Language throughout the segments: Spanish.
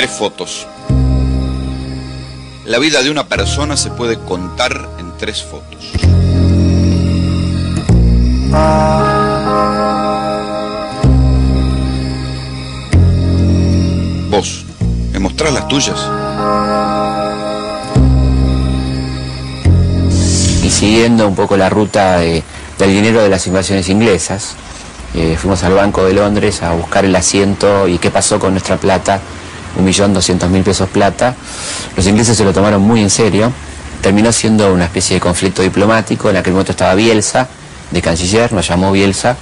3 fotos. La vida de una persona se puede contar en 3 fotos. Vos, ¿me mostrás las tuyas? Y siguiendo un poco la ruta del dinero de las invasiones inglesas, fuimos al Banco de Londres a buscar el asiento y qué pasó con nuestra plata, 1.200.000 pesos plata. Los ingleses se lo tomaron muy en serio, terminó siendo una especie de conflicto diplomático. En aquel momento estaba Bielsa, de canciller, nos llamó Bielsa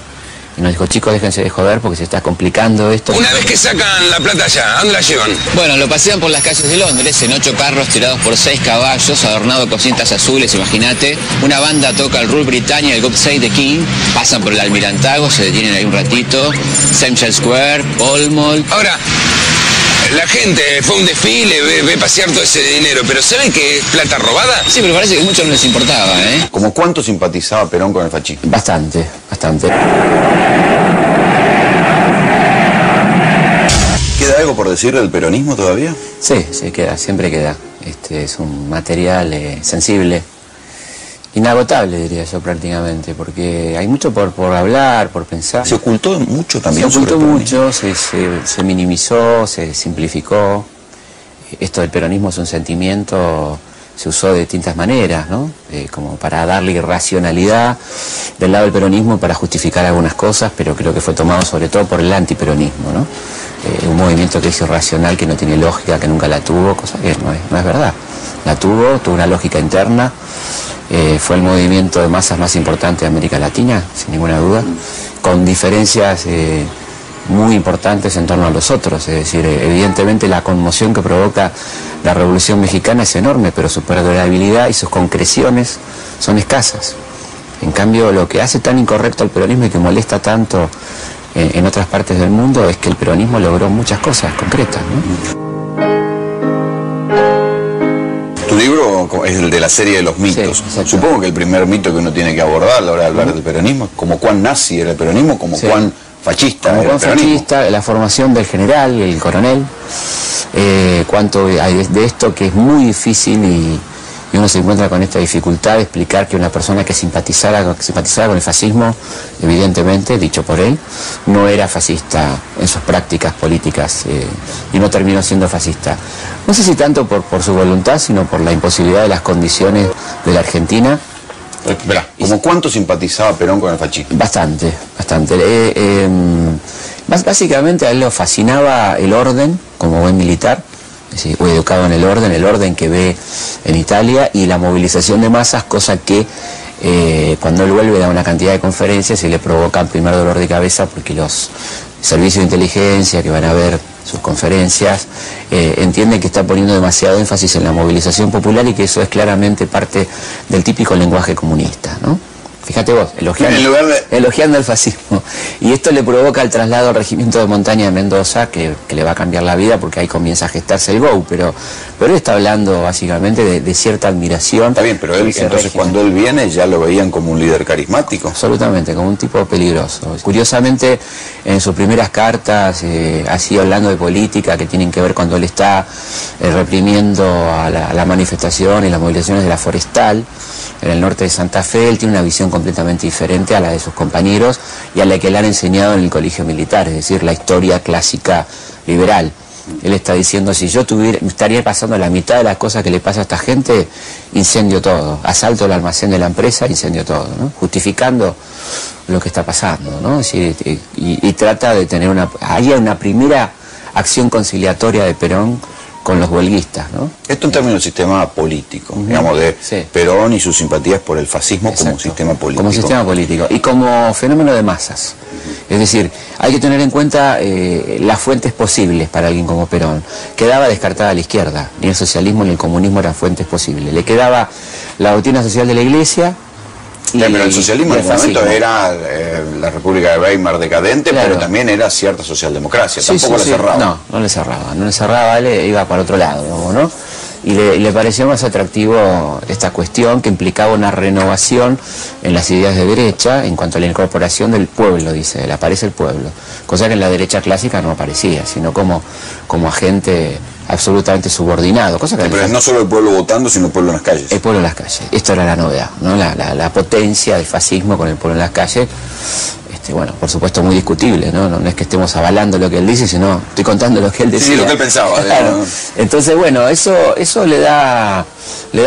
y nos dijo: chicos, déjense de joder porque se está complicando esto. Una vez que sacan la plata allá, ¿a dónde la llevan? Bueno, lo pasean por las calles de Londres en 8 carros tirados por 6 caballos, adornados con cintas azules, imagínate. Una banda toca el Rule Britannia, el God Save the King, pasan por el Almirantazgo, se detienen ahí un ratito, Central Square, Pall Mall. Ahora, la gente fue a un desfile, ve pasear todo ese dinero, pero ¿saben que es plata robada? Sí, pero parece que mucho no les importaba, ¿eh? ¿Cómo cuánto simpatizaba Perón con el fascismo? Bastante, bastante. ¿Queda algo por decir del peronismo todavía? Sí, sí, queda, siempre queda. Es un material sensible, inagotable, diría yo, prácticamente, porque hay mucho por hablar, por pensar. Se ocultó mucho también. Se ocultó mucho, se minimizó, se simplificó. Esto del peronismo es un sentimiento, se usó de distintas maneras, ¿no? Como para darle irracionalidad del lado del peronismo para justificar algunas cosas, pero creo que fue tomado sobre todo por el antiperonismo, ¿no? Un movimiento que es irracional, que no tiene lógica, que nunca la tuvo, cosa que no es verdad. La tuvo una lógica interna. Fue el movimiento de masas más importante de América Latina, sin ninguna duda, con diferencias muy importantes en torno a los otros. Es decir, evidentemente la conmoción que provoca la Revolución Mexicana es enorme, pero su perdurabilidad y sus concreciones son escasas. En cambio, lo que hace tan incorrecto al peronismo y que molesta tanto en otras partes del mundo es que el peronismo logró muchas cosas concretas, ¿no? Tu libro es el de la serie de los mitos. Sí, supongo que el primer mito que uno tiene que abordar a la hora de hablar del peronismo es como cuán nazi era el peronismo, como cuán fascista como era el cuán peronismo. Fascista, la formación del general, el coronel, cuánto hay de esto que es muy difícil y uno se encuentra con esta dificultad de explicar que una persona que simpatizara con el fascismo, evidentemente, dicho por él, no era fascista en sus prácticas políticas y no terminó siendo fascista. No sé si tanto por su voluntad, sino por la imposibilidad de las condiciones de la Argentina. Verá, ¿como cuánto simpatizaba Perón con el fascismo? Bastante, bastante. Básicamente a él lo fascinaba el orden como buen militar. Sí, fue educado en el orden que ve en Italia, y la movilización de masas, cosa que cuando él vuelve da una cantidad de conferencias y le provoca el primer dolor de cabeza, porque los servicios de inteligencia que van a ver sus conferencias entienden que está poniendo demasiado énfasis en la movilización popular y que eso es claramente parte del típico lenguaje comunista, ¿no? Fíjate vos, elogiando el fascismo. Y esto le provoca el traslado al regimiento de montaña de Mendoza, que le va a cambiar la vida, porque ahí comienza a gestarse el GO. Pero él está hablando básicamente de cierta admiración. Está bien, pero él, entonces cuando él viene ya lo veían como un líder carismático. Absolutamente, como un tipo peligroso. Curiosamente, en sus primeras cartas, así hablando de política, que tienen que ver cuando él está reprimiendo a la manifestación y las movilizaciones de la Forestal, en el norte de Santa Fe, él tiene una visión completamente diferente a la de sus compañeros y a la que le han enseñado en el colegio militar, es decir, la historia clásica liberal. Él está diciendo: si yo estaría pasando la mitad de las cosas que le pasa a esta gente, incendio todo, asalto el almacén de la empresa, incendio todo, ¿no? Justificando lo que está pasando, ¿no? Es decir, y trata de tener hay una primera acción conciliatoria de Perón con los huelguistas, ¿no? Esto en términos de sistema político, digamos, de Perón y sus simpatías por el fascismo. Exacto. Como sistema político. Como sistema político y como fenómeno de masas. Es decir, hay que tener en cuenta las fuentes posibles para alguien como Perón. Quedaba descartada la izquierda, ni el socialismo ni el comunismo eran fuentes posibles. Le quedaba la doctrina social de la Iglesia. Pero el socialismo en ese momento era la República de Weimar decadente, claro, pero también era cierta socialdemocracia. Tampoco le cerraba. No le cerraba, él iba para otro lado, ¿no? y le pareció más atractivo esta cuestión que implicaba una renovación en las ideas de derecha en cuanto a la incorporación del pueblo, dice él, aparece el pueblo, cosa que en la derecha clásica no aparecía, sino como agente absolutamente subordinado, cosa que pero es no solo el pueblo votando, sino el pueblo en las calles. El pueblo en las calles, esto era la novedad, ¿no? La potencia del fascismo con el pueblo en las calles. Bueno, por supuesto muy discutible, ¿no? No es que estemos avalando lo que él dice, sino estoy contando lo que él decía. Sí, lo que él pensaba. Claro. Entonces, bueno, eso le da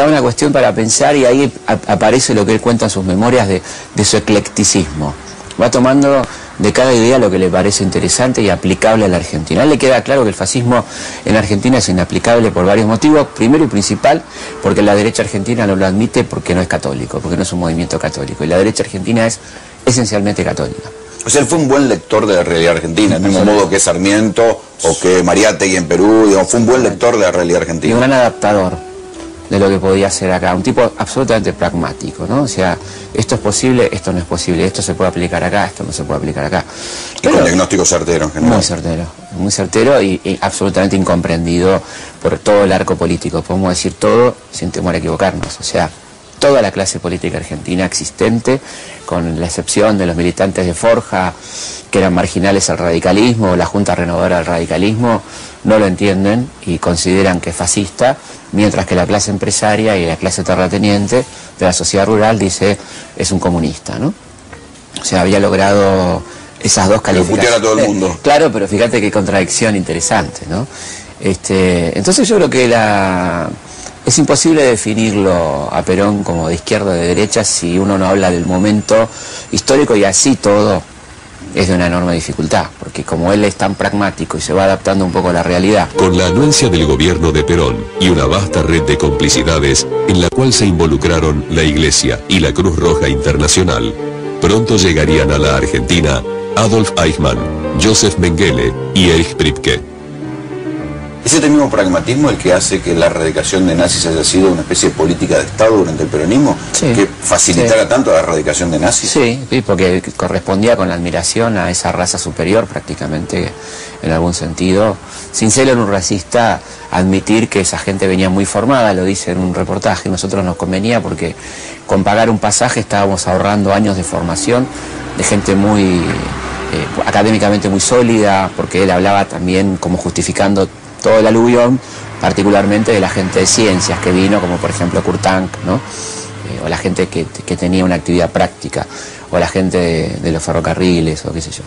una cuestión para pensar, y ahí aparece lo que él cuenta en sus memorias de su eclecticismo. Va tomando de cada idea lo que le parece interesante y aplicable a la Argentina. A él le queda claro que el fascismo en Argentina es inaplicable por varios motivos. Primero y principal, porque la derecha argentina no lo admite porque no es católico, porque no es un movimiento católico. Y la derecha argentina es esencialmente católica. O sea, él fue un buen lector de la realidad argentina, del mismo modo que Sarmiento o que Mariátegui en Perú, digamos, fue un buen lector de la realidad argentina. Y un gran adaptador de lo que podía hacer acá, un tipo absolutamente pragmático, ¿no? O sea, esto es posible, esto no es posible, esto se puede aplicar acá, esto no se puede aplicar acá. Pero, y con diagnóstico certero en general. Muy certero y absolutamente incomprendido por todo el arco político, podemos decir todo sin temor a equivocarnos, o sea, toda la clase política argentina existente, con la excepción de los militantes de Forja, que eran marginales al radicalismo, o la Junta Renovadora del Radicalismo, no lo entienden y consideran que es fascista, mientras que la clase empresaria y la clase terrateniente de la sociedad rural dice es un comunista, ¿no? O sea, había logrado esas dos calificaciones. Putear a todo el mundo. Claro, pero fíjate qué contradicción interesante, ¿no? Entonces yo creo que es imposible definirlo a Perón como de izquierda o de derecha si uno no habla del momento histórico, y así todo es de una enorme dificultad, porque como él es tan pragmático y se va adaptando un poco a la realidad. Con la anuencia del gobierno de Perón y una vasta red de complicidades en la cual se involucraron la Iglesia y la Cruz Roja Internacional, pronto llegarían a la Argentina Adolf Eichmann, Joseph Mengele y Erich Priebke. ¿Es este mismo pragmatismo el que hace que la erradicación de nazis haya sido una especie de política de Estado durante el peronismo? Sí, ¿Que facilitara tanto la erradicación de nazis? Sí, porque correspondía con la admiración a esa raza superior prácticamente, en algún sentido. Sin ser un racista, admitir que esa gente venía muy formada, lo dice en un reportaje. Nosotros nos convenía porque con pagar un pasaje estábamos ahorrando años de formación de gente muy académicamente muy sólida, porque él hablaba también como justificando todo el aluvión, particularmente de la gente de ciencias que vino, como por ejemplo Kurt Tank, ¿no? O la gente que tenía una actividad práctica, o la gente de los ferrocarriles, o qué sé yo.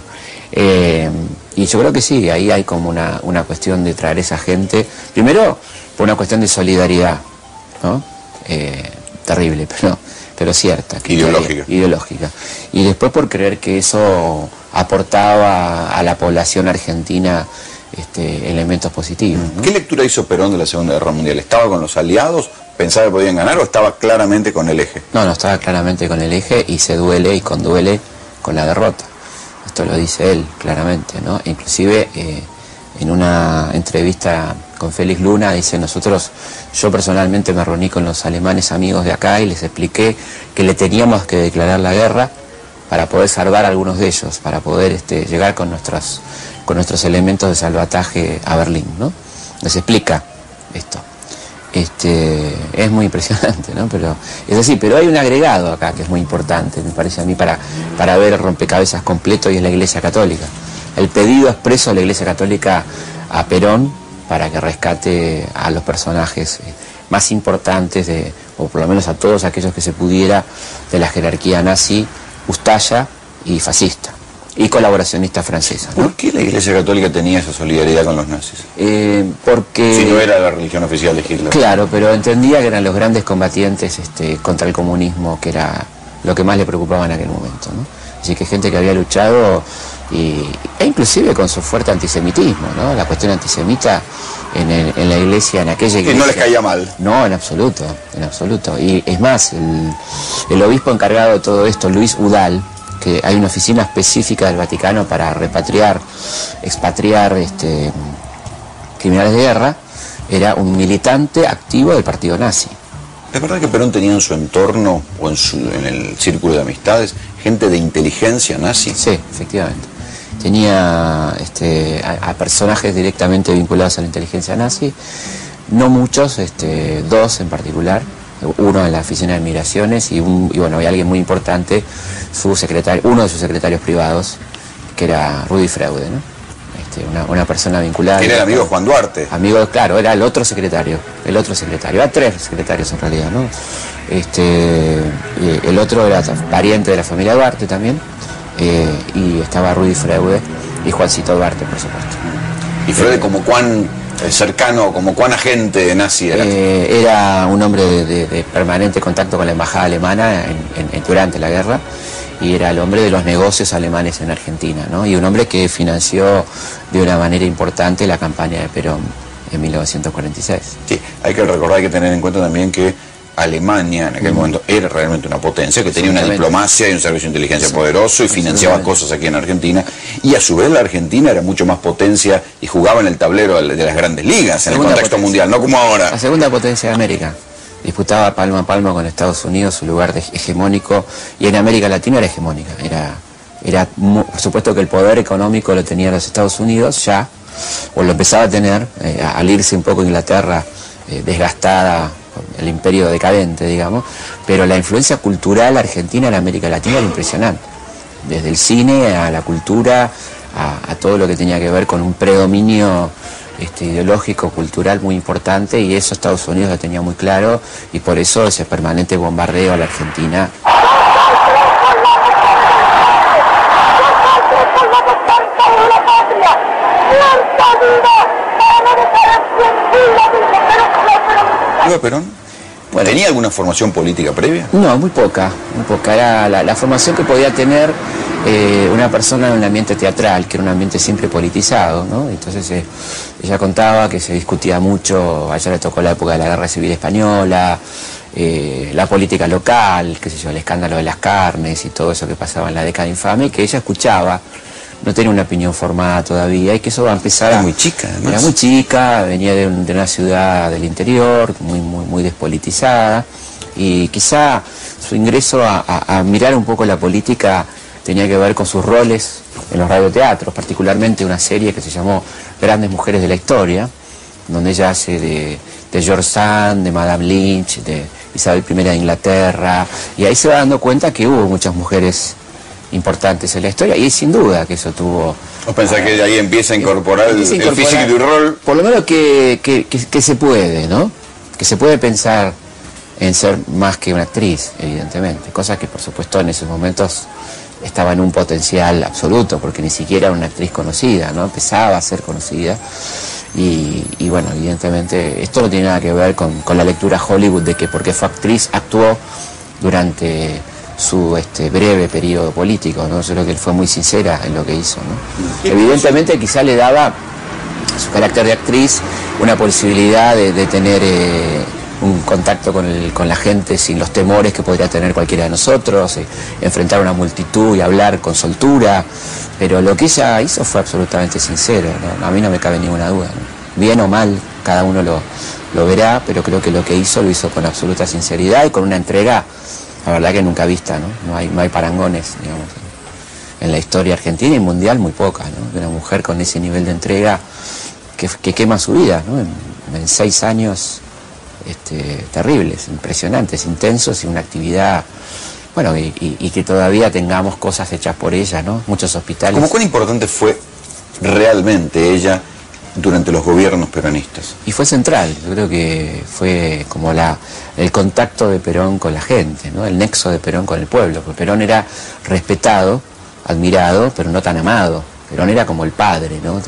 Y yo creo que sí, ahí hay como una cuestión de traer esa gente, primero por una cuestión de solidaridad, ¿no? Terrible, pero cierta. Ideológica. Y después por creer que eso aportaba a la población argentina elementos positivos, ¿no? ¿Qué lectura hizo Perón de la Segunda Guerra Mundial? ¿Estaba con los aliados? ¿Pensaba que podían ganar o estaba claramente con el eje? No, estaba claramente con el eje y se duele y conduele con la derrota. Esto lo dice él claramente, ¿no? Inclusive en una entrevista con Félix Luna dice: yo personalmente me reuní con los alemanes amigos de acá y les expliqué que le teníamos que declarar la guerra para poder salvar a algunos de ellos, para poder llegar con nuestros elementos de salvataje a Berlín, ¿no? Les explica esto. Es muy impresionante, ¿no? Pero es así, pero hay un agregado acá que es muy importante, me parece a mí, para ver el rompecabezas completo, y es la Iglesia Católica. El pedido expreso de la Iglesia Católica a Perón para que rescate a los personajes más importantes, o por lo menos a todos aquellos que se pudiera, de la jerarquía nazi, ustaya y fascista, y colaboracionista francesa, ¿no? ¿Por qué la Iglesia Católica tenía esa solidaridad con los nazis? Porque... Si no era la religión oficial de Hitler. Claro, pero entendía que eran los grandes combatientes contra el comunismo, que era lo que más le preocupaba en aquel momento, ¿no? Así que gente que había luchado, e inclusive con su fuerte antisemitismo, ¿no? La cuestión antisemita en la iglesia, en aquella iglesia... Que no les caía mal. No, en absoluto, en absoluto. Y es más, el obispo encargado de todo esto, Luis Udall, que hay una oficina específica del Vaticano para expatriar criminales de guerra, era un militante activo del partido nazi. ¿Es verdad que Perón tenía en su entorno o en el círculo de amistades gente de inteligencia nazi? Sí, efectivamente. Tenía a personajes directamente vinculados a la inteligencia nazi, no muchos, dos en particular, uno en la oficina de migraciones y bueno, había alguien muy importante, su secretario, uno de sus secretarios privados, que era Rudy Freude, ¿no? Una persona vinculada. Que era el amigo de Juan Duarte. Amigo, claro, era el otro secretario. Era tres secretarios en realidad, ¿no? El otro era pariente de la familia Duarte también, y estaba Rudy Freude y Juancito Duarte, por supuesto. ¿Y Freude como cuán cercano, como cuán agente nazi era? Era un hombre de permanente contacto con la embajada alemana durante la guerra, y era el hombre de los negocios alemanes en Argentina, ¿no? Y un hombre que financió de una manera importante la campaña de Perón en 1946. Sí, hay que recordar, hay que tener en cuenta también que Alemania en aquel momento era realmente una potencia, que tenía una diplomacia y un servicio de inteligencia poderoso y financiaba cosas aquí en Argentina, y a su vez la Argentina era mucho más potencia y jugaba en el tablero de las grandes ligas en el contexto mundial, no como ahora. La segunda potencia de América. Disputaba palmo a palmo con Estados Unidos su lugar hegemónico, y en América Latina era hegemónica. Por supuesto que el poder económico lo tenía los Estados Unidos ya, o lo empezaba a tener, al irse un poco Inglaterra desgastada, el imperio decadente, digamos, pero la influencia cultural argentina en América Latina era impresionante. Desde el cine a la cultura, a todo lo que tenía que ver con un predominio ideológico, cultural muy importante, y eso Estados Unidos lo tenía muy claro, y por eso ese permanente bombardeo a la Argentina. ¿Iba Perón? Bueno, ¿tenía alguna formación política previa? No, muy poca, muy poca. Era la formación que podía tener una persona en un ambiente teatral, que era un ambiente siempre politizado, ¿no? Entonces ella contaba que se discutía mucho, a ella le tocó la época de la Guerra Civil Española, la política local, qué sé yo, el escándalo de las carnes y todo eso que pasaba en la década infame, que ella escuchaba, no tenía una opinión formada todavía, y que eso va a empezar Era muy chica, además. Era muy chica, venía de una ciudad del interior, muy despolitizada, y quizá su ingreso a mirar un poco la política tenía que ver con sus roles en los radioteatros, particularmente una serie que se llamó Grandes Mujeres de la Historia, donde ella hace de George Sand, de Madame Lynch, de Isabel I de Inglaterra, y ahí se va dando cuenta que hubo muchas mujeres importantes en la historia, y sin duda que eso tuvo... ¿Vos pensás que de ahí empieza a incorporar el físico y el rol? Por lo menos que se puede, ¿no? Que se puede pensar en ser más que una actriz, evidentemente, cosa que por supuesto en esos momentos estaba en un potencial absoluto, porque ni siquiera era una actriz conocida, ¿no? Empezaba a ser conocida, y bueno, evidentemente esto no tiene nada que ver con la lectura Hollywood de que porque fue actriz actuó durante su breve periodo político, ¿no? Yo creo que él fue muy sincera en lo que hizo, ¿no? Evidentemente quizá le daba su carácter de actriz una posibilidad de tener un contacto con la gente sin los temores que podría tener cualquiera de nosotros, enfrentar a una multitud y hablar con soltura, pero lo que ella hizo fue absolutamente sincero, ¿no? A mí no me cabe ninguna duda, ¿no? Bien o mal, cada uno lo verá, pero creo que lo que hizo lo hizo con absoluta sinceridad y con una entrega, la verdad que nunca vista, ¿no? No hay parangones, digamos, en la historia argentina y mundial, muy poca, ¿no? Una mujer con ese nivel de entrega que quema su vida, ¿no? En 6 años terribles, impresionantes, intensos, y una actividad, bueno, y que todavía tengamos cosas hechas por ella, ¿no? Muchos hospitales. ¿Cómo cuán importante fue realmente ella durante los gobiernos peronistas? Y fue central, yo creo que fue como el contacto de Perón con la gente, ¿no? El nexo de Perón con el pueblo, porque Perón era respetado, admirado, pero no tan amado. Perón era como el padre, ¿no?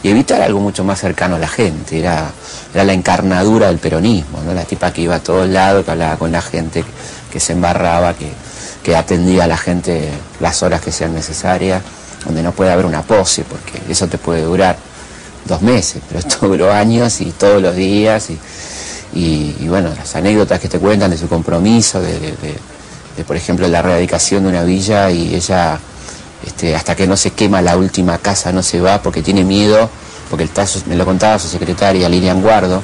Y Evita era algo mucho más cercano a la gente, era la encarnadura del peronismo, ¿no? La tipa que iba a todos lados, que hablaba con la gente, que se embarraba, que atendía a la gente las horas que sean necesarias, donde no puede haber una pose, porque eso te puede durar 2 meses, pero esto duró años y todos los días, y bueno, las anécdotas que te cuentan de su compromiso, de por ejemplo, la erradicación de una villa, y ella... hasta que no se quema la última casa no se va porque tiene miedo, porque me lo contaba su secretaria Lilian Guardo,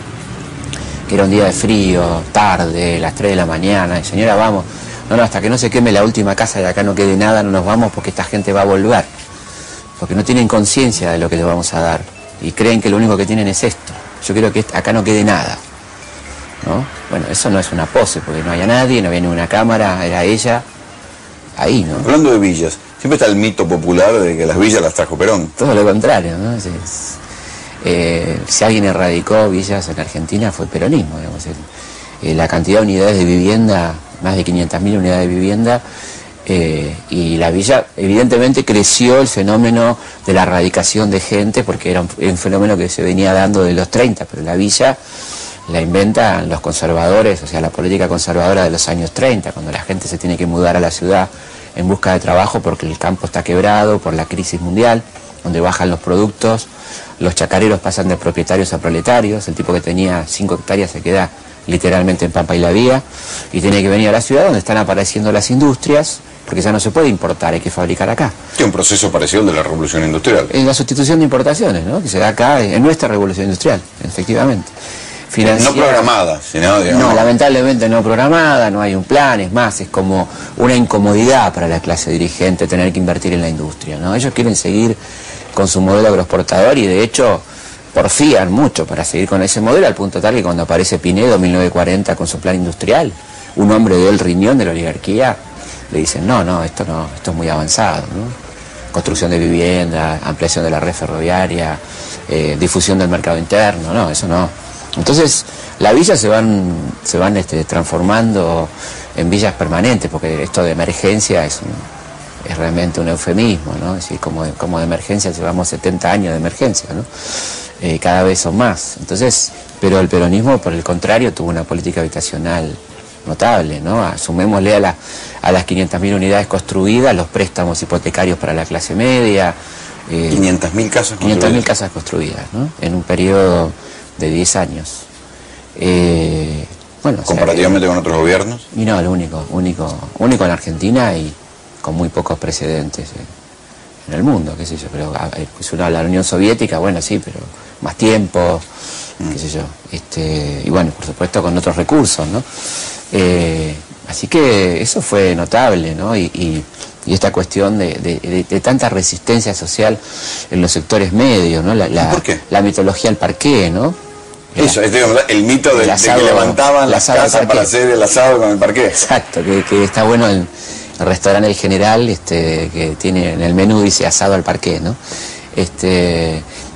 que era un día de frío, tarde, las 3 de la mañana, y señora, vamos, no, hasta que no se queme la última casa y acá no quede nada, no nos vamos porque esta gente va a volver, porque no tienen conciencia de lo que les vamos a dar, y creen que lo único que tienen es esto, yo quiero que acá no quede nada, ¿no? Bueno, eso no es una pose, porque no había nadie, no había ninguna cámara, era ella, ahí, ¿no? Hablando de villas, siempre está el mito popular de que las villas las trajo Perón. Todo lo contrario, ¿no? Si alguien erradicó villas en Argentina fue el peronismo, digamos. La cantidad de unidades de vivienda, más de 500.000 unidades de vivienda, y la villa, evidentemente creció el fenómeno de la radicación de gente, porque era un fenómeno que se venía dando de los 30, pero la villa la inventan los conservadores, o sea, la política conservadora de los años 30, cuando la gente se tiene que mudar a la ciudad en busca de trabajo porque el campo está quebrado por la crisis mundial, donde bajan los productos, los chacareros pasan de propietarios a proletarios, el tipo que tenía 5 hectáreas se queda literalmente en Pampa y la Vía, y tiene que venir a la ciudad donde están apareciendo las industrias, porque ya no se puede importar, hay que fabricar acá. Sí, un proceso parecido al de la revolución industrial. En la sustitución de importaciones, ¿no? Que se da acá en nuestra revolución industrial, efectivamente. No programada, sino, digamos... No, lamentablemente no programada, no hay un plan, es más, es como una incomodidad para la clase dirigente tener que invertir en la industria, ¿no? Ellos quieren seguir con su modelo agroexportador y de hecho porfían mucho para seguir con ese modelo, al punto tal que cuando aparece Pinedo en 1940 con su plan industrial, un hombre del riñón de la oligarquía, le dicen, no, esto es muy avanzado, ¿no? Construcción de vivienda, ampliación de la red ferroviaria, difusión del mercado interno, no, eso no. Entonces, las villas se van transformando en villas permanentes, porque esto de emergencia es realmente un eufemismo, ¿no? Es decir, como de emergencia llevamos 70 años de emergencia, ¿no? Cada vez son más. Entonces, pero el peronismo, por el contrario, tuvo una política habitacional notable, ¿no? Sumémosle a las 500.000 unidades construidas, los préstamos hipotecarios para la clase media. 500.000 casas construidas. 500.000 casas construidas, ¿no? En un periodo de 10 años. Bueno, comparativamente con otros gobiernos. Y no, el único en Argentina y con muy pocos precedentes en el mundo, qué sé yo, pero pues uno habla de la Unión Soviética, bueno, sí, pero más tiempo, qué sé yo, y bueno, por supuesto con otros recursos, ¿no? Así que eso fue notable, ¿no? Y esta cuestión de tanta resistencia social en los sectores medios, ¿no? ¿Por qué? La mitología del parqué, ¿no? Eso, el mito de que levantaban las casas para hacer el asado con el parqué. Exacto, que está bueno el restaurante El General, que tiene en el menú, dice asado al parqué, ¿no?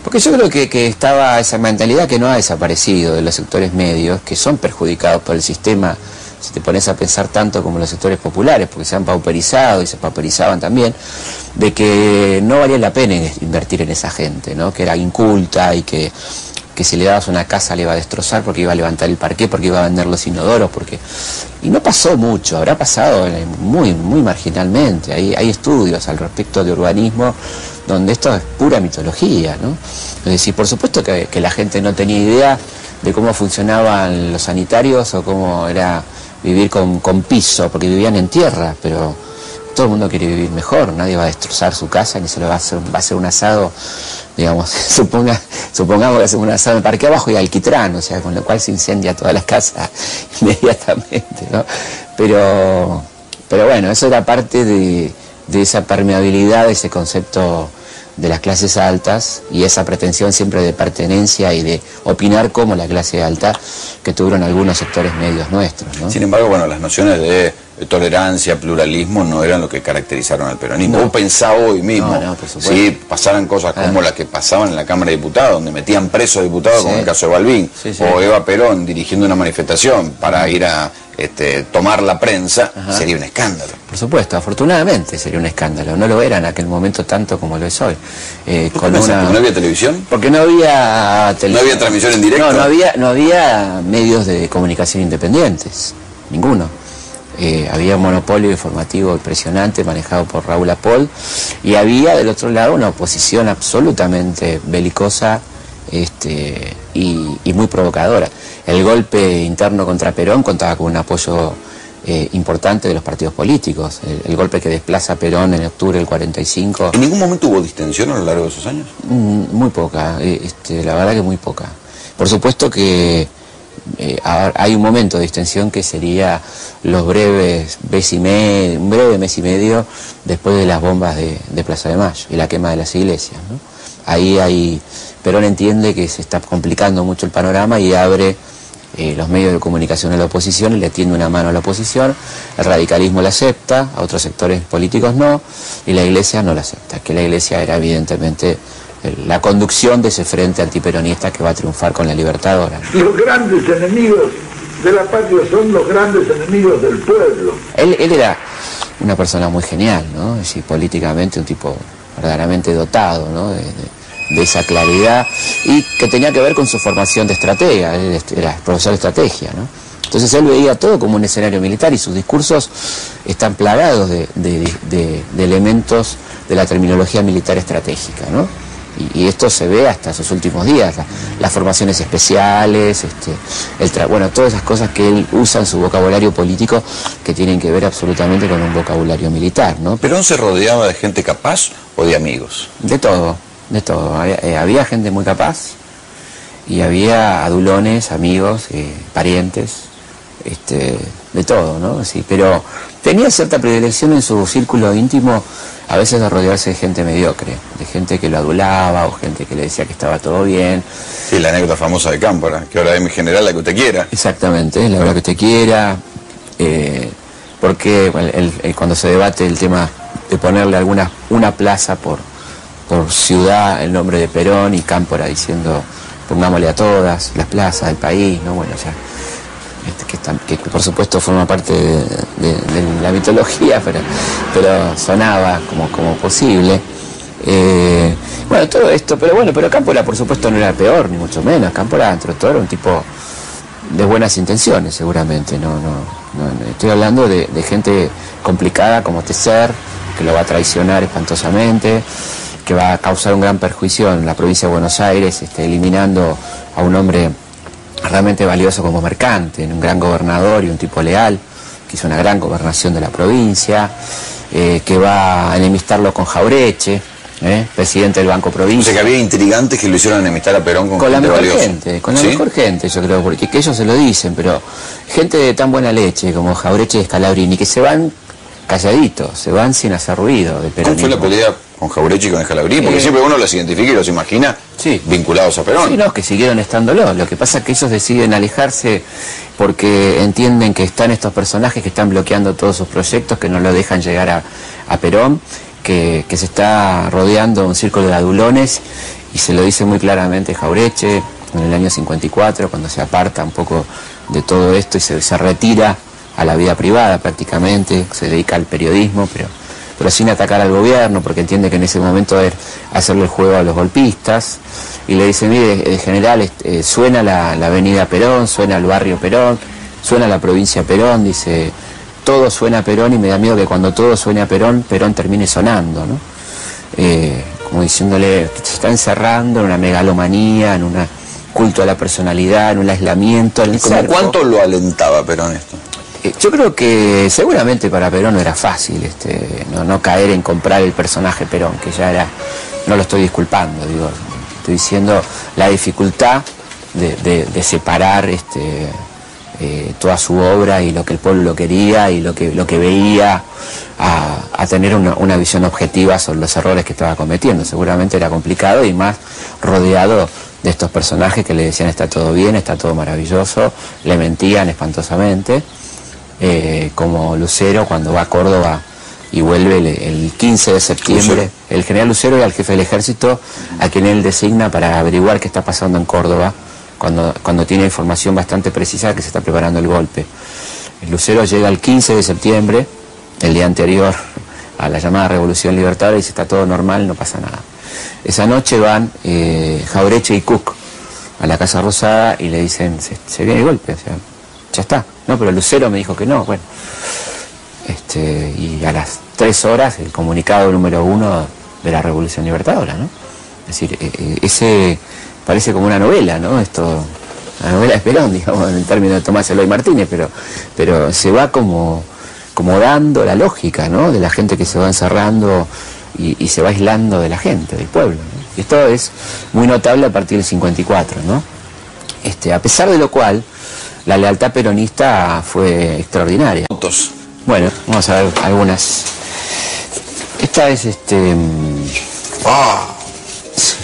Porque yo creo que estaba esa mentalidad que no ha desaparecido de los sectores medios, que son perjudicados por el sistema, si te pones a pensar tanto como los sectores populares, porque se han pauperizado y se pauperizaban también, de que no valía la pena invertir en esa gente, ¿no? Que era inculta y que si le dabas una casa le iba a destrozar porque iba a levantar el parqué, porque iba a vender los inodoros, y no pasó mucho, habrá pasado muy marginalmente. Hay estudios al respecto de urbanismo donde esto es pura mitología, ¿no? Es decir, por supuesto que la gente no tenía idea de cómo funcionaban los sanitarios o cómo era vivir con piso, porque vivían en tierra, pero todo el mundo quiere vivir mejor, nadie va a destrozar su casa ni se lo va a hacer un asado, digamos, supongamos que hacemos un asado en el parque abajo y alquitrán, o sea, con lo cual se incendia todas las casas inmediatamente, ¿no? Pero bueno, eso era parte de esa permeabilidad, de ese concepto de las clases altas y esa pretensión siempre de pertenencia y de opinar como la clase alta que tuvieron algunos sectores medios nuestros, ¿no? Sin embargo, bueno, las nociones de tolerancia, pluralismo no eran lo que caracterizaron al peronismo. No. Vos pensá hoy mismo, por supuesto. si pasaran cosas como las que pasaban en la Cámara de Diputados, donde metían presos diputados, como el caso de Balbín, o Eva Perón dirigiendo una manifestación para ir a tomar la prensa, sería un escándalo. Por supuesto, afortunadamente sería un escándalo. No lo era en aquel momento tanto como lo es hoy. ¿Porque no había televisión? Porque no había televisión. ¿No había transmisión en directo? No había medios de comunicación independientes, ninguno. Había un monopolio informativo impresionante manejado por Raúl Apol y había del otro lado una oposición absolutamente belicosa y muy provocadora. El golpe interno contra Perón contaba con un apoyo importante de los partidos políticos. El golpe que desplaza a Perón en octubre del 45. ¿En ningún momento hubo distensión a lo largo de esos años? Muy poca, la verdad que muy poca. Por supuesto que hay un momento de distensión que sería los breves un breve mes y medio después de las bombas de Plaza de Mayo y la quema de las iglesias, ¿no? Ahí hay Perón entiende que se está complicando mucho el panorama y abre los medios de comunicación a la oposición y le tiende una mano a la oposición. El radicalismo la acepta, a otros sectores políticos no, y la Iglesia no la acepta, que la Iglesia era evidentemente la conducción de ese frente antiperonista que va a triunfar con la Libertadora. Los grandes enemigos de la patria son los grandes enemigos del pueblo. Él era una persona muy genial, ¿no? Es decir, políticamente un tipo verdaderamente dotado, ¿no? De esa claridad, y que tenía que ver con su formación de estratega. Él era profesor de estrategia, ¿no? Entonces él veía todo como un escenario militar y sus discursos están plagados de elementos de la terminología militar estratégica, ¿no? Y esto se ve hasta sus últimos días, las formaciones especiales, bueno, todas esas cosas que él usa en su vocabulario político que tienen que ver absolutamente con un vocabulario militar, ¿no? ¿Perón se rodeaba de gente capaz o de amigos? De todo, de todo. Había gente muy capaz y había adulones, amigos, parientes, de todo, ¿no? Sí, pero tenía cierta predilección en su círculo íntimo a veces de rodearse de gente mediocre, de gente que lo adulaba o gente que le decía que estaba todo bien. Sí, la anécdota famosa de Cámpora, que ahora es mi general, la que usted quiera. Exactamente, la hora que usted quiera, porque cuando se debate el tema de ponerle una plaza por ciudad el nombre de Perón y Cámpora diciendo pongámosle a todas las plazas del país, ¿no? Bueno, ya que por supuesto forma parte de la mitología, pero sonaba como posible. Bueno, todo esto, pero Cámpora por supuesto no era peor, ni mucho menos. Cámpora, entre todo, era un tipo de buenas intenciones, seguramente. No, estoy hablando de gente complicada como Tecer, que lo va a traicionar espantosamente, que va a causar un gran perjuicio en la provincia de Buenos Aires, eliminando a un hombre realmente valioso como mercante, un gran gobernador y un tipo leal, que hizo una gran gobernación de la provincia, que va a enemistarlo con Jaureche, presidente del Banco Provincia. O sea que había intrigantes que lo hicieron enemistar a Perón con la gente mejor valiosa. gente, con la mejor gente, yo creo, porque que ellos se lo dicen, pero gente de tan buena leche como Jaureche y Scalabrini, que se van calladitos, se van sin hacer ruido de peronismo. ¿Cómo fue la pelea con Jaureche y con Scalabrini? Porque siempre uno los identifica y los imagina vinculados a Perón. Sí, no, que siguieron estándolo. Lo que pasa es que ellos deciden alejarse porque entienden que están estos personajes que están bloqueando todos sus proyectos, que no lo dejan llegar a Perón, que se está rodeando un círculo de adulones, y se lo dice muy claramente Jaureche en el año 54, cuando se aparta un poco de todo esto y se retira a la vida privada prácticamente, se dedica al periodismo, pero sin atacar al gobierno, porque entiende que en ese momento es hacerle el juego a los golpistas, y le dice, mire, general, suena la avenida Perón, suena el barrio Perón, suena la provincia Perón, dice, todo suena a Perón, y me da miedo que cuando todo suene a Perón, Perón termine sonando, ¿no? Como diciéndole, se está encerrando en una megalomanía, en un culto a la personalidad, en un aislamiento. ¿Cuánto lo alentaba Perón esto? Yo creo que seguramente para Perón no era fácil no caer en comprar el personaje Perón, que ya era, no lo estoy disculpando, digo, estoy diciendo la dificultad de separar toda su obra y lo que el pueblo lo quería y lo que veía a tener una visión objetiva sobre los errores que estaba cometiendo. Seguramente era complicado, y más rodeado de estos personajes que le decían está todo bien, está todo maravilloso, le mentían espantosamente. Como Lucero cuando va a Córdoba y vuelve el 15 de septiembre, Lucero. El general Lucero era el jefe del ejército a quien él designa para averiguar qué está pasando en Córdoba, cuando tiene información bastante precisa que se está preparando el golpe. El Lucero llega el 15 de septiembre, el día anterior a la llamada Revolución Libertadora, y dice está todo normal, no pasa nada. Esa noche van Jaureche y Cook a la Casa Rosada y le dicen se viene el golpe, o sea, ya está. No, pero Lucero me dijo que no, bueno. Y a las 3 horas el comunicado número 1 de la Revolución Libertadora, ¿no? Es decir, ese parece como una novela, ¿no? La novela de Perón, digamos, en términos de Tomás Eloy Martínez, pero se va como dando la lógica, ¿no? De la gente que se va encerrando y se va aislando de la gente, del pueblo, ¿no? Y esto es muy notable a partir del 54, ¿no? A pesar de lo cual, la lealtad peronista fue extraordinaria. Bueno, vamos a ver algunas. Esta es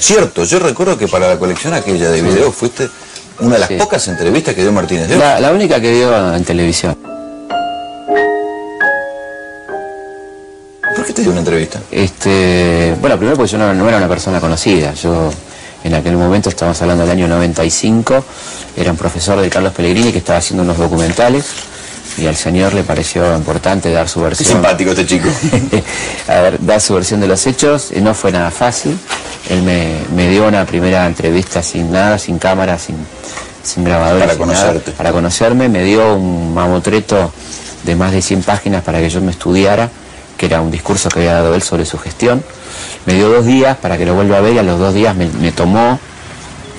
Cierto, yo recuerdo que para la colección aquella de video fuiste una de las pocas entrevistas que dio Martínez de Oz. La única que dio en televisión. ¿Por qué te dio una entrevista? Bueno, primero porque yo no era una persona conocida. Yo en aquel momento, estamos hablando del año 95, era un profesor de Carlos Pellegrini que estaba haciendo unos documentales y al señor le pareció importante dar su versión. Qué simpático este chico. A ver, dar su versión de los hechos. No fue nada fácil. Él me dio una primera entrevista sin nada, sin cámara, sin grabadores. Para conocerte. Para conocerme, me dio un mamotreto de más de 100 páginas para que yo me estudiara, que era un discurso que había dado él sobre su gestión. Me dio 2 días para que lo vuelva a ver y a los 2 días me tomó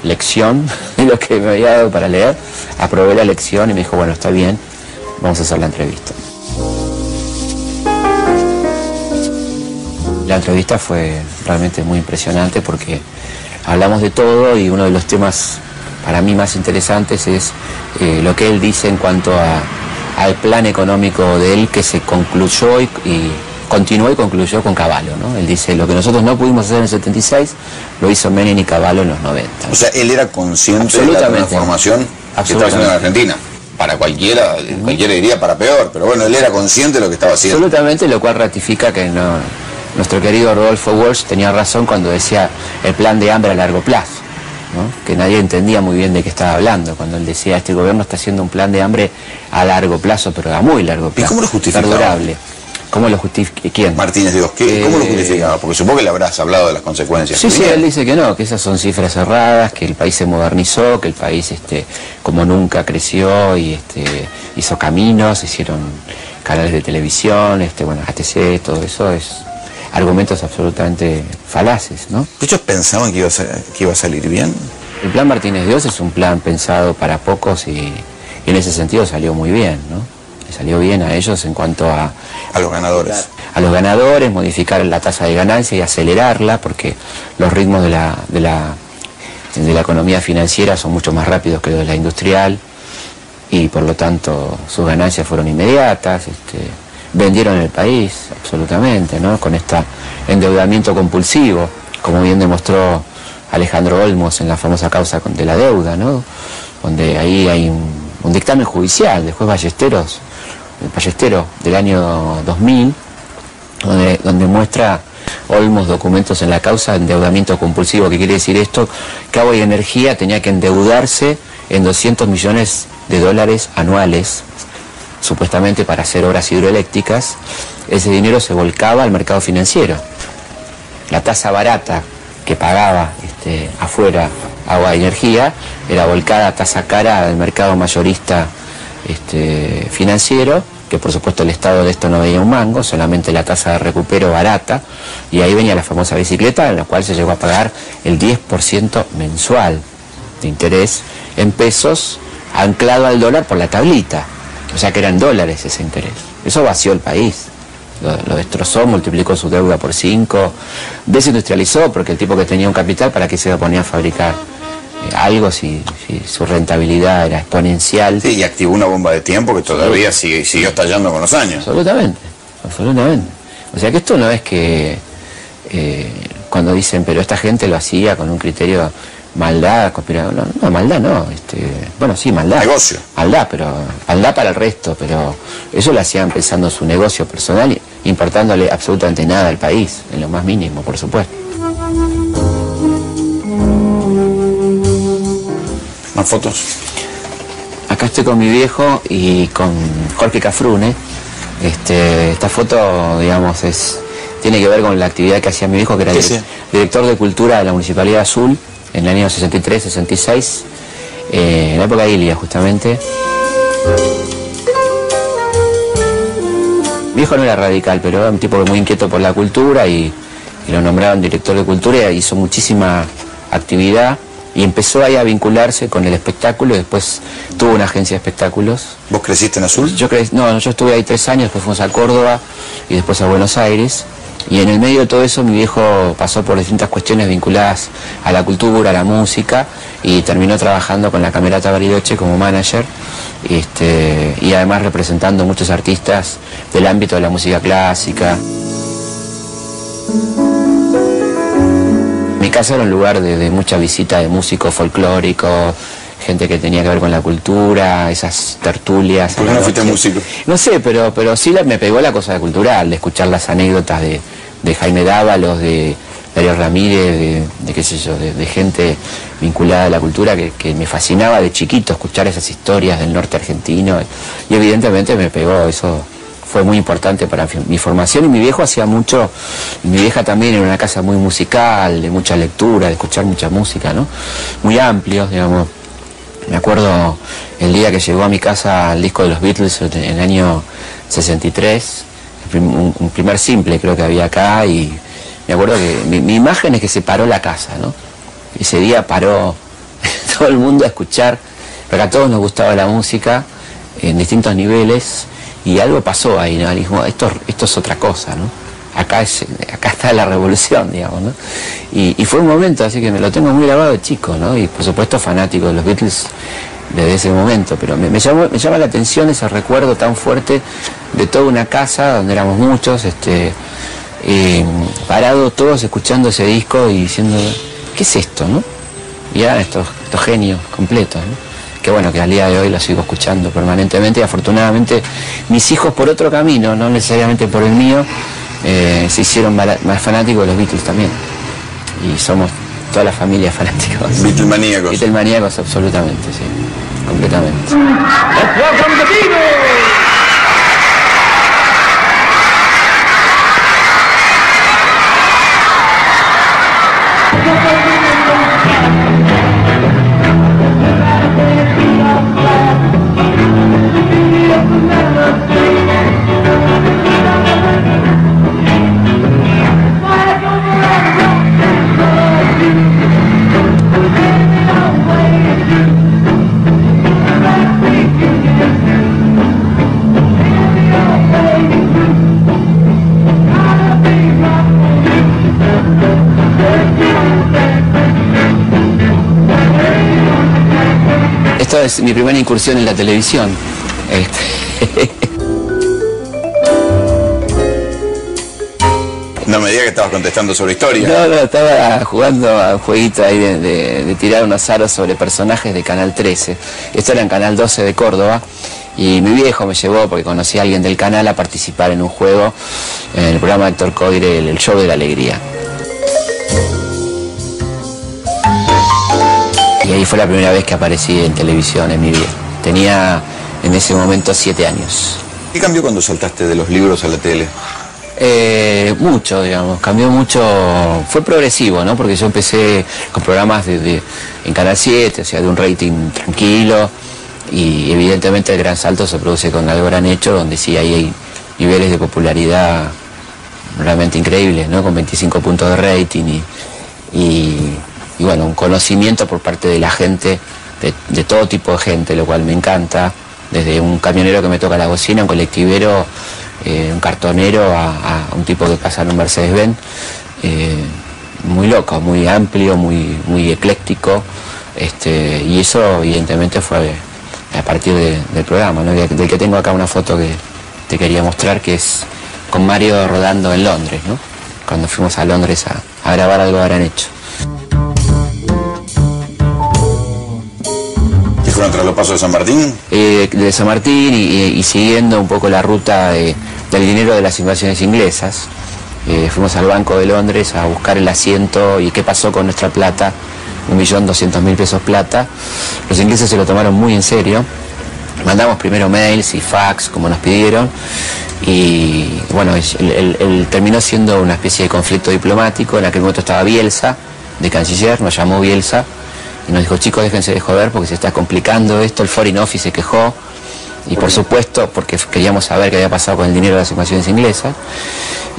lección de lo que me había dado para leer. Aprobé la lección y me dijo, bueno, está bien, vamos a hacer la entrevista. La entrevista fue realmente muy impresionante porque hablamos de todo y uno de los temas para mí más interesantes es lo que él dice en cuanto al plan económico de él que se concluyó y continuó y concluyó con Cavallo, ¿no? Él dice, lo que nosotros no pudimos hacer en el 76, lo hizo Menem y Cavallo en los 90. O sea, él era consciente de la transformación que estaba haciendo en Argentina. Para cualquiera diría para peor, pero bueno, él era consciente de lo que estaba haciendo. Absolutamente, lo cual ratifica que nuestro querido Rodolfo Walsh tenía razón cuando decía el plan de hambre a largo plazo, ¿no? Que nadie entendía muy bien de qué estaba hablando, cuando él decía, este gobierno está haciendo un plan de hambre a largo plazo, pero a muy largo plazo. ¿Y cómo lo justificaba? Perdurable. ¿Cómo lo justifica? ¿Quién? Martínez de Oz. ¿Cómo lo justificaba? Porque supongo que le habrás hablado de las consecuencias. Sí, él dice que no, que esas son cifras cerradas, que el país se modernizó, que el país como nunca creció y hizo caminos, hicieron canales de televisión, bueno, ATC, todo eso es argumentos absolutamente falaces, ¿no? ¿Ellos pensaban que iba a salir bien? El plan Martínez de Oz es un plan pensado para pocos y en ese sentido salió muy bien, ¿no? Le salió bien a ellos en cuanto a los ganadores. A los ganadores, modificar la tasa de ganancia y acelerarla, porque los ritmos de la economía financiera son mucho más rápidos que los de la industrial y por lo tanto sus ganancias fueron inmediatas. Vendieron el país, absolutamente, ¿no? Con este endeudamiento compulsivo, como bien demostró Alejandro Olmos en la famosa causa de la deuda, ¿no? Donde ahí hay un dictamen judicial del juez Ballestero del año 2000, donde muestra Olmos documentos en la causa de endeudamiento compulsivo. ¿Qué quiere decir esto? Cabo y Energía tenía que endeudarse en $200 millones anuales, supuestamente para hacer obras hidroeléctricas. Ese dinero se volcaba al mercado financiero. La tasa barata que pagaba afuera Agua y Energía era volcada a tasa cara del mercado mayorista financiero, que por supuesto el Estado de esto no veía un mango, solamente la tasa de recupero barata, y ahí venía la famosa bicicleta, en la cual se llegó a pagar el 10% mensual de interés en pesos, anclado al dólar por la tablita, o sea que eran dólares ese interés. Eso vació el país, lo destrozó, multiplicó su deuda por 5, desindustrializó, porque el tipo que tenía un capital, ¿para qué se iba a poner a fabricar algo si su rentabilidad era exponencial? Sí, y activó una bomba de tiempo que todavía siguió estallando con los años. Absolutamente. O sea que esto no es que cuando dicen, pero esta gente lo hacía con un criterio maldad, conspiración. No, maldad no. Bueno, sí, maldad. Negocio. Maldad para el resto, pero eso lo hacían pensando en su negocio personal, importándole absolutamente nada al país, en lo más mínimo, por supuesto. ¿Más fotos? Acá estoy con mi viejo y con Jorge Cafrune. Esta foto, digamos, tiene que ver con la actividad que hacía mi viejo, que era director de cultura de la Municipalidad Azul en el año 63, 66, en la época de Ilia, justamente. Mi viejo no era radical, pero era un tipo muy inquieto por la cultura y lo nombraron director de cultura y hizo muchísima actividad. Y empezó ahí a vincularse con el espectáculo y después tuvo una agencia de espectáculos. ¿Vos creciste en Azul? Yo estuve ahí 3 años, después fuimos a Córdoba y después a Buenos Aires. Y en el medio de todo eso mi viejo pasó por distintas cuestiones vinculadas a la cultura, a la música, y terminó trabajando con la Camerata Bariloche como manager, y además representando muchos artistas del ámbito de la música clásica. Mi casa era un lugar de mucha visita de músicos folclóricos, gente que tenía que ver con la cultura, esas tertulias. ¿Por qué no fuiste músico? No sé, pero sí me pegó la cosa cultural, de escuchar las anécdotas de Jaime Dávalos, de Darío Ramírez, de qué sé yo, de gente vinculada a la cultura que me fascinaba de chiquito escuchar esas historias del norte argentino, y evidentemente me pegó, eso fue muy importante para mi formación. Y mi viejo hacía mucho, y mi vieja también, era una casa muy musical, de mucha lectura, de escuchar mucha música, ¿no? Muy amplios, digamos. Me acuerdo el día que llegó a mi casa el disco de los Beatles en el año 63, un primer simple creo que había acá, y me acuerdo que mi imagen es que se paró la casa, ¿no? Ese día paró todo el mundo a escuchar, porque a todos nos gustaba la música en distintos niveles, y algo pasó ahí, ¿no? Dijimos, esto es otra cosa, ¿no? Acá está la revolución, digamos, ¿no? Y fue un momento, así que me lo tengo muy grabado de chico, ¿no? Y por supuesto fanático de los Beatles desde ese momento, pero me llama la atención ese recuerdo tan fuerte de toda una casa donde éramos muchos, parados todos escuchando ese disco y diciendo, ¿qué es esto, no? Y eran estos genios completos, ¿no? Que bueno, que al día de hoy lo sigo escuchando permanentemente, y afortunadamente mis hijos por otro camino, no necesariamente por el mío, se hicieron más fanáticos de los Beatles también. Y somos toda la familia fanáticos. Beatlemaníacos. Beatlemaníacos, absolutamente, sí. Completamente. Esta es mi primera incursión en la televisión. No me digas que estabas contestando sobre historia. No, estaba jugando a un jueguito ahí de tirar unos aros sobre personajes de Canal 13. Esto era en Canal 12 de Córdoba, y mi viejo me llevó, porque conocí a alguien del canal, a participar en un juego en el programa de Héctor Coire, el Show de la Alegría. Y ahí fue la primera vez que aparecí en televisión en mi vida. Tenía en ese momento 7 años. ¿Qué cambió cuando saltaste de los libros a la tele? Mucho, digamos, cambió mucho, fue progresivo, ¿no? Porque yo empecé con programas en Canal 7, o sea, de un rating tranquilo, y evidentemente el gran salto se produce con Algo Habrán Hecho, donde sí ahí hay niveles de popularidad realmente increíbles, ¿no? Con 25 puntos de rating y bueno, un conocimiento por parte de la gente, de todo tipo de gente, lo cual me encanta, desde un camionero que me toca la bocina, un colectivero, un cartonero, a un tipo que pasa en un Mercedes-Benz, muy loco, muy amplio, muy ecléctico, y eso evidentemente fue a partir del programa, ¿no? Del que tengo acá una foto que te quería mostrar, que es con Mario rodando en Londres, ¿no? Cuando fuimos a Londres a grabar Algo Habrán Hecho. ¿Fueron tras los pasos de San Martín? De San Martín y siguiendo un poco la ruta del dinero de las invasiones inglesas. Fuimos al Banco de Londres a buscar el asiento y qué pasó con nuestra plata, 1.200.000 pesos plata. Los ingleses se lo tomaron muy en serio. Mandamos primero mails y fax, como nos pidieron, y bueno, él terminó siendo una especie de conflicto diplomático. En aquel momento estaba Bielsa, de canciller, nos llamó Bielsa, y nos dijo, chicos, déjense de joder porque se está complicando esto. El Foreign Office se quejó, y por supuesto porque queríamos saber qué había pasado con el dinero de las invasiones inglesas,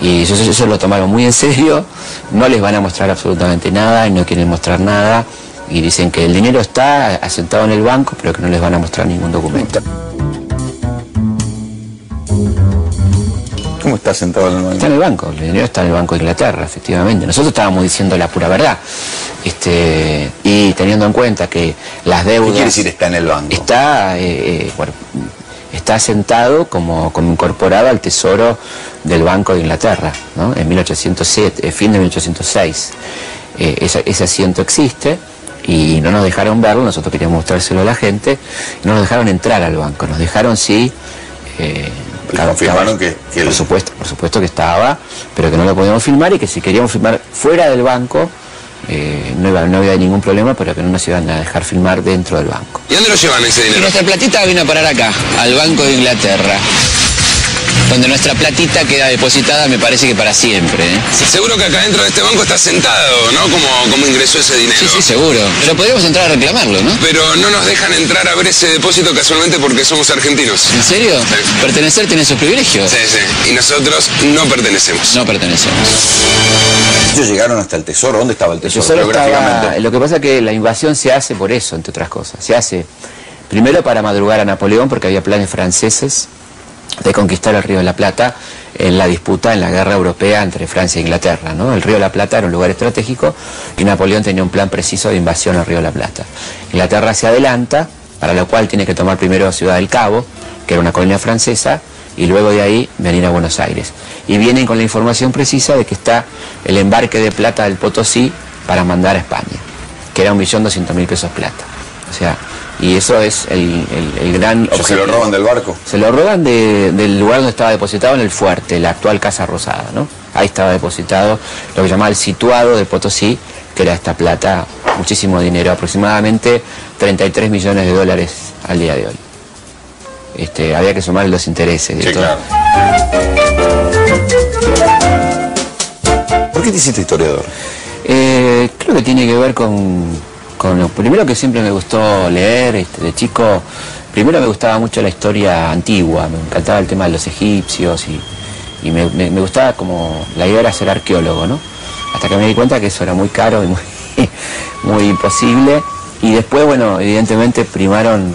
y ellos lo tomaron muy en serio. No les van a mostrar absolutamente nada y no quieren mostrar nada, y dicen que el dinero está asentado en el banco, pero que no les van a mostrar ningún documento. ¿Cómo está sentado en el banco? Está en el banco, el dinero está en el Banco de Inglaterra, efectivamente. Nosotros estábamos diciendo la pura verdad. Y teniendo en cuenta que las deudas... ¿Qué quiere decir está en el banco? Está asentado como incorporado al tesoro del Banco de Inglaterra, ¿no? En 1807, fin de 1806. ese asiento existe, y no nos dejaron verlo. Nosotros queríamos mostrárselo a la gente, y no nos dejaron entrar al banco. Nos dejaron sí, confirmaron que por supuesto que estaba, pero que no lo podíamos filmar, y que si queríamos filmar fuera del banco no había ningún problema, pero que no nos iban a dejar filmar dentro del banco. ¿Y dónde lo llevan ese Y dinero? nuestra platita vino a parar acá, al Banco de Inglaterra, donde nuestra platita queda depositada, me parece que para siempre, ¿eh? Seguro que acá dentro de este banco está sentado, ¿no? Como ingresó ese dinero. Sí, seguro. Pero podríamos entrar a reclamarlo, ¿no? Pero no nos dejan entrar a ver ese depósito casualmente porque somos argentinos. ¿En serio? Sí. ¿Pertenecer tiene sus privilegios? Sí. Y nosotros no pertenecemos. No pertenecemos. Ellos llegaron hasta el tesoro. ¿Dónde estaba el El tesoro? tesoro estaba, Geográficamente. lo que pasa es que la invasión se hace por eso, entre otras cosas. Se hace primero para madrugar a Napoleón, porque había planes franceses de conquistar el Río de la Plata en la disputa, en la guerra europea entre Francia e Inglaterra, ¿no? El Río de la Plata era un lugar estratégico y Napoleón tenía un plan preciso de invasión al Río de la Plata. Inglaterra se adelanta, para lo cual tiene que tomar primero Ciudad del Cabo, que era una colonia francesa, y luego de ahí venir a Buenos Aires. Y vienen con la información precisa de que está el embarque de plata del Potosí para mandar a España, que era 1.200.000 pesos plata. O sea, y eso es el gran O sea, objetivo. ¿se lo roban del barco? Se lo roban del lugar donde estaba depositado, en el fuerte, la actual Casa Rosada, ¿no? Ahí estaba depositado lo que llamaba el situado de Potosí, que era esta plata, muchísimo dinero, aproximadamente 33 millones de dólares al día de hoy. Había que sumar los intereses de Sí, todo. claro. ¿Por qué te hiciste historiador? Creo que tiene que ver con lo primero, que siempre me gustó leer, de chico. Primero me gustaba mucho la historia antigua, me encantaba el tema de los egipcios, y me gustaba como la idea era ser arqueólogo, ¿no? Hasta que me di cuenta que eso era muy caro y muy imposible, y después, bueno, evidentemente primaron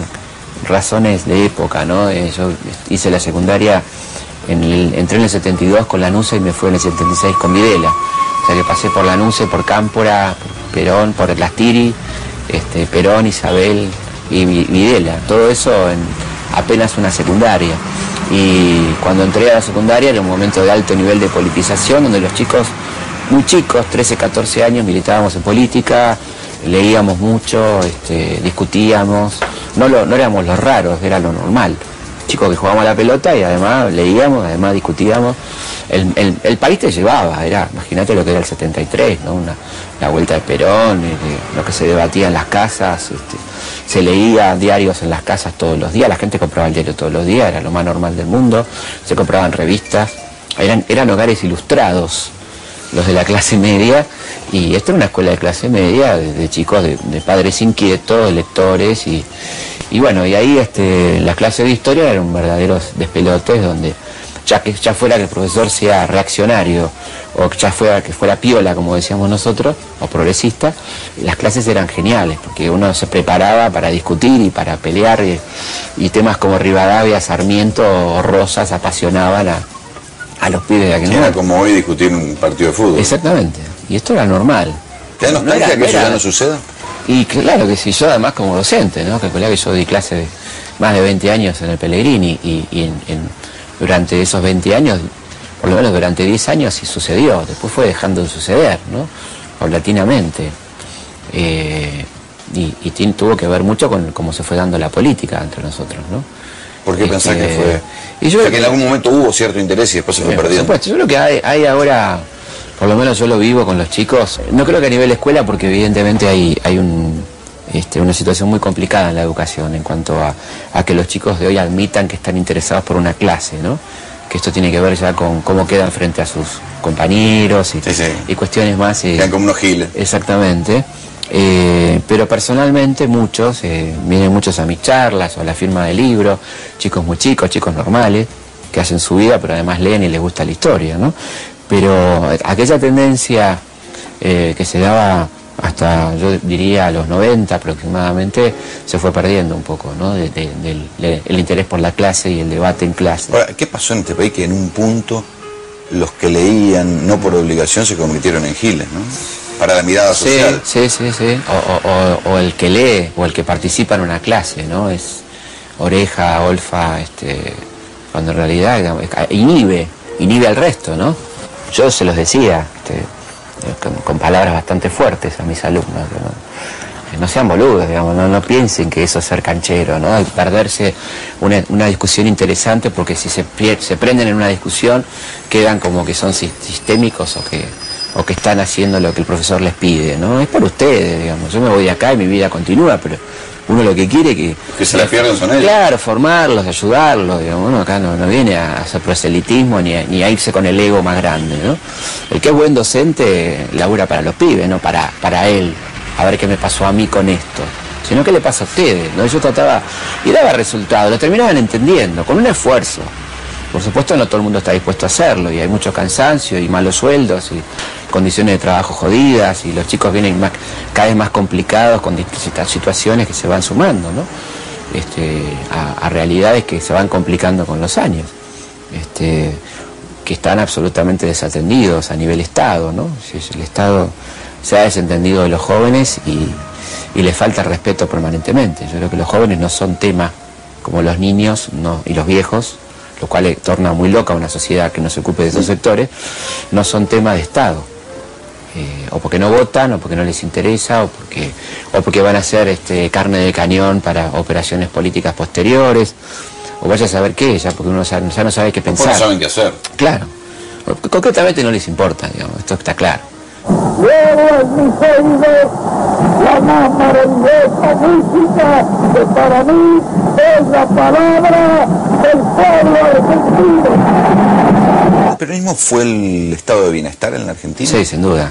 razones de época, ¿no? Yo hice la secundaria, entré en el 72 con Lanuse y me fui en el 76 con Videla. O sea que pasé por Lanuse, por Cámpora, por Perón, por Las Tiri, Perón, Isabel y Videla. Todo eso en apenas una secundaria. Y cuando entré a la secundaria era un momento de alto nivel de politización, donde los chicos, muy chicos, 13, 14 años, militábamos en política, leíamos mucho, discutíamos. No éramos los raros, era lo normal. Chicos que jugábamos a la pelota y además leíamos, además discutíamos. El país te llevaba, imagínate lo que era el 73, ¿no? La vuelta de Perón, lo que se debatía en las casas, se leía diarios en las casas todos los días, la gente compraba el diario todos los días, era lo más normal del mundo, se compraban revistas, eran hogares ilustrados los de la clase media, y esto era una escuela de clase media de chicos de padres inquietos, de lectores, y bueno, y ahí las clases de historia eran verdaderos despelotes, donde ya fuera que el profesor sea reaccionario o ya fuera que fuera piola, como decíamos nosotros, o progresista, las clases eran geniales, porque uno se preparaba para discutir y para pelear, y temas como Rivadavia, Sarmiento o Rosas apasionaban a los pibes de aquel Era momento. como hoy discutir un partido de fútbol. Exactamente, y esto era normal. ¿Te da nostalgia que eso ya no suceda? Y claro que sí, yo además como docente, ¿no? Calculá que yo di clase de más de 20 años en el Pellegrini, y durante esos 20 años, por lo menos durante 10 años sí sucedió, después fue dejando de suceder, ¿no? Paulatinamente. Y tuvo que ver mucho con cómo se fue dando la política entre nosotros, ¿no? ¿Por qué pensás que fue? Y yo O sea, creo que en algún momento hubo cierto interés y después se fue por perdiendo. supuesto, yo creo que hay ahora, por lo menos yo lo vivo con los chicos, no creo que a nivel escuela, porque evidentemente hay una situación muy complicada en la educación en cuanto a que los chicos de hoy admitan que están interesados por una clase, ¿no? Que esto tiene que ver ya con cómo quedan frente a sus compañeros y cuestiones más. Quedan como unos giles. Exactamente. Pero personalmente vienen muchos a mis charlas o a la firma de libros, chicos muy chicos, chicos normales, que hacen su vida, pero además leen y les gusta la historia, ¿no? Pero aquella tendencia que se daba hasta, yo diría, a los 90 aproximadamente, se fue perdiendo un poco, ¿no? El interés por la clase y el debate en clase. Ahora, ¿qué pasó en este país que en un punto los que leían no por obligación se convirtieron en giles, ¿no? Para la mirada social. Sí. O el que lee, o el que participa en una clase, ¿no? Es oreja, olfa, cuando en realidad, digamos, inhibe al resto, ¿no? Yo se los decía, con palabras bastante fuertes a mis alumnos, no sean boludos, digamos, no piensen que eso es ser canchero, ¿no? Hay que perderse una discusión interesante, porque si se prenden en una discusión quedan como que son sistémicos o que están haciendo lo que el profesor les pide, ¿no? Es por ustedes, digamos. Yo me voy de acá y mi vida continúa, pero uno lo que quiere que se la pierdan son ellos. Claro, formarlos, ayudarlos, digamos. Uno acá no viene a hacer proselitismo ni a irse con el ego más grande, ¿no? El que es buen docente labura para los pibes, no para él. A ver qué me pasó a mí con esto, sino qué le pasa a ustedes, ¿no? Yo trataba y daba resultados, lo terminaban entendiendo, con un esfuerzo. Por supuesto no todo el mundo está dispuesto a hacerlo, y hay mucho cansancio y malos sueldos y condiciones de trabajo jodidas, y los chicos vienen cada vez más complicados con distintas situaciones que se van sumando, ¿no? A realidades que se van complicando con los años, que están absolutamente desatendidos a nivel Estado, ¿no? El Estado se ha desentendido de los jóvenes y les falta respeto permanentemente. Yo creo que los jóvenes no son tema como los niños y los viejos, lo cual torna muy loca una sociedad que no se ocupe de esos sectores. No son tema de Estado, o porque no votan, o porque no les interesa, o porque van a ser carne de cañón para operaciones políticas posteriores, o vaya a saber qué, ya porque uno ya no sabe qué pensar. No saben qué hacer. Claro, concretamente no les importa, digamos, esto está claro. Llevo en mis oídos la más maravillosa música que para mí es la palabra del pueblo argentino. ¿El peronismo fue el estado de bienestar en la Argentina? Sí, sin duda.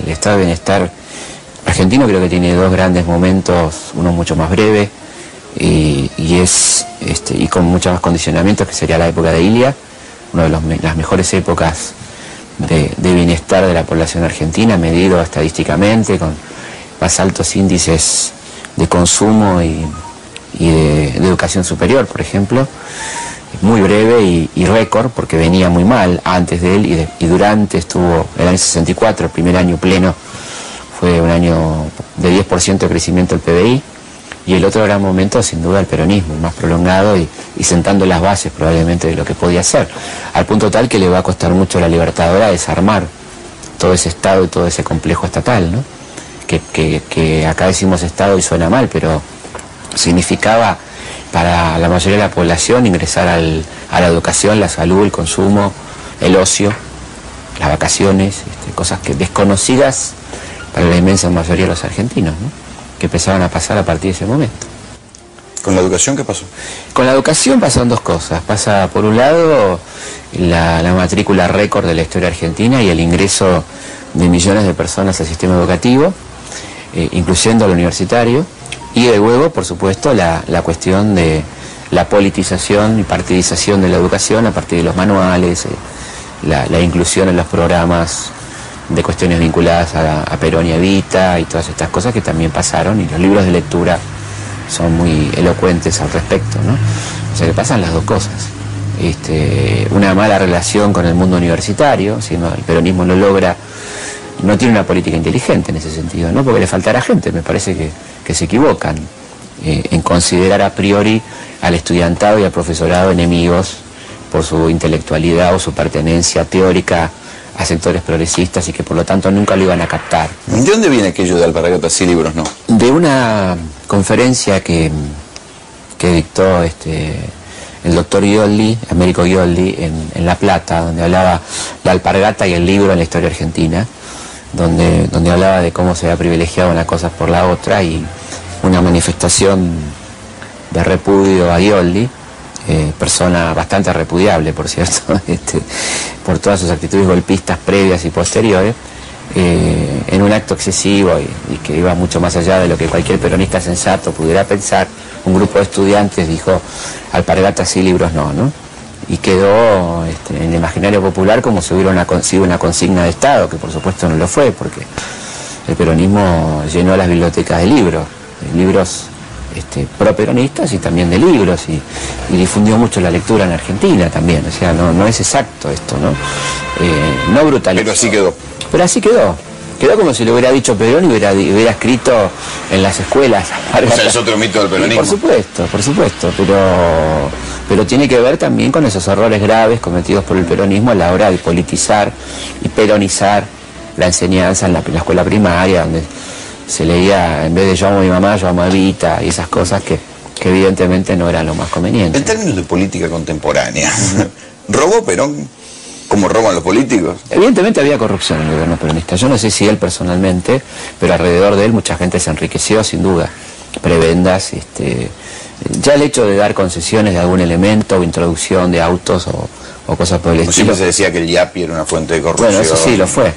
El estado de bienestar argentino creo que tiene dos grandes momentos, uno mucho más breve y con muchos más condicionamientos, que sería la época de Ilia, una de las mejores épocas de bienestar de la población argentina, medido estadísticamente, con más altos índices de consumo y de educación superior, por ejemplo. Muy breve y récord, porque venía muy mal antes de él y durante. Estuvo el año 64, el primer año pleno, fue un año de 10% de crecimiento del PBI, y el otro gran momento sin duda el peronismo, más prolongado y sentando las bases probablemente de lo que podía ser, al punto tal que le va a costar mucho a la Libertadora desarmar todo ese Estado y todo ese complejo estatal, ¿no? Que acá decimos Estado y suena mal, pero significaba para la mayoría de la población ingresar a la educación, la salud, el consumo, el ocio, las vacaciones, cosas desconocidas para la inmensa mayoría de los argentinos, ¿no? Que empezaban a pasar a partir de ese momento. ¿Con la educación qué pasó? Con la educación pasaron dos cosas. Pasa por un lado la matrícula récord de la historia argentina y el ingreso de millones de personas al sistema educativo, incluyendo al universitario, y de luego, por supuesto, la cuestión de la politización y partidización de la educación a partir de los manuales, la inclusión en los programas de cuestiones vinculadas a Perón y Evita y todas estas cosas que también pasaron, y los libros de lectura son muy elocuentes al respecto, ¿no? O sea que pasan las dos cosas. Una mala relación con el mundo universitario, si no, el peronismo no logra, no tiene una política inteligente en ese sentido, no porque le faltará gente, me parece que se equivocan en considerar a priori al estudiantado y al profesorado enemigos por su intelectualidad o su pertenencia teórica a sectores progresistas, y que por lo tanto nunca lo iban a captar. ¿De dónde viene aquello de alpargatas y libros no? De una conferencia que dictó el doctor Gioldi, Américo Gioldi, en La Plata, donde hablaba la alpargata y el libro en la historia argentina, donde hablaba de cómo se había privilegiado una cosa por la otra, y una manifestación de repudio a Gioldi, persona bastante repudiable, por cierto, por todas sus actitudes golpistas previas y posteriores, en un acto excesivo y que iba mucho más allá de lo que cualquier peronista sensato pudiera pensar. Un grupo de estudiantes dijo alpargatas y libros no, ¿no? Y quedó en el imaginario popular como si hubiera sido una consigna de Estado, que por supuesto no lo fue, porque el peronismo llenó las bibliotecas de libros pro-peronistas y también de libros, y difundió mucho la lectura en Argentina también. O sea, no es exacto esto, ¿no? No brutalizó. Pero así quedó. Pero así quedó. Quedó como si lo hubiera dicho Perón y hubiera escrito en las escuelas. O sea, es otro mito del peronismo. Por supuesto, pero tiene que ver también con esos errores graves cometidos por el peronismo a la hora de politizar y peronizar la enseñanza en la escuela primaria, donde se leía, en vez de yo amo a mi mamá, yo amo a Evita, y esas cosas que evidentemente no eran lo más conveniente. En términos de política contemporánea, ¿robó Perón como roban los políticos? Evidentemente había corrupción en el gobierno peronista. Yo no sé si él personalmente, pero alrededor de él mucha gente se enriqueció, sin duda. Prebendas, ya el hecho de dar concesiones de algún elemento o introducción de autos o cosas por el estilo. Siempre se decía que el Yapi era una fuente de corrupción. Bueno, eso sí, lo fue.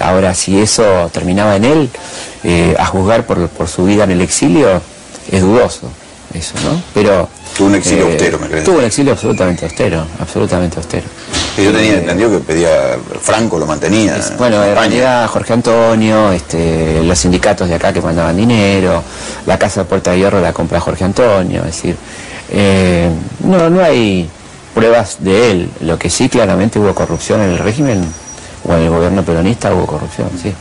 Ahora, si eso terminaba en él, a juzgar por su vida en el exilio, es dudoso eso, ¿no? Pero tuvo un exilio austero, me crees. Tuvo un exilio absolutamente austero, absolutamente austero. Yo tenía entendido que pedía, Franco lo mantenía. Bueno, en realidad Jorge Antonio, los sindicatos de acá que mandaban dinero, la Casa de Puerta de Hierro la compra Jorge Antonio, es decir, no hay pruebas de él. Lo que sí, claramente hubo corrupción en el régimen, o en el gobierno peronista hubo corrupción, sí.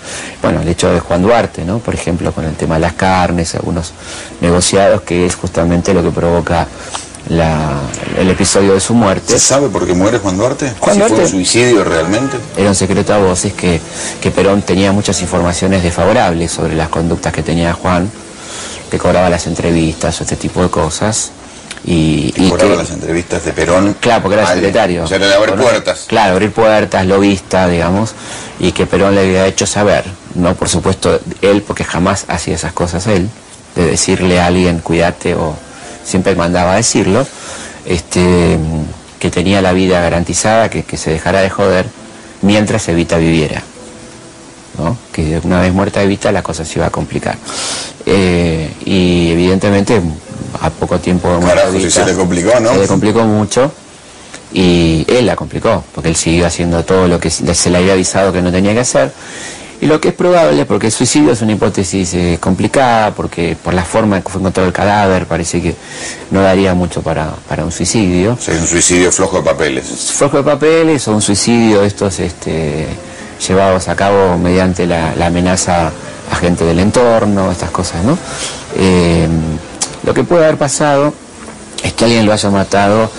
Bueno, el hecho de Juan Duarte, ¿no? Por ejemplo, con el tema de las carnes, algunos negociados, que es justamente lo que provoca el episodio de su muerte. ¿Se sabe por qué muere Juan Duarte? Juan Duarte fue un suicidio realmente. Era un secreto a voces que Perón tenía muchas informaciones desfavorables sobre las conductas que tenía Juan, que cobraba las entrevistas o este tipo de cosas. Y cobraba las entrevistas de Perón. Claro, porque era el secretario. O sea, era de abrir puertas. Claro, abrir puertas, lobista, digamos, y que Perón le había hecho saber, no por supuesto él, porque jamás hacía esas cosas él, de decirle a alguien, cuídate, o siempre mandaba a decirlo, que tenía la vida garantizada, que se dejara de joder mientras Evita viviera, ¿no? Que una vez muerta Evita la cosa se iba a complicar. Y evidentemente a poco tiempo de muerta Evita, se le complicó, ¿no? Se le complicó mucho, y él la complicó, porque él siguió haciendo todo lo que se le había avisado que no tenía que hacer. Y lo que es probable, porque el suicidio es una hipótesis complicada, porque por la forma en que fue encontrado el cadáver, parece que no daría mucho para un suicidio. O sea, un suicidio flojo de papeles. Flojo de papeles, o un suicidio de estos llevados a cabo mediante la amenaza a gente del entorno, estas cosas, ¿no? Lo que puede haber pasado es que alguien lo haya matado,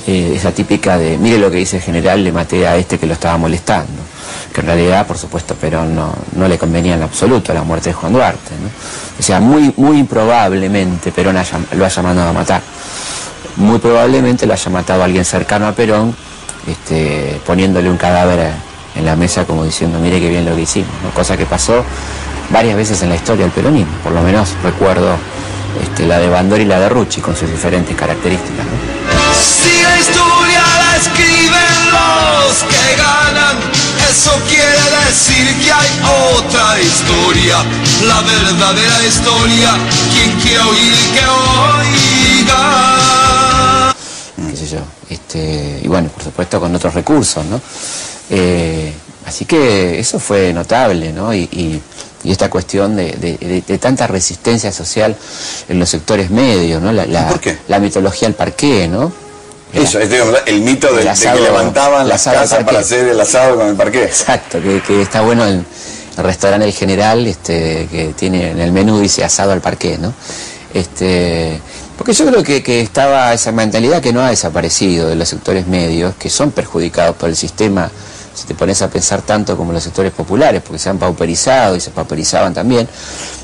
esa típica de, mire lo que dice el general, le maté a este que lo estaba molestando. Que en realidad, por supuesto, Perón no le convenía en absoluto la muerte de Juan Duarte, ¿no? O sea, muy improbablemente Perón lo haya mandado a matar. Muy probablemente lo haya matado a alguien cercano a Perón, poniéndole un cadáver en la mesa como diciendo, mire qué bien lo que hicimos, ¿no? Cosa que pasó varias veces en la historia del peronismo, por lo menos recuerdo la de Bandor y la de Rucci, con sus diferentes características, ¿no? Si la historia la escriben los que ganan, eso quiere decir que hay otra historia, la verdadera historia, quien quiera oír que oiga. Qué sé yo, y bueno, por supuesto con otros recursos, ¿no? Así que eso fue notable, ¿no? Y esta cuestión de tanta resistencia social en los sectores medios, ¿no? ¿Por qué? La mitología del parqué, ¿no? Eso, el mito de que levantaban las casas para hacer el asado con el parqué. Exacto, que está bueno el restaurante El General, que tiene en el menú, dice asado al parqué, ¿no? Porque yo creo que estaba esa mentalidad que no ha desaparecido de los sectores medios, que son perjudicados por el sistema, si te pones a pensar tanto como los sectores populares, porque se han pauperizado y se pauperizaban también,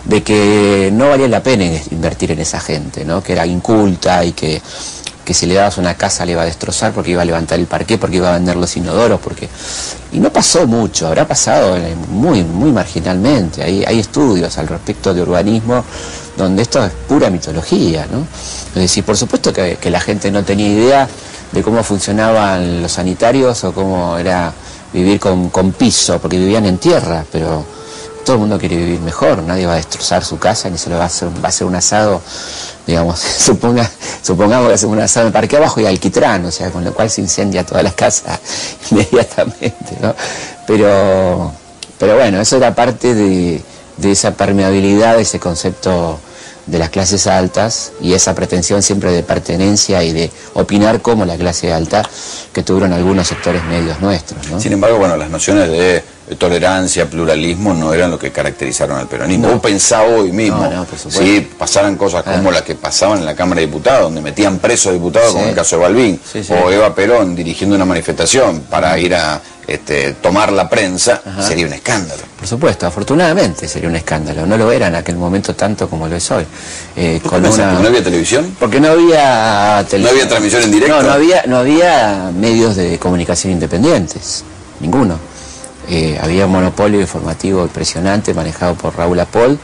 de que no valía la pena invertir en esa gente, ¿no? Que era inculta y que si le dabas una casa le iba a destrozar porque iba a levantar el parqué, porque iba a vender los inodoros, y no pasó mucho, habrá pasado muy marginalmente. Hay estudios al respecto de urbanismo donde esto es pura mitología, ¿no? Es decir, por supuesto que la gente no tenía idea de cómo funcionaban los sanitarios o cómo era vivir con piso, porque vivían en tierra, pero todo el mundo quiere vivir mejor, nadie va a destrozar su casa ni se lo va a hacer un asado, digamos, supongamos que hacemos un asado en el parque abajo y alquitrán, o sea, con lo cual se incendia todas las casas inmediatamente, ¿no? Pero bueno, eso era parte de esa permeabilidad, de ese concepto de las clases altas y esa pretensión siempre de pertenencia y de opinar como la clase alta que tuvieron algunos sectores medios nuestros, ¿no? Sin embargo, bueno, las nociones de tolerancia, pluralismo, no eran lo que caracterizaron al peronismo. Vos pensá hoy mismo, si pasaran cosas como las que pasaban en la Cámara de Diputados, donde metían presos a diputados, como en el caso de Balbín, o Eva Perón dirigiendo una manifestación para ir a tomar la prensa, sería un escándalo. Por supuesto, afortunadamente sería un escándalo. No lo era en aquel momento tanto como lo es hoy. ¿No había televisión? Porque no había televisión. ¿No había transmisión en directo? No había medios de comunicación independientes, ninguno. Había un monopolio informativo impresionante manejado por Raúl Apol,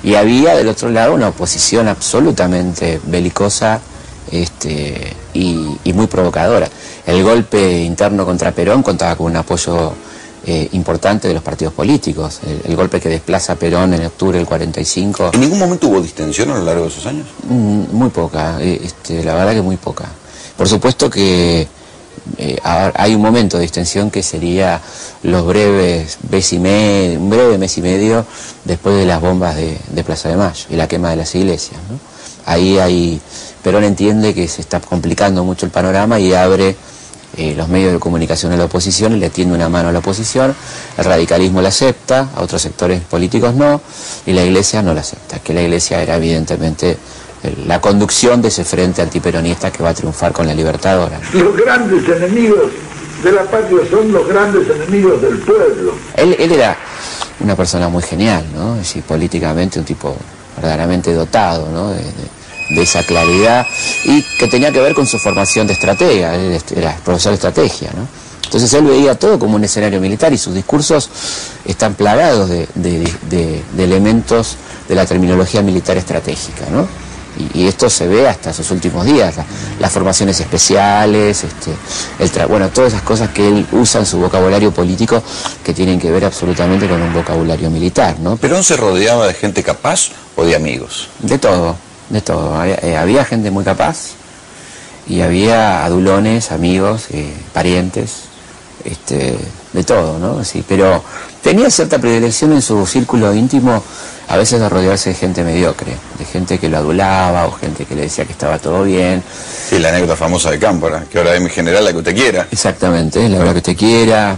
y había del otro lado una oposición absolutamente belicosa y muy provocadora. El golpe interno contra Perón contaba con un apoyo importante de los partidos políticos. El golpe que desplaza a Perón en octubre del 45... ¿En ningún momento hubo distensión a lo largo de esos años? Muy poca, la verdad que muy poca. Por supuesto que hay un momento de distensión que sería los breves un breve mes y medio después de las bombas de Plaza de Mayo y la quema de las iglesias, ¿no? Ahí Perón entiende que se está complicando mucho el panorama y abre los medios de comunicación a la oposición y le tiende una mano a la oposición. El radicalismo la acepta, a otros sectores políticos no, y la Iglesia no la acepta, que la Iglesia era evidentemente la conducción de ese frente antiperonista que va a triunfar con la Libertadora. Los grandes enemigos de la patria son los grandes enemigos del pueblo. Él era una persona muy genial, ¿no? Es decir, políticamente un tipo verdaderamente dotado, ¿no? De esa claridad, y que tenía que ver con su formación de estratega. Él era profesor de estrategia, ¿no? Entonces él veía todo como un escenario militar y sus discursos están plagados de elementos de la terminología militar estratégica, ¿no? Y esto se ve hasta sus últimos días, las formaciones especiales, bueno, todas esas cosas que él usa en su vocabulario político que tienen que ver absolutamente con un vocabulario militar, ¿no? ¿Perón se rodeaba de gente capaz o de amigos? De todo. Había gente muy capaz y había adulones, amigos, parientes, de todo, ¿no? Sí, pero tenía cierta predilección en su círculo íntimo a veces de rodearse de gente mediocre, de gente que lo adulaba o gente que le decía que estaba todo bien. Sí, la anécdota famosa de Cámpora, que ahora es mi general, la que usted quiera. Exactamente, la hora que usted quiera,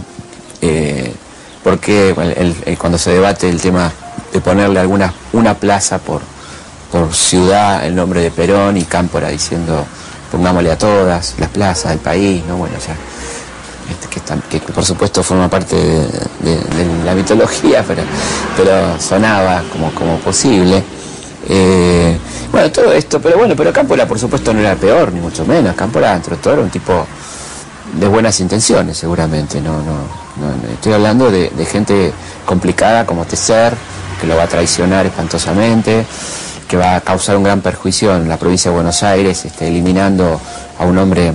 porque cuando se debate el tema de ponerle una plaza por ciudad el nombre de Perón, y Cámpora diciendo pongámosle a todas las plazas del país, ¿no? Bueno, ya que por supuesto forma parte de la mitología, pero sonaba como posible. Bueno, todo esto, pero Cámpora por supuesto no era peor, ni mucho menos. Cámpora, entre todo, era un tipo de buenas intenciones, seguramente. No estoy hablando de gente complicada como Tecer, que lo va a traicionar espantosamente, que va a causar un gran perjuicio en la provincia de Buenos Aires, eliminando a un hombre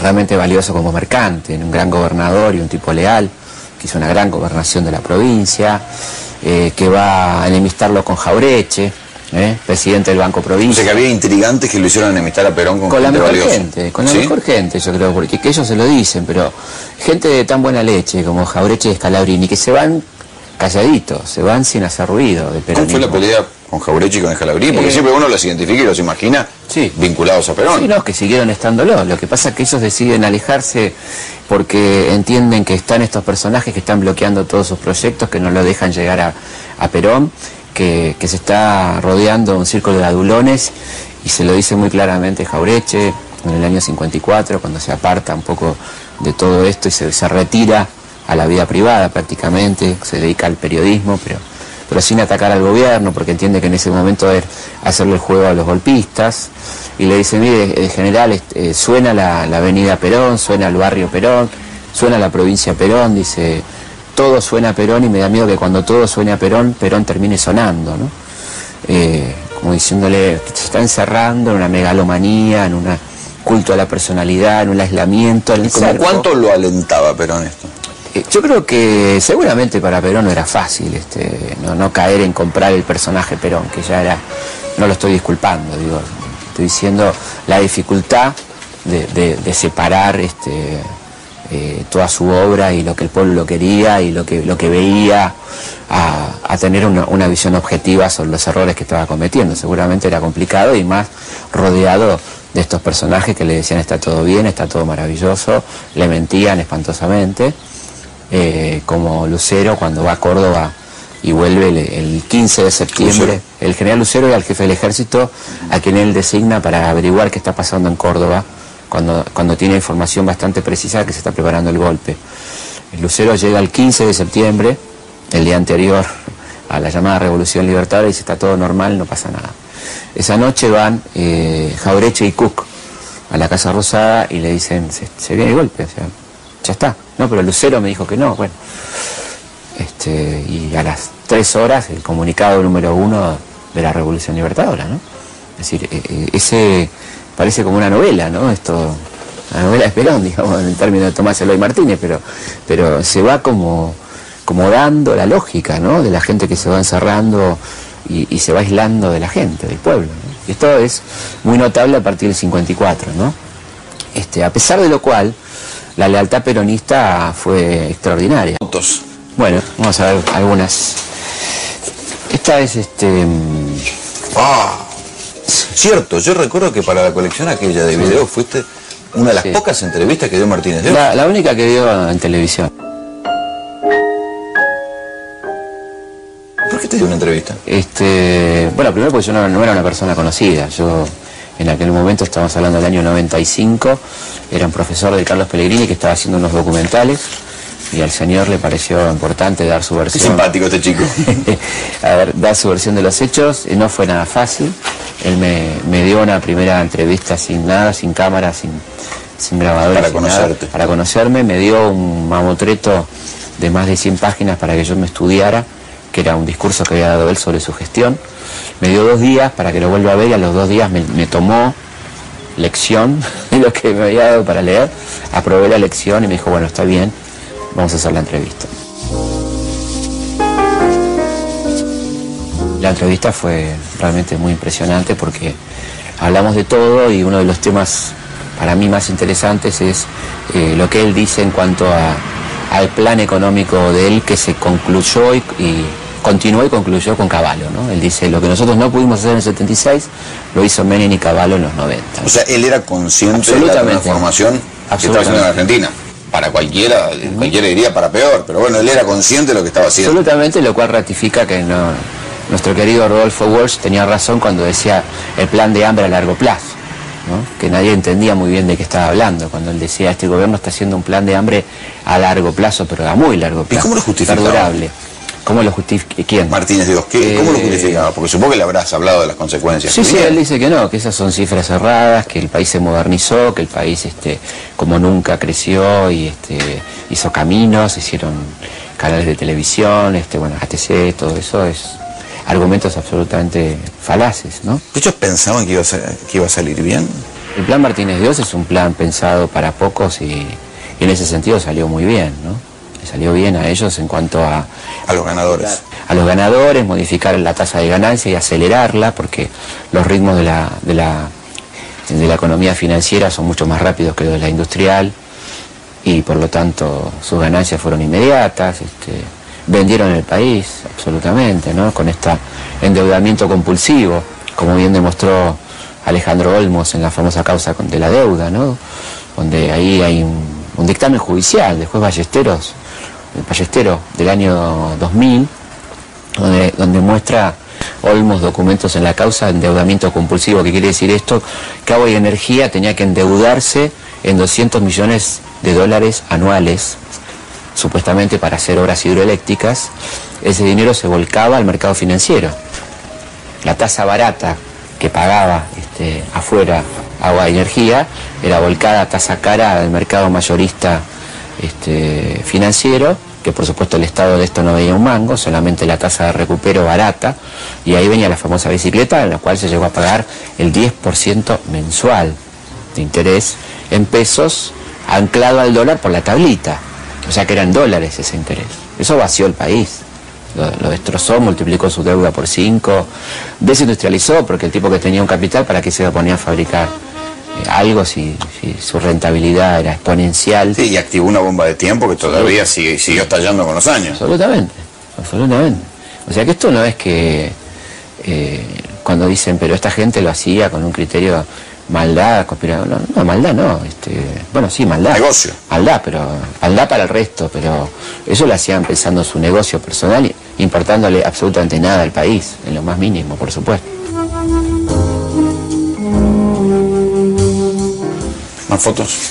realmente valioso como mercante, un gran gobernador y un tipo leal, que hizo una gran gobernación de la provincia, que va a enemistarlo con Jaureche, presidente del Banco Provincia. O sea que había intrigantes que lo hicieron enemistar a Perón con la gente mejor valiosa. Gente, con la mejor gente, yo creo, porque que ellos se lo dicen, pero gente de tan buena leche como Jaureche y Scalabrini, que se van calladitos, se van sin hacer ruido de peronismo. ¿Cómo fue la pelea con Jaureche y con Scalabrini? Porque siempre uno los identifica y los imagina vinculados a Perón. Sí, no, que siguieron estándolo. Lo que pasa es que ellos deciden alejarse porque entienden que están estos personajes que están bloqueando todos sus proyectos, que no lo dejan llegar a Perón, que se está rodeando un círculo de adulones, y se lo dice muy claramente Jaureche en el año 54, cuando se aparta un poco de todo esto y se retira a la vida privada prácticamente, se dedica al periodismo, pero sin atacar al gobierno, porque entiende que en ese momento es hacerle el juego a los golpistas, y le dice, mire, general, suena la avenida Perón, suena el barrio Perón, suena la provincia Perón, dice, todo suena a Perón, y me da miedo que cuando todo suene a Perón, Perón termine sonando, ¿no? Como diciéndole que se está encerrando en una megalomanía, en un culto a la personalidad, en un aislamiento. ¿Cuánto lo alentaba Perón esto? Yo creo que seguramente para Perón no era fácil no caer en comprar el personaje Perón, que ya era, no lo estoy disculpando, digo, estoy diciendo la dificultad de separar toda su obra y lo que el pueblo quería y lo que veía a tener una visión objetiva sobre los errores que estaba cometiendo. Seguramente era complicado, y más rodeado de estos personajes que le decían está todo bien, está todo maravilloso, le mentían espantosamente. como Lucero cuando va a Córdoba y vuelve el 15 de septiembre. Lucero. El general Lucero era el jefe del ejército a quien él designa para averiguar qué está pasando en Córdoba cuando tiene información bastante precisa de que se está preparando el golpe. El Lucero llega el 15 de septiembre, el día anterior a la llamada Revolución Libertadora, y dice: está todo normal, no pasa nada. Esa noche van Jaureche y Cook a la Casa Rosada y le dicen: se viene el golpe, o sea, ya está. No, pero Lucero me dijo que no. Bueno, y a las 3 horas el comunicado número 1 de la Revolución Libertadora, ¿no? Es decir, ese parece como una novela, ¿no? Una novela de Perón, digamos, en el término de Tomás Eloy Martínez, pero se va como dando la lógica, ¿no? De la gente que se va encerrando y se va aislando de la gente, del pueblo, ¿no? Y esto es muy notable a partir del 54, ¿no? A pesar de lo cual, la lealtad peronista fue extraordinaria. Bueno, vamos a ver algunas. Esta es Cierto, yo recuerdo que para la colección aquella de videos fuiste una de las pocas entrevistas que dio Martínez de Oz. La única que dio en televisión. ¿Por qué te dio una entrevista? Bueno, primero porque yo no era una persona conocida. Yo en aquel momento, estamos hablando del año 95, era un profesor de Carlos Pellegrini que estaba haciendo unos documentales y al señor le pareció importante dar su versión. Qué simpático este chico. A ver, dar su versión de los hechos. No fue nada fácil. Él me dio una primera entrevista sin nada, sin cámara, sin grabadores. Para conocerte. Nada, para conocerme. Me dio un mamotreto de más de 100 páginas para que yo me estudiara, que era un discurso que había dado él sobre su gestión. Me dio 2 días para que lo vuelva a ver y a los 2 días me tomó lección de lo que me había dado para leer. Aprobé la lección y me dijo: bueno, está bien, vamos a hacer la entrevista. La entrevista fue realmente muy impresionante porque hablamos de todo y uno de los temas para mí más interesantes es lo que él dice en cuanto al plan económico de él, que se concluyó y continuó y concluyó con Cavallo, ¿no? Él dice: lo que nosotros no pudimos hacer en el 76 lo hizo Menem y Cavallo en los 90. O sea, él era consciente de la transformación que estaba haciendo en Argentina. Para cualquiera diría para peor, pero bueno, él era consciente de lo que estaba haciendo. Absolutamente, lo cual ratifica que nuestro querido Rodolfo Walsh tenía razón cuando decía el plan de hambre a largo plazo, ¿no? Que nadie entendía muy bien de qué estaba hablando, cuando él decía: este gobierno está haciendo un plan de hambre a largo plazo, pero a muy largo plazo. ¿Y cómo lo justificaba? Perdurable. ¿Cómo lo justifica? ¿Quién? Martínez de Oz. ¿Cómo lo justificaba? Porque supongo que le habrás hablado de las consecuencias. Sí, él dice que no, que esas son cifras cerradas, que el país se modernizó, que el país como nunca creció y hizo caminos, hicieron canales de televisión, ATC, todo eso es argumentos absolutamente falaces, ¿no? ¿Ellos pensaban que iba a salir bien? El plan Martínez de Oz es un plan pensado para pocos y en ese sentido salió muy bien, ¿no? Salió bien a ellos en cuanto a los ganadores. A los ganadores, modificar la tasa de ganancia y acelerarla, porque los ritmos de la economía financiera son mucho más rápidos que los de la industrial y por lo tanto sus ganancias fueron inmediatas. Vendieron el país, absolutamente, ¿no? Con este endeudamiento compulsivo, como bien demostró Alejandro Olmos en la famosa causa de la deuda, ¿no? Donde ahí hay un dictamen judicial del juez Ballestero del año 2000, donde muestra Olmos documentos en la causa de endeudamiento compulsivo. ¿Qué quiere decir esto? Que Agua y Energía tenía que endeudarse en $200 millones anuales, supuestamente para hacer obras hidroeléctricas. Ese dinero se volcaba al mercado financiero. La tasa barata que pagaba afuera Agua y Energía era volcada a tasa cara al mercado mayorista financiero, que por supuesto el Estado de esto no veía un mango, solamente la tasa de recupero barata, y ahí venía la famosa bicicleta, en la cual se llegó a pagar el 10% mensual de interés en pesos, anclado al dólar por la tablita, o sea que eran dólares ese interés. Eso vació el país, lo destrozó, multiplicó su deuda por 5, desindustrializó, porque el tipo que tenía un capital, ¿para qué se iba a poner a fabricar algo si su rentabilidad era exponencial? Sí, y activó una bomba de tiempo que todavía siguió estallando con los años. Absolutamente. O sea que esto no es que cuando dicen, pero esta gente lo hacía con un criterio maldad, no, maldad no, bueno, sí, maldad. Negocio. Maldad, pero maldad para el resto, pero eso lo hacían pensando en su negocio personal, importándole absolutamente nada al país, en lo más mínimo, por supuesto. ¿Más fotos?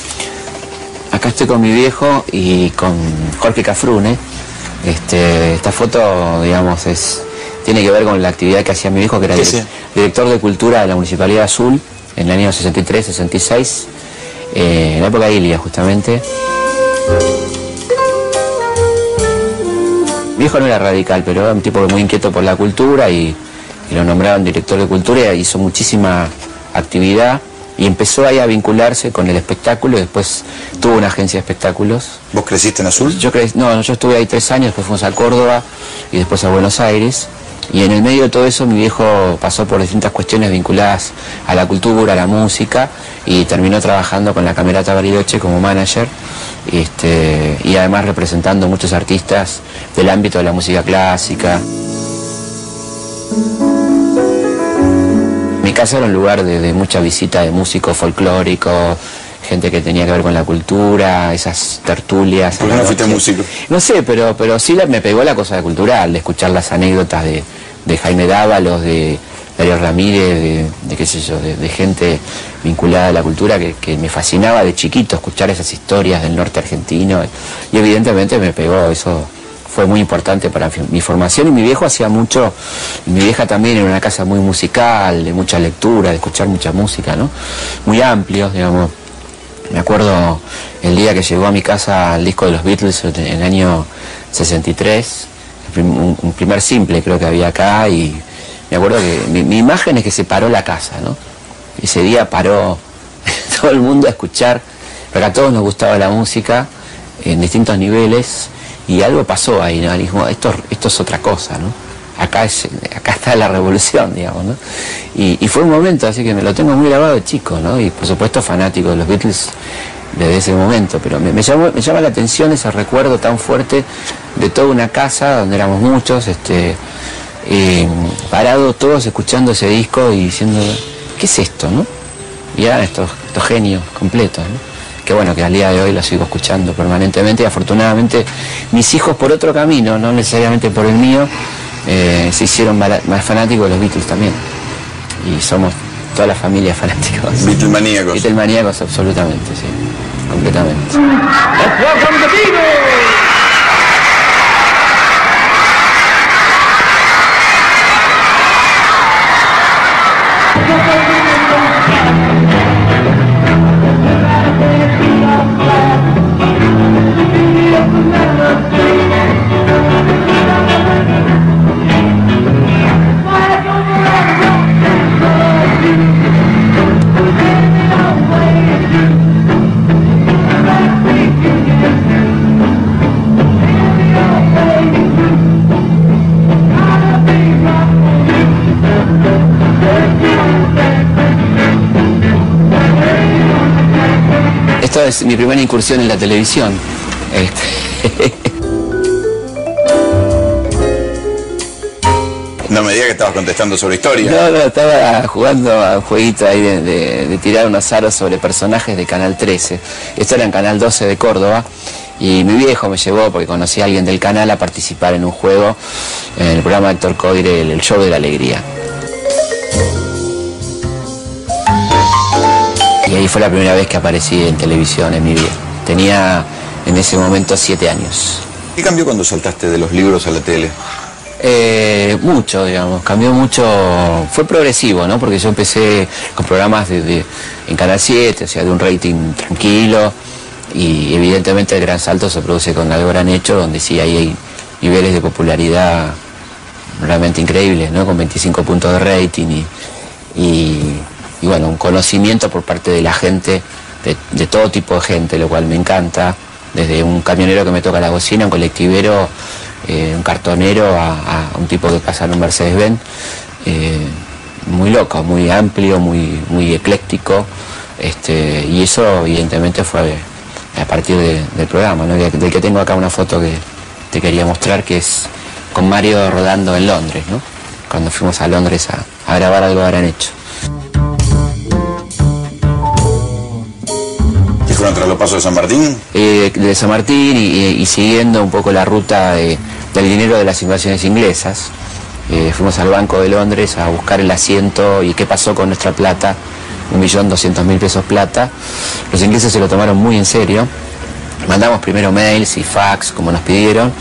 Acá estoy con mi viejo y con Jorge Cafrune. Esta foto, digamos, tiene que ver con la actividad que hacía mi viejo, que era director de cultura de la Municipalidad Azul en el año 63-66, en la época de Ilia, justamente. Mi viejo no era radical, pero era un tipo muy inquieto por la cultura y lo nombraron director de cultura y hizo muchísima actividad. Y empezó ahí a vincularse con el espectáculo y después tuvo una agencia de espectáculos. ¿Vos creciste en Azul? Yo estuve ahí 3 años, después fuimos a Córdoba y después a Buenos Aires. Y en el medio de todo eso mi viejo pasó por distintas cuestiones vinculadas a la cultura, a la música, y terminó trabajando con la Camerata Bariloche como manager, y además representando muchos artistas del ámbito de la música clásica. Mi casa era un lugar de mucha visita de músicos folclóricos, gente que tenía que ver con la cultura, esas tertulias. ¿Por qué no fuiste músico? No sé, pero sí me pegó la cosa cultural, de escuchar las anécdotas de Jaime Dávalos, de Darío Ramírez, de qué sé yo, de gente vinculada a la cultura que me fascinaba de chiquito, escuchar esas historias del norte argentino, y evidentemente me pegó, eso fue muy importante para mi formación. Y mi viejo hacía mucho, y mi vieja también, en una casa muy musical, de mucha lectura, de escuchar mucha música, ¿no? Muy amplios, digamos. Me acuerdo el día que llegó a mi casa el disco de los Beatles en el año 63, un primer simple creo que había acá, y me acuerdo que mi imagen es que se paró la casa, ¿no? Ese día paró todo el mundo a escuchar, porque a todos nos gustaba la música en distintos niveles, y algo pasó ahí, ¿no? Dijo, esto es otra cosa, ¿no? Acá está la revolución, digamos, ¿no? Y fue un momento, así que me lo tengo muy grabado de chico, ¿no? Y por supuesto fanático de los Beatles desde ese momento, pero me llama la atención ese recuerdo tan fuerte de toda una casa donde éramos muchos, parados todos escuchando ese disco y diciendo, ¿qué es esto, no? Y eran estos genios completos, ¿no? Que bueno, que al día de hoy lo sigo escuchando permanentemente, y afortunadamente mis hijos por otro camino, no necesariamente por el mío, se hicieron más fanáticos de los Beatles también. Y somos toda la familia fanáticos. Beatlemaníacos. Beatlemaníacos, absolutamente, sí. Completamente. Esta es mi primera incursión en la televisión. No me digas que estabas contestando sobre historia. No, estaba jugando a un jueguito ahí de tirar unos aros sobre personajes de Canal 13. Esto era en Canal 12 de Córdoba, y mi viejo me llevó, porque conocí a alguien del canal, a participar en un juego en el programa de Héctor Coire, el Show de la Alegría. Y ahí fue la primera vez que aparecí en televisión en mi vida. Tenía en ese momento 7 años. ¿Qué cambió cuando saltaste de los libros a la tele? Mucho, digamos, cambió mucho, fue progresivo, ¿no? Porque yo empecé con programas en Canal 7, o sea, de un rating tranquilo, y evidentemente el gran salto se produce con Algo Habrán Hecho, donde sí hay niveles de popularidad realmente increíbles, ¿no? Con 25 puntos de rating y bueno, un conocimiento por parte de la gente, de todo tipo de gente, lo cual me encanta, desde un camionero que me toca la bocina, un colectivero, un cartonero, a un tipo que pasa en un Mercedes-Benz, muy loco, muy amplio, muy ecléctico, y eso evidentemente fue a partir del programa, ¿no? Del que tengo acá una foto que te quería mostrar, que es con Mario rodando en Londres, ¿no? Cuando fuimos a Londres a grabar Algo Habrán Hecho. fueron tras los pasos de San Martín? De San Martín y siguiendo un poco la ruta del dinero de las invasiones inglesas. Fuimos al Banco de Londres a buscar el asiento y qué pasó con nuestra plata, 1.200.000 pesos plata. Los ingleses se lo tomaron muy en serio. Mandamos primero mails y fax, como nos pidieron,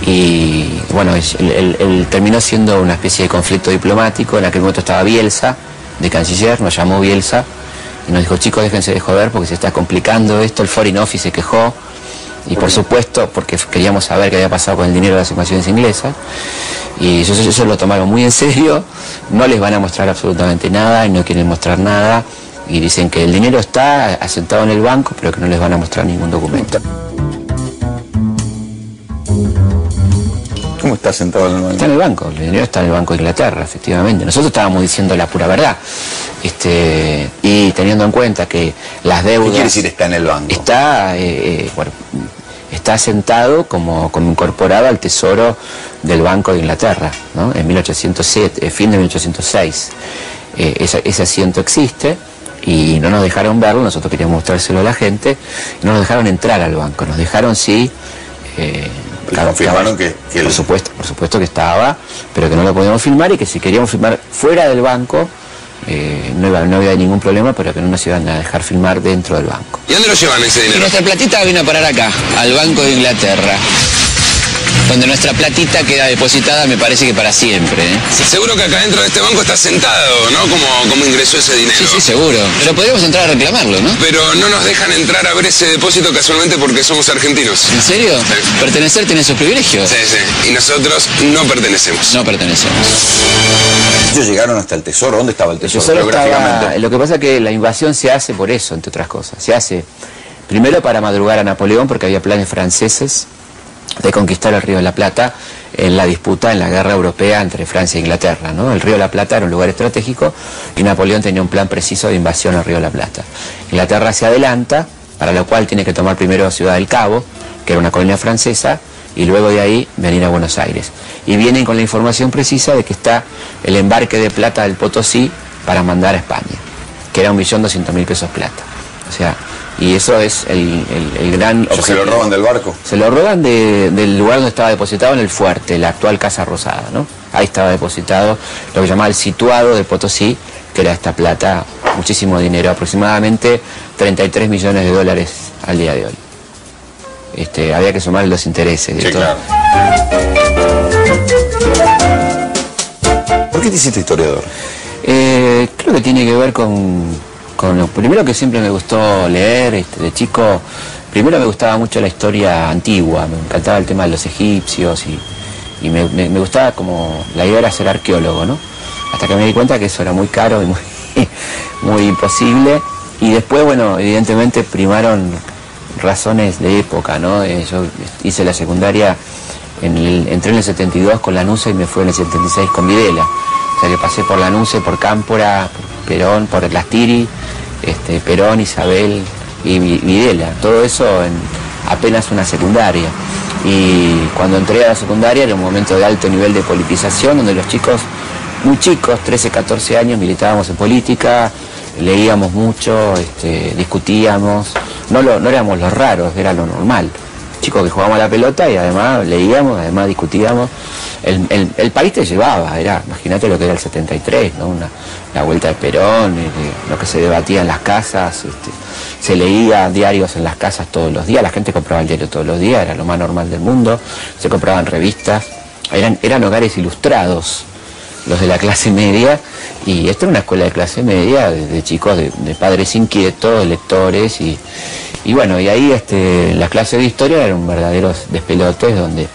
y bueno, él terminó siendo una especie de conflicto diplomático. En aquel momento estaba Bielsa, de canciller, nos llamó Bielsa y nos dijo: chicos, déjense de joder porque se está complicando esto. El Foreign Office se quejó, y por supuesto, porque queríamos saber qué había pasado con el dinero de las invasiones inglesas, y eso lo tomaron muy en serio. No les van a mostrar absolutamente nada y no quieren mostrar nada, y dicen que el dinero está asentado en el banco, pero que no les van a mostrar ningún documento. ¿Cómo está sentado en el banco? Está en el banco, el dinero está en el Banco de Inglaterra, efectivamente. Nosotros estábamos diciendo la pura verdad. Y teniendo en cuenta que las deudas... ¿Qué quiere decir está en el banco? Está, bueno, está asentado como incorporado al tesoro del Banco de Inglaterra, ¿no? En 1807, fin de 1806. Ese asiento existe y no nos dejaron verlo. Nosotros queríamos mostrárselo a la gente y no nos dejaron entrar al banco. Nos dejaron, sí... confirmaron que por supuesto que estaba, pero que no lo podíamos filmar, y que si queríamos filmar fuera del banco no había ningún problema, pero que no nos iban a dejar filmar dentro del banco. ¿Y dónde lo llevan ese Y dinero? nuestra platita vino a parar acá, al Banco de Inglaterra, donde nuestra platita queda depositada, me parece que para siempre, ¿eh? Seguro que acá dentro de este banco está sentado, ¿no? Como ingresó ese dinero. Sí, seguro. Pero podríamos entrar a reclamarlo, ¿no? Pero no nos dejan entrar a ver ese depósito casualmente porque somos argentinos. ¿En serio? Sí. ¿Pertenecer tiene sus privilegios? Sí. Y nosotros no pertenecemos. No pertenecemos. Ellos llegaron hasta el tesoro. ¿Dónde estaba el tesoro? Tesoro estaba, lo que pasa es que la invasión se hace por eso, entre otras cosas. Se hace primero para madrugar a Napoleón, porque había planes franceses de conquistar el Río de la Plata en la disputa, en la guerra europea entre Francia e Inglaterra, ¿no? El Río de la Plata era un lugar estratégico y Napoleón tenía un plan preciso de invasión al Río de la Plata. Inglaterra se adelanta, para lo cual tiene que tomar primero Ciudad del Cabo, que era una colonia francesa, y luego de ahí venir a Buenos Aires. Y vienen con la información precisa de que está el embarque de plata del Potosí para mandar a España, que era 1.200.000 pesos plata. O sea, y eso es el gran objetivo. ¿Se lo roban del barco? Se lo roban del lugar donde estaba depositado, en el fuerte, la actual Casa Rosada, ¿no? Ahí estaba depositado lo que llamaba el situado de Potosí, que era esta plata, muchísimo dinero, aproximadamente 33 millones de dólares al día de hoy. Había que sumar los intereses. Sí, claro. ¿Por qué te hiciste historiador? Creo que tiene que ver con lo primero, que siempre me gustó leer, de chico. Primero me gustaba mucho la historia antigua, me encantaba el tema de los egipcios y me gustaba, como la idea era ser arqueólogo, ¿no? Hasta que me di cuenta que eso era muy caro y muy imposible. Y después, bueno, evidentemente primaron razones de época, ¿no? Yo hice la secundaria, entré en el 72 con Lanuse y me fui en el 76 con Videla. O sea que pasé por Lanuse, por Cámpora, por Perón, por Las Tiri, Perón, Isabel y Videla. Todo eso en apenas una secundaria. Y cuando entré a la secundaria era un momento de alto nivel de politización, donde los chicos, muy chicos, 13, 14 años, militábamos en política, leíamos mucho, discutíamos. No éramos los raros, era lo normal. Chicos que jugábamos a la pelota y además leíamos, además discutíamos. El país te llevaba, imagínate lo que era el 73, ¿no? La vuelta de Perón, lo que se debatía en las casas, se leía diarios en las casas todos los días, la gente compraba el diario todos los días, era lo más normal del mundo, se compraban revistas, eran hogares ilustrados los de la clase media, y esto era una escuela de clase media, de chicos, de padres inquietos, de lectores, y bueno, y ahí las clases de historia eran verdaderos despelotes, donde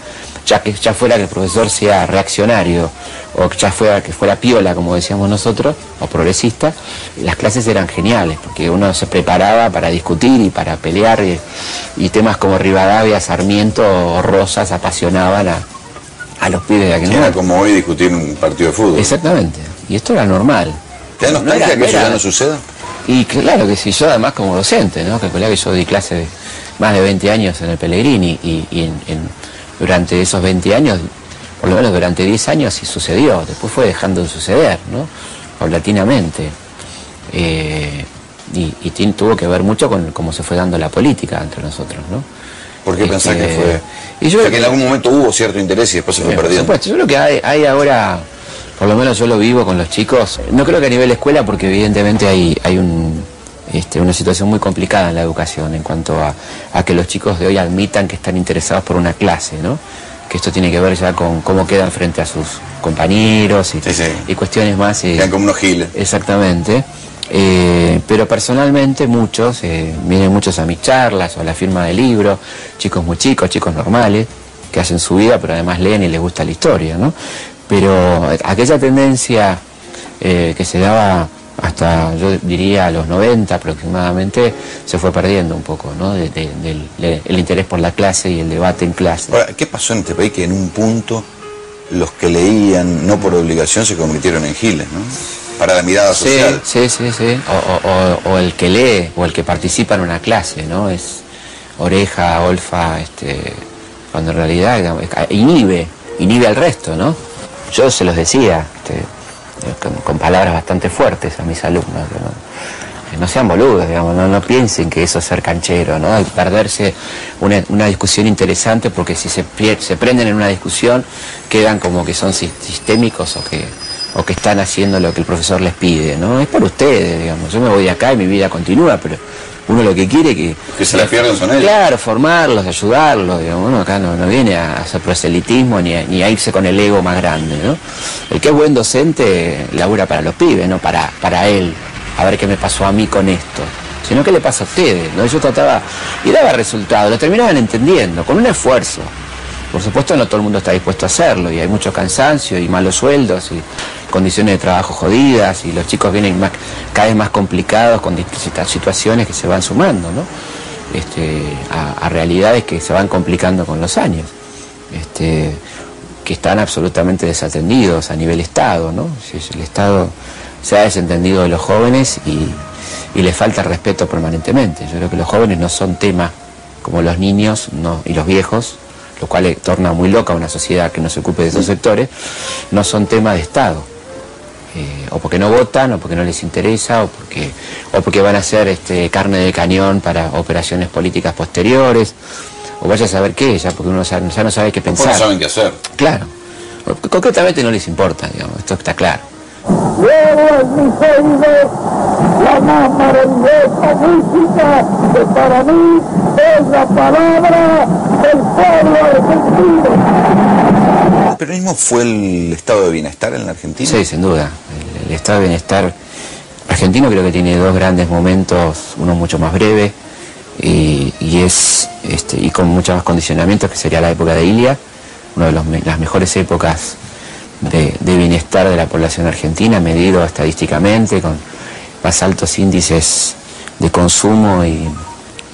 ya fuera que el profesor sea reaccionario o ya fuera que fuera piola, como decíamos nosotros, o progresista, las clases eran geniales, porque uno se preparaba para discutir y para pelear, y temas como Rivadavia, Sarmiento o Rosas apasionaban a los pibes de aquel momento. Era como hoy discutir un partido de fútbol. Exactamente, y esto era normal. ¿Te da nostalgia que eso ya no suceda? Y claro que sí, yo además como docente, ¿no? Calculá que yo di clase de más de 20 años en el Pellegrini, y durante esos 20 años, por lo menos durante 10 años sí sucedió, después fue dejando de suceder, ¿no? Paulatinamente. tuvo que ver mucho con cómo se fue dando la política entre nosotros, ¿no? ¿Por qué pensás que fue? Y yo o sea, que en algún momento hubo cierto interés y después se fue perdiendo. Por supuesto, yo creo que hay ahora, por lo menos yo lo vivo con los chicos, no creo que a nivel escuela, porque evidentemente hay una situación muy complicada en la educación en cuanto a que los chicos de hoy admitan que están interesados por una clase, ¿no? Que esto tiene que ver ya con cómo quedan frente a sus compañeros y cuestiones más... quedan como unos giles. Exactamente. Pero personalmente vienen muchos a mis charlas o a la firma de libros, chicos muy chicos, chicos normales, que hacen su vida, pero además leen y les gusta la historia, ¿no? Pero aquella tendencia que se daba hasta, yo diría, a los 90 aproximadamente, se fue perdiendo un poco, ¿no? El interés por la clase y el debate en clase. Ahora, ¿qué pasó en este país que en un punto los que leían, no por obligación, se convirtieron en giles, ¿no? Para la mirada social. Sí. O el que lee, o el que participa en una clase, ¿no? Es oreja, olfa, cuando en realidad, digamos, inhibe al resto, ¿no? Yo se los decía, con palabras bastante fuertes a mis alumnos, no sean boludos, digamos, no piensen que eso es ser canchero, ¿no? Hay que perderse una discusión interesante, porque si se prenden en una discusión, quedan como que son sistémicos o que están haciendo lo que el profesor les pide, ¿no? Es por ustedes, digamos. Yo me voy de acá y mi vida continúa, pero uno lo que quiere que se la pierdan son ellos. Claro, formarlos, ayudarlos, digamos. Uno acá no viene a hacer proselitismo ni a irse con el ego más grande, ¿no? El que es buen docente labura para los pibes, no para él, a ver qué me pasó a mí con esto, sino qué le pasa a ustedes, ¿no? Yo trataba y daba resultados, lo terminaban entendiendo, con un esfuerzo. Por supuesto, no todo el mundo está dispuesto a hacerlo, y hay mucho cansancio y malos sueldos y condiciones de trabajo jodidas, y los chicos vienen cada vez más complicados con distintas situaciones que se van sumando, ¿no? A realidades que se van complicando con los años, que están absolutamente desatendidos a nivel Estado, ¿no? El Estado se ha desentendido de los jóvenes y les falta respeto permanentemente. Yo creo que los jóvenes no son tema como los niños y los viejos, lo cual torna muy loca una sociedad que no se ocupe de esos sectores. No son tema de Estado, o porque no votan, o porque no les interesa, o porque van a ser carne de cañón para operaciones políticas posteriores, o vaya a saber qué, ya porque uno ya no sabe qué pensar. No saben qué hacer. Claro, concretamente no les importa, digamos, esto está claro. Llevo en mis oídos la más maravillosa música que para mí es la palabra del pueblo argentino. ¿El peronismo fue el estado de bienestar en la Argentina? Sí, sin duda. El estado de bienestar argentino creo que tiene dos grandes momentos, uno mucho más breve y con muchos más condicionamientos, que sería la época de Ilia, una de las mejores épocas de bienestar de la población argentina, medido estadísticamente, con más altos índices de consumo y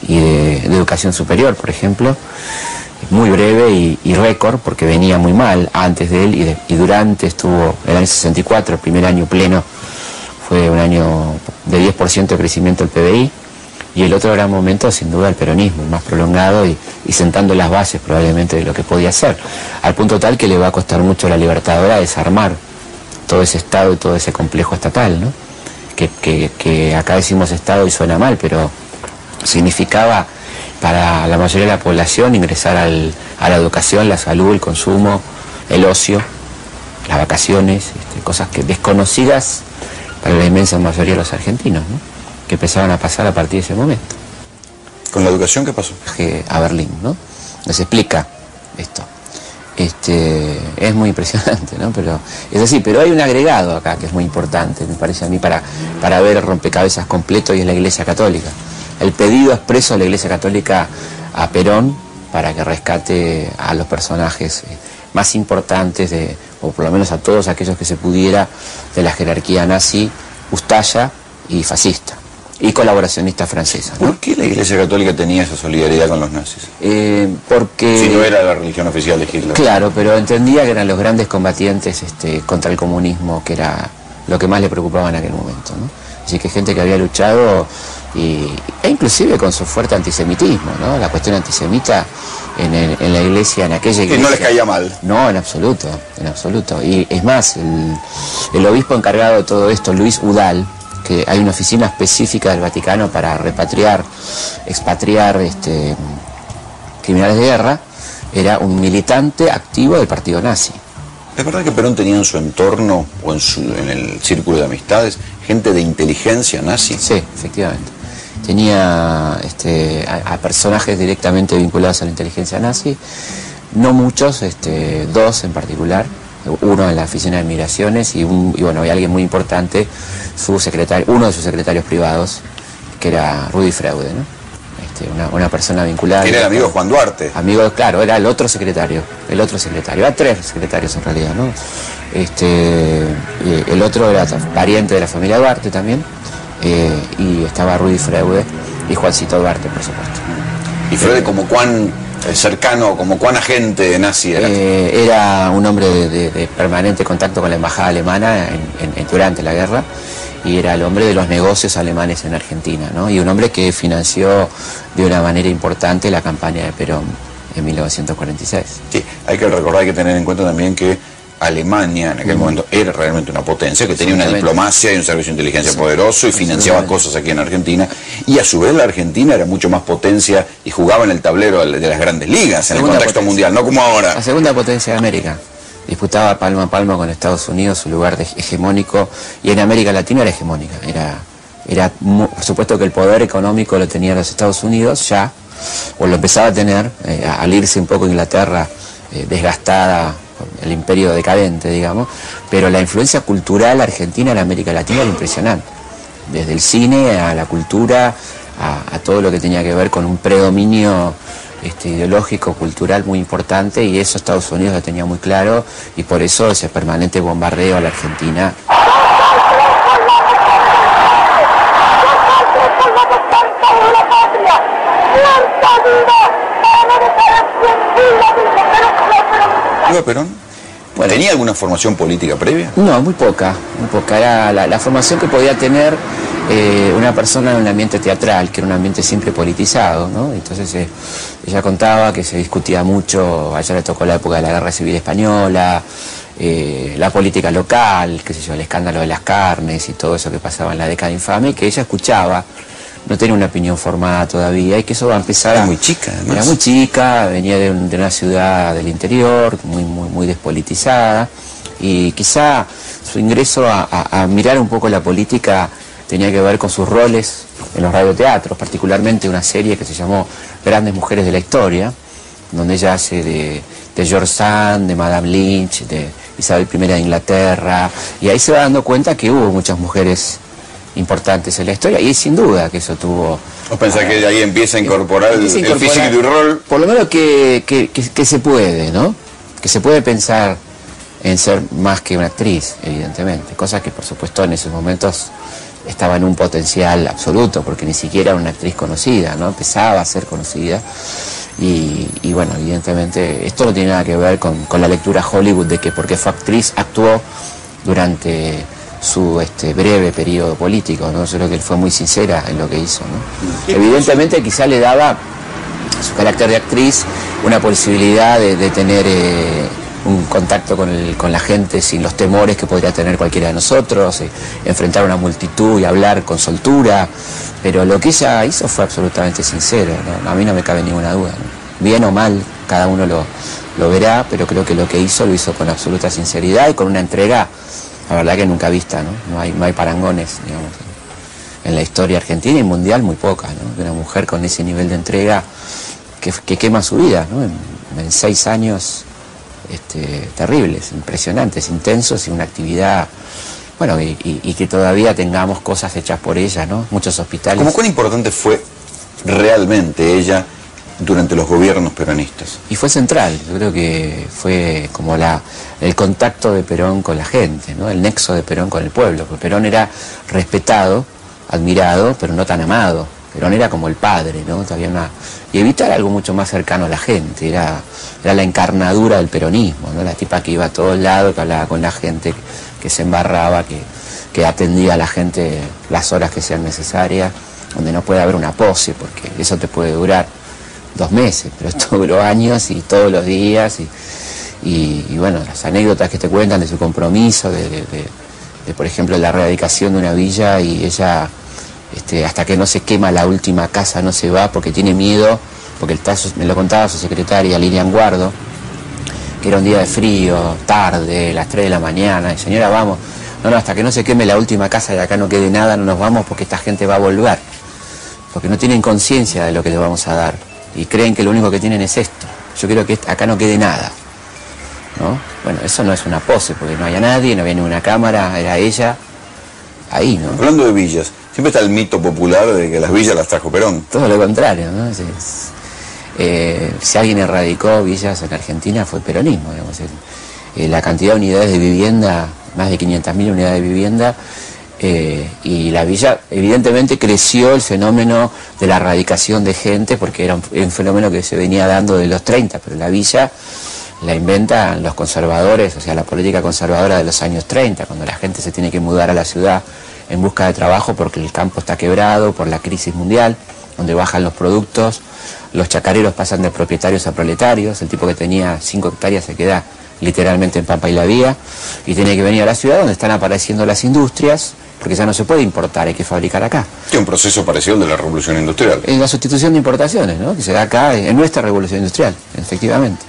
de educación superior, por ejemplo. Muy breve y récord, porque venía muy mal antes de él y durante. Estuvo el año 64, el primer año pleno, fue un año de 10% de crecimiento del PBI, y el otro gran momento, sin duda, el peronismo, más prolongado y sentando las bases probablemente de lo que podía ser, al punto tal que le va a costar mucho a la Libertadora desarmar todo ese Estado y todo ese complejo estatal, ¿no? Que acá decimos Estado y suena mal, pero significaba para la mayoría de la población ingresar a la educación, la salud, el consumo, el ocio, las vacaciones, cosas desconocidas para la inmensa mayoría de los argentinos, ¿no? Que empezaban a pasar a partir de ese momento. ¿Con la educación qué pasó? A Berlín, ¿no? Les explica esto. Es muy impresionante, ¿no? Pero es así, pero hay un agregado acá que es muy importante, me parece a mí, para ver el rompecabezas completo, y es la Iglesia Católica. El pedido expreso de la Iglesia Católica a Perón para que rescate a los personajes más importantes, o por lo menos a todos aquellos que se pudiera, de la jerarquía nazi, ustaya y fascista, y colaboracionista francesa, ¿no? ¿Por qué la Iglesia Católica tenía esa solidaridad con los nazis? Porque... Si no era la religión oficial de Hitler. Claro, pero entendía que eran los grandes combatientes contra el comunismo, que era lo que más le preocupaba en aquel momento, ¿no? Así que gente que había luchado, e inclusive con su fuerte antisemitismo, ¿no? La cuestión antisemita en la iglesia, en aquella iglesia... Que no les caía mal. No, en absoluto, en absoluto. Y es más, el obispo encargado de todo esto, Luis Udall, que hay una oficina específica del Vaticano para expatriar criminales de guerra, era un militante activo del partido nazi. ¿Es verdad que Perón tenía en su entorno o en el círculo de amistades gente de inteligencia nazi? Sí, efectivamente. Tenía a personajes directamente vinculados a la inteligencia nazi, no muchos, dos en particular, uno en la oficina de migraciones y bueno, hay alguien muy importante, uno de sus secretarios privados, que era Rudy Freude, ¿no? Una persona vinculada. Era el amigo Juan Duarte. Amigo, claro, era el otro secretario. Era tres secretarios en realidad, ¿no? El otro era pariente de la familia Duarte también, y estaba Rudy Freude y Juancito Duarte, por supuesto. ¿Y Freude como cuán cercano, como cuán agente nazi era? Era un hombre de permanente contacto con la embajada alemana durante la guerra, y era el hombre de los negocios alemanes en Argentina, ¿no? Y un hombre que financió de una manera importante la campaña de Perón en 1946. Sí, hay que recordar, hay que tener en cuenta también que Alemania en aquel momento era realmente una potencia, que tenía una diplomacia y un servicio de inteligencia poderoso y financiaba cosas aquí en Argentina, y a su vez la Argentina era mucho más potencia y jugaba en el tablero de las grandes ligas en el contexto mundial, no como ahora. La segunda potencia de América. Disputaba palmo a palmo con Estados Unidos su lugar hegemónico, y en América Latina era hegemónica. Por supuesto que el poder económico lo tenía los Estados Unidos ya, o lo empezaba a tener, al irse un poco Inglaterra desgastada, el imperio decadente, digamos, pero la influencia cultural argentina en América Latina era impresionante. Desde el cine a la cultura, a todo lo que tenía que ver con un predominio ideológico, cultural muy importante, y eso Estados Unidos lo tenía muy claro, y por eso ese permanente bombardeo a la Argentina. ¿Iba Perón? Bueno, ¿tenía alguna formación política previa? No, muy poca, muy poca. Era la formación que podía tener una persona en un ambiente teatral, que era un ambiente siempre politizado, ¿no? Entonces ella contaba que se discutía mucho, a ella le tocó la época de la Guerra Civil Española, la política local, qué sé yo, el escándalo de las carnes y todo eso que pasaba en la década infame, que ella escuchaba, no tenía una opinión formada todavía, y que eso va a empezar. Era muy chica, además. Era muy chica, venía de una ciudad del interior, muy despolitizada, y quizá su ingreso a mirar un poco la política tenía que ver con sus roles en los radioteatros, particularmente una serie que se llamó Grandes Mujeres de la Historia, donde ella hace de George Sand, de Madame Lynch, de Isabel I de Inglaterra, y ahí se va dando cuenta que hubo muchas mujeres importantes en la historia, y sin duda que eso tuvo... ¿Vos pensás que ahí empieza a incorporar el físico y el rol? Por lo menos que se puede, ¿no? Que se puede pensar en ser más que una actriz, evidentemente, cosa que por supuesto en esos momentos estaba en un potencial absoluto, porque ni siquiera era una actriz conocida, ¿no? Empezaba a ser conocida, y bueno, evidentemente esto no tiene nada que ver con la lectura Hollywood de que porque fue actriz actuó durante su breve periodo político, ¿no? Yo creo que él fue muy sincera en lo que hizo, ¿no? Evidentemente quizá le daba su carácter de actriz una posibilidad de tener un contacto con la gente sin los temores que podría tener cualquiera de nosotros, enfrentar a una multitud y hablar con soltura, pero lo que ella hizo fue absolutamente sincero, ¿no? A mí no me cabe ninguna duda, ¿no? Bien o mal, cada uno lo verá, pero creo que lo que hizo lo hizo con absoluta sinceridad y con una entrega, la verdad que nunca vista, ¿no? No hay parangones, digamos, en la historia argentina y mundial, muy poca, ¿no? De una mujer con ese nivel de entrega que quema su vida, ¿no? En 6 años terribles, impresionantes, intensos, y una actividad, bueno, y que todavía tengamos cosas hechas por ella, ¿no? Muchos hospitales. ¿Cómo cuán importante fue realmente ella durante los gobiernos peronistas? Y fue central, yo creo que fue como el contacto de Perón con la gente, ¿no? El nexo de Perón con el pueblo, porque Perón era respetado, admirado, pero no tan amado. Perón era como el padre, ¿no? Y Evita era algo mucho más cercano a la gente, era la encarnadura del peronismo, ¿no? La tipa que iba a todos lados, que hablaba con la gente, que se embarraba, que atendía a la gente las horas que sean necesarias, donde no puede haber una pose, porque eso te puede durar 2 meses, pero esto duró años y todos los días, y bueno, las anécdotas que te cuentan de su compromiso, por ejemplo, la erradicación de una villa y ella, hasta que no se quema la última casa, no se va porque tiene miedo, porque me lo contaba su secretaria, Lilian Guardo, que era un día de frío, tarde, las 3 de la mañana, y señora, vamos, no, hasta que no se queme la última casa y acá no quede nada, no nos vamos porque esta gente va a volver, porque no tienen conciencia de lo que les vamos a dar, y creen que lo único que tienen es esto. Yo quiero que acá no quede nada, ¿no? Bueno, eso no es una pose, porque no había nadie, no había ninguna cámara, era ella, ahí, ¿no? Hablando de villas, siempre está el mito popular de que las villas las trajo Perón. Todo lo contrario, ¿no? Si alguien erradicó villas en Argentina fue el peronismo, digamos. La cantidad de unidades de vivienda, más de 500.000 unidades de vivienda, y la villa, evidentemente creció el fenómeno de la erradicación de gente, porque era un fenómeno que se venía dando de los 30, pero la villa la inventan los conservadores, o sea, la política conservadora de los años 30, cuando la gente se tiene que mudar a la ciudad en busca de trabajo porque el campo está quebrado por la crisis mundial, donde bajan los productos, los chacareros pasan de propietarios a proletarios, el tipo que tenía 5 hectáreas se queda literalmente en Pampa y la Vía, y tiene que venir a la ciudad donde están apareciendo las industrias, porque ya no se puede importar, hay que fabricar acá. Que un proceso parecido al de la revolución industrial. En la sustitución de importaciones, ¿no? Que se da acá en nuestra revolución industrial, efectivamente.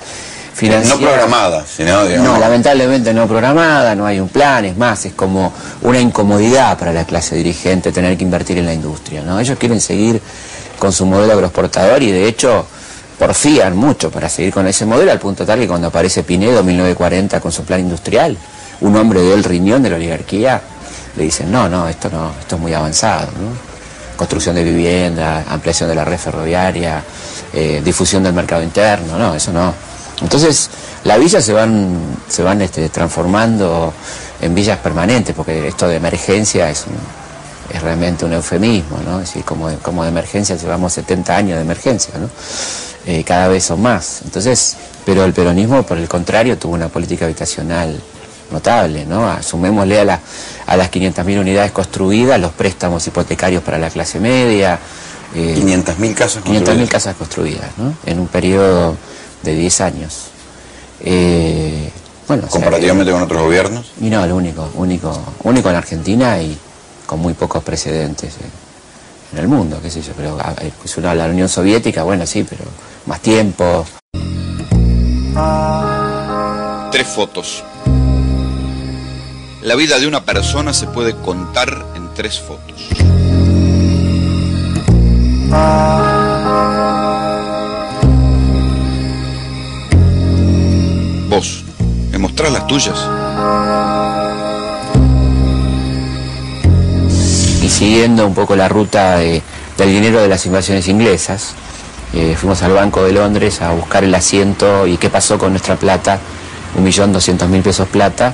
No programada, sino, digamos... No, lamentablemente no programada, no hay un plan, es más, es como una incomodidad para la clase dirigente tener que invertir en la industria, ¿no? Ellos quieren seguir con su modelo agroexportador y de hecho porfían mucho para seguir con ese modelo, al punto tal que cuando aparece Pinedo en 1940 con su plan industrial, un hombre del riñón de la oligarquía le dicen, no, esto es muy avanzado, ¿no? Construcción de vivienda, ampliación de la red ferroviaria, difusión del mercado interno, no, eso no. Entonces, las villas se van transformando en villas permanentes, porque esto de emergencia es realmente un eufemismo, ¿no? Es decir, como de emergencia llevamos 70 años de emergencia, ¿no? Cada vez son más. Entonces, pero el peronismo, por el contrario, tuvo una política habitacional notable, ¿no? Sumémosle a las 500.000 unidades construidas, los préstamos hipotecarios para la clase media. 500.000 casas construidas. 500.000 casas construidas, ¿no? En un periodo de 10 años. Bueno, comparativamente con otros gobiernos. Y no, el único en Argentina y con muy pocos precedentes en el mundo, qué sé yo, pero pues uno habla de la Unión Soviética, bueno, sí, pero más tiempo. 3 fotos. La vida de una persona se puede contar en 3 fotos. Vos, ¿me mostrás las tuyas? Y siguiendo un poco la ruta del dinero de las invasiones inglesas, fuimos al Banco de Londres a buscar el asiento y qué pasó con nuestra plata, 1.200.000 pesos plata.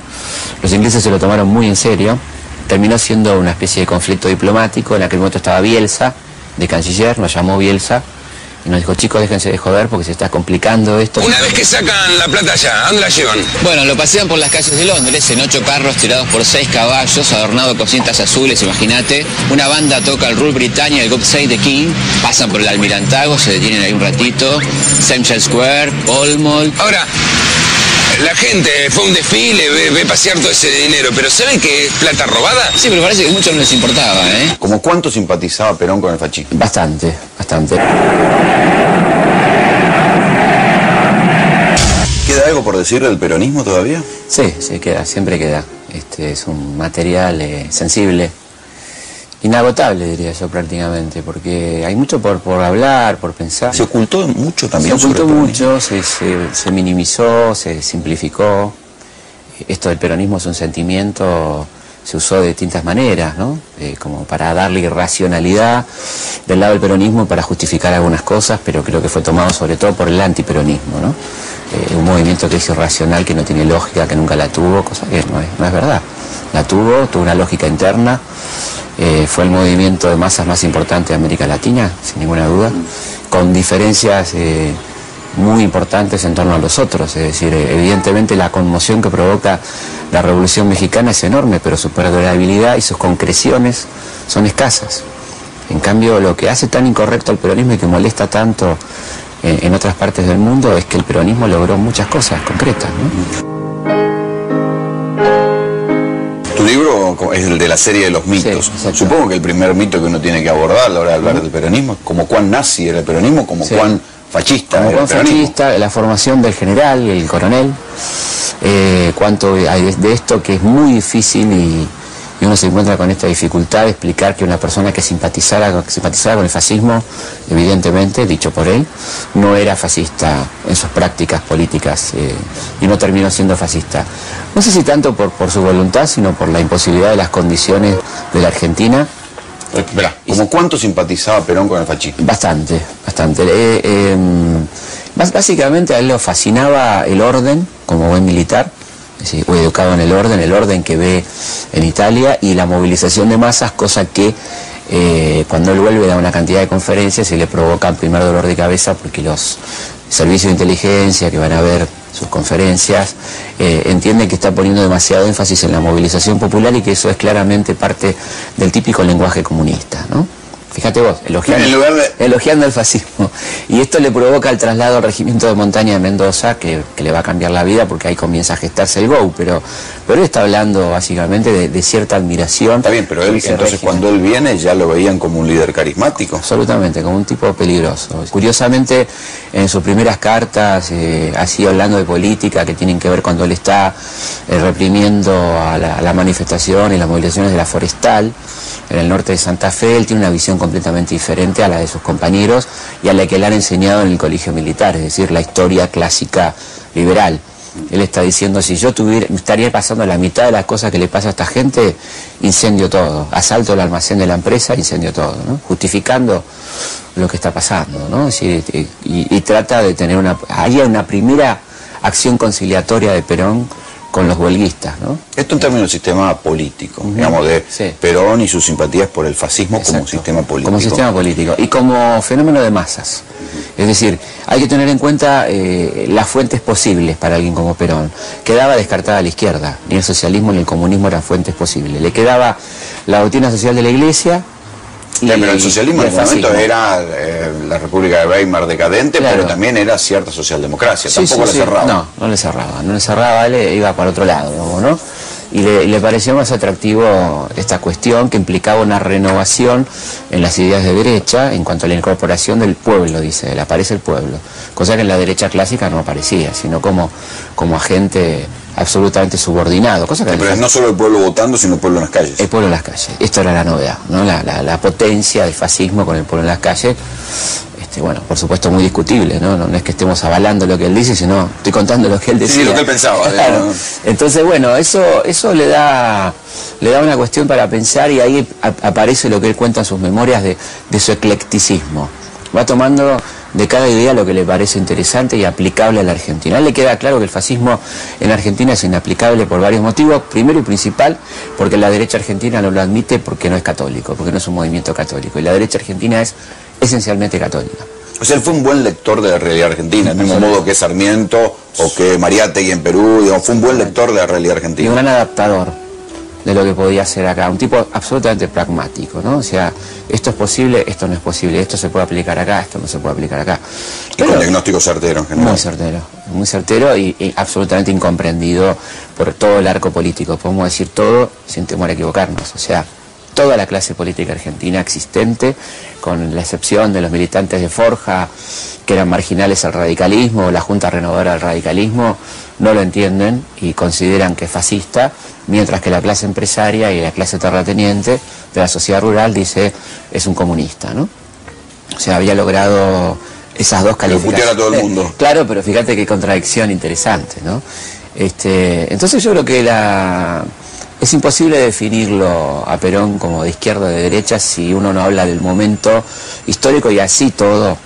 Los ingleses se lo tomaron muy en serio, terminó siendo una especie de conflicto diplomático. En aquel momento estaba Bielsa, de canciller, nos llamó Bielsa y nos dijo, chicos, déjense de joder porque se está complicando esto. Una vez que sacan la plata allá, ¿a dónde la llevan? Bueno, lo pasean por las calles de Londres en 8 carros tirados por 6 caballos, adornados con cintas azules, imagínate. Una banda toca el Rule Britannia, el God Save the King, pasan por el Almirantazgo, se detienen ahí un ratito, Central Square, Pall Mall. Ahora, la gente fue a un desfile, ve pasear todo ese dinero, pero ¿saben que es plata robada? Sí, pero parece que mucho no les importaba, ¿eh? ¿Cómo cuánto simpatizaba Perón con el fascismo? Bastante. ¿Queda algo por decir del peronismo todavía? Sí, queda, siempre queda. Es un material sensible, inagotable diría yo prácticamente, porque hay mucho por hablar, por pensar. Se ocultó mucho también. Se ocultó mucho, se minimizó, se simplificó. Esto del peronismo es un sentimiento, se usó de distintas maneras, ¿no? Como para darle irracionalidad del lado del peronismo para justificar algunas cosas, pero creo que fue tomado sobre todo por el antiperonismo, ¿no? Un movimiento que es irracional, que no tiene lógica, que nunca la tuvo, cosa que no es verdad. La tuvo una lógica interna. Fue el movimiento de masas más importante de América Latina, sin ninguna duda, con diferencias muy importantes en torno a los otros. Es decir, evidentemente la conmoción que provoca la Revolución Mexicana es enorme, pero su perdurabilidad y sus concreciones son escasas. En cambio, lo que hace tan incorrecto al peronismo y que molesta tanto en otras partes del mundo es que el peronismo logró muchas cosas concretas, ¿no? Tu libro es el de la serie de los mitos. Sí, supongo que el primer mito que uno tiene que abordar a la hora de hablar del peronismo es como cuán nazi era el peronismo, como cuán fascista como era el cuán peronismo. fascista, la formación del general, el coronel, cuánto hay de esto que es muy difícil y uno se encuentra con esta dificultad de explicar que una persona que simpatizara con el fascismo, evidentemente, dicho por él, no era fascista en sus prácticas políticas y no terminó siendo fascista. No sé si tanto por su voluntad, sino por la imposibilidad de las condiciones de la Argentina. Verá, ¿como cuánto simpatizaba Perón con el fascismo? Bastante, bastante. Básicamente a él le fascinaba el orden como buen militar. Fue educado en el orden que ve en Italia y la movilización de masas, cosa que cuando él vuelve da una cantidad de conferencias y le provocan primer dolor de cabeza porque los servicios de inteligencia que van a ver sus conferencias entienden que está poniendo demasiado énfasis en la movilización popular y que eso es claramente parte del típico lenguaje comunista, ¿no? Fíjate vos, elogiando el fascismo. Y esto le provoca el traslado al regimiento de montaña de Mendoza, que le va a cambiar la vida porque ahí comienza a gestarse el GO. Pero él está hablando básicamente de cierta admiración. Está bien, pero él, entonces régimen. Cuando él viene ya lo veían como un líder carismático. Absolutamente, como un tipo peligroso. Curiosamente, en sus primeras cartas ha sido hablando de política que tienen que ver cuando él está reprimiendo a la manifestación y las movilizaciones de la Forestal en el norte de Santa Fe. Él tiene una visión completamente diferente a la de sus compañeros y a la que le han enseñado en el colegio militar, es decir, la historia clásica liberal. Él está diciendo, si yo estaría pasando la mitad de las cosas que le pasa a esta gente, incendio todo, asalto el almacén de la empresa, incendio todo, ¿no? Justificando lo que está pasando, ¿no? Es decir, y trata de tener una primera acción conciliatoria de Perón con los huelguistas, ¿no? Esto en términos de sistema político, digamos, de Perón y sus simpatías por el fascismo. Exacto. Como sistema político. Como sistema político y como fenómeno de masas. Es decir, hay que tener en cuenta las fuentes posibles para alguien como Perón. Quedaba descartada la izquierda, ni el socialismo ni el comunismo eran fuentes posibles. Le quedaba la doctrina social de la Iglesia. Pero el socialismo en ese momento era la República de Weimar decadente, claro. Pero también era cierta socialdemocracia, tampoco le cerraba. No le cerraba, él iba para otro lado, ¿no? Y le pareció más atractivo esta cuestión que implicaba una renovación en las ideas de derecha en cuanto a la incorporación del pueblo, dice él, aparece el pueblo, cosa que en la derecha clásica no aparecía, sino como agente absolutamente subordinado, cosa que pero no solo el pueblo votando, sino el pueblo en las calles. El pueblo en las calles, esto era la novedad, ¿no? La potencia del fascismo con el pueblo en las calles. Bueno, por supuesto muy discutible, ¿no? No es que estemos avalando lo que él dice, sino estoy contando lo que él decía. Sí, lo que él pensaba. Claro. Entonces, bueno, eso le da una cuestión para pensar y ahí aparece lo que él cuenta en sus memorias de su eclecticismo. Va tomando de cada idea lo que le parece interesante y aplicable a la Argentina. A él le queda claro que el fascismo en Argentina es inaplicable por varios motivos. Primero y principal, porque la derecha argentina no lo admite porque no es católico, porque no es un movimiento católico. Y la derecha argentina es esencialmente católica. O sea, él fue un buen lector de la realidad argentina, del mismo modo que Sarmiento o que Mariátegui en Perú, digamos, fue un buen lector de la realidad argentina. Y un gran adaptador de lo que podía hacer acá, un tipo absolutamente pragmático, ¿no? O sea, esto es posible, esto no es posible, esto se puede aplicar acá, esto no se puede aplicar acá. Pero, y con diagnóstico certero en general. Muy certero y absolutamente incomprendido por todo el arco político, podemos decir todo sin temor a equivocarnos, o sea, toda la clase política argentina existente, con la excepción de los militantes de Forja, que eran marginales al radicalismo, o la Junta Renovadora del Radicalismo, no lo entienden y consideran que es fascista, mientras que la clase empresaria y la clase terrateniente de la sociedad rural dice es un comunista, ¿no? O sea, había logrado esas dos calificaciones. Putear a todo el mundo. Claro, pero fíjate qué contradicción interesante, ¿no? Entonces yo creo que es imposible definirlo a Perón como de izquierda o de derecha si uno no habla del momento histórico y así todo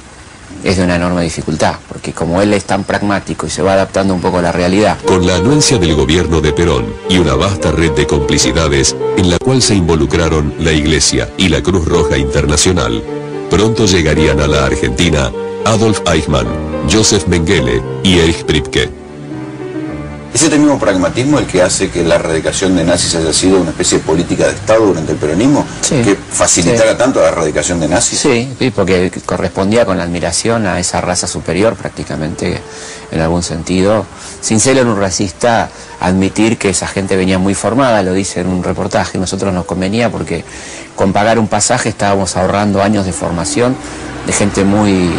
es de una enorme dificultad, porque como él es tan pragmático y se va adaptando un poco a la realidad. Con la anuencia del gobierno de Perón y una vasta red de complicidades en la cual se involucraron la Iglesia y la Cruz Roja Internacional, pronto llegarían a la Argentina Adolf Eichmann, Joseph Mengele y Erich Priebke. ¿Es este mismo pragmatismo el que hace que la erradicación de nazis haya sido una especie de política de Estado durante el peronismo? Sí, ¿que facilitara tanto la erradicación de nazis? Sí, porque correspondía con la admiración a esa raza superior prácticamente en algún sentido, sin ser un racista, admitir que esa gente venía muy formada, lo dice en un reportaje. Nosotros nos convenía porque con pagar un pasaje estábamos ahorrando años de formación de gente muy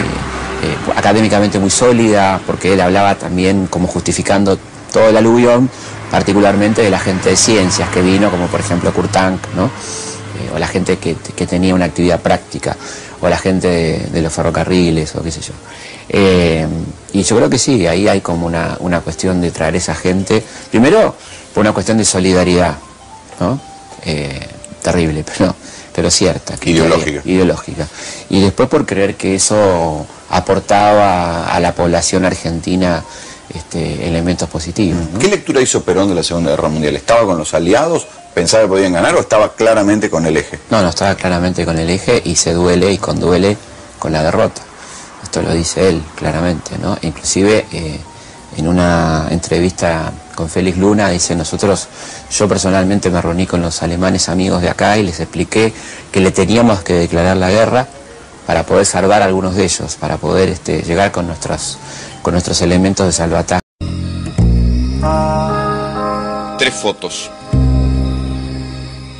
académicamente muy sólida, porque él hablaba también como justificando todo el aluvión, particularmente de la gente de ciencias que vino, como por ejemplo Kurt Tank, ¿no? O la gente que tenía una actividad práctica, o la gente de los ferrocarriles, o qué sé yo. Y yo creo que sí, ahí hay como una cuestión de traer esa gente, primero por una cuestión de solidaridad, ¿no? Terrible, pero cierta. Ideológica. Y después por creer que eso aportaba a la población argentina elementos positivos, ¿no? ¿Qué lectura hizo Perón de la Segunda Guerra Mundial? ¿Estaba con los aliados? ¿Pensaba que podían ganar o estaba claramente con el eje? No, estaba claramente con el eje y se duele y conduele con la derrota. Esto lo dice él claramente, ¿no? Inclusive en una entrevista con Félix Luna dice: yo personalmente me reuní con los alemanes amigos de acá y les expliqué que le teníamos que declarar la guerra para poder salvar a algunos de ellos, para poder llegar con nuestros elementos de salvataje. 3 fotos.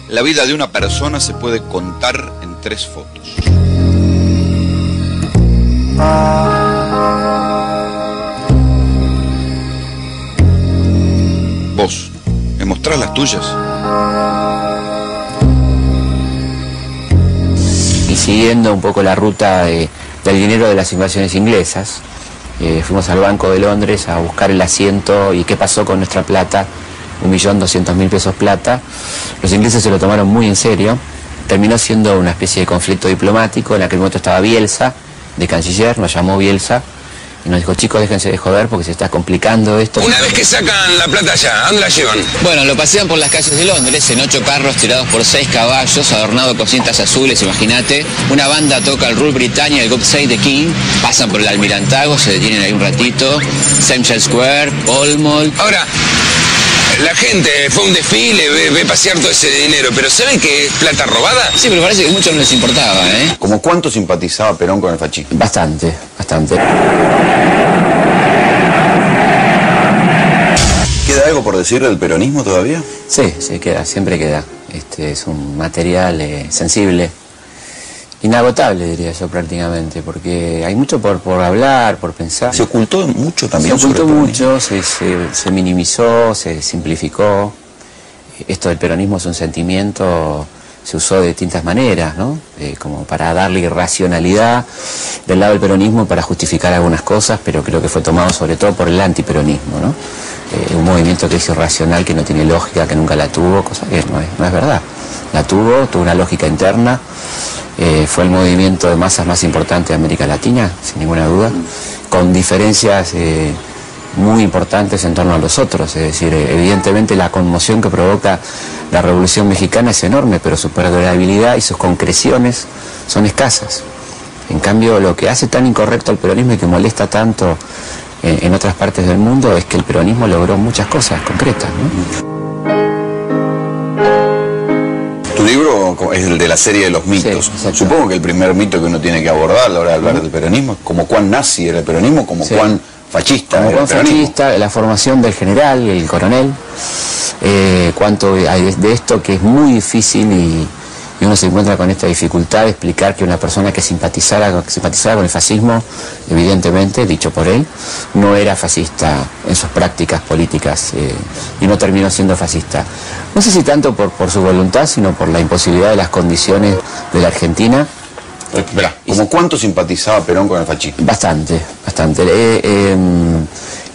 La vida de una persona se puede contar en 3 fotos. Vos, ¿me mostrás las tuyas? Y siguiendo un poco la ruta del dinero de las invasiones inglesas, fuimos al Banco de Londres a buscar el asiento y qué pasó con nuestra plata, 1.200.000 pesos plata. Los ingleses se lo tomaron muy en serio, terminó siendo una especie de conflicto diplomático. En aquel momento estaba Bielsa, de canciller, nos llamó Bielsa y nos dijo: chicos, déjense de joder porque se está complicando esto. Una vez que sacan la plata allá, ¿a dónde la llevan? Bueno, lo pasean por las calles de Londres en 8 carros tirados por 6 caballos, adornados con cintas azules, imagínate. Una banda toca el Rule Britannia, el God Save the King, pasan por el Almirantago, se detienen ahí un ratito, St. Square, Pall Mall. Ahora, la gente fue a un desfile, ve pasear todo ese dinero, pero ¿saben que es plata robada? Sí, pero parece que mucho no les importaba, ¿eh? ¿Cómo cuánto simpatizaba Perón con el fascismo? Bastante. ¿Queda algo por decir del peronismo todavía? Sí, queda, siempre queda. Es un material sensible, inagotable, diría yo, prácticamente, porque hay mucho por hablar, por pensar. Se ocultó mucho también. Se ocultó mucho, se minimizó, se simplificó. Esto del peronismo es un sentimiento, se usó de distintas maneras, ¿no? Como para darle irracionalidad del lado del peronismo para justificar algunas cosas, pero creo que fue tomado sobre todo por el antiperonismo, ¿no? Un movimiento que es irracional, que no tiene lógica, que nunca la tuvo, cosa que no es verdad. La tuvo una lógica interna. Fue el movimiento de masas más importante de América Latina, sin ninguna duda, con diferencias muy importantes en torno a los otros. Es decir, evidentemente la conmoción que provoca la Revolución Mexicana es enorme, pero su perdurabilidad y sus concreciones son escasas. En cambio, lo que hace tan incorrecto al peronismo y que molesta tanto en otras partes del mundo es que el peronismo logró muchas cosas concretas, ¿no? Tu libro es el de la serie de los mitos. Sí, supongo que el primer mito que uno tiene que abordar a la hora de hablar del peronismo es como cuán nazi era el peronismo, como cuán fascista era el peronismo. Fascista, la formación del general y el coronel, cuánto hay de esto que es muy difícil y uno se encuentra con esta dificultad de explicar que una persona que simpatizara con el fascismo, evidentemente, dicho por él, no era fascista en sus prácticas políticas y no terminó siendo fascista. No sé si tanto por su voluntad, sino por la imposibilidad de las condiciones de la Argentina. Espera, ¿cómo cuánto simpatizaba Perón con el fascismo? Bastante.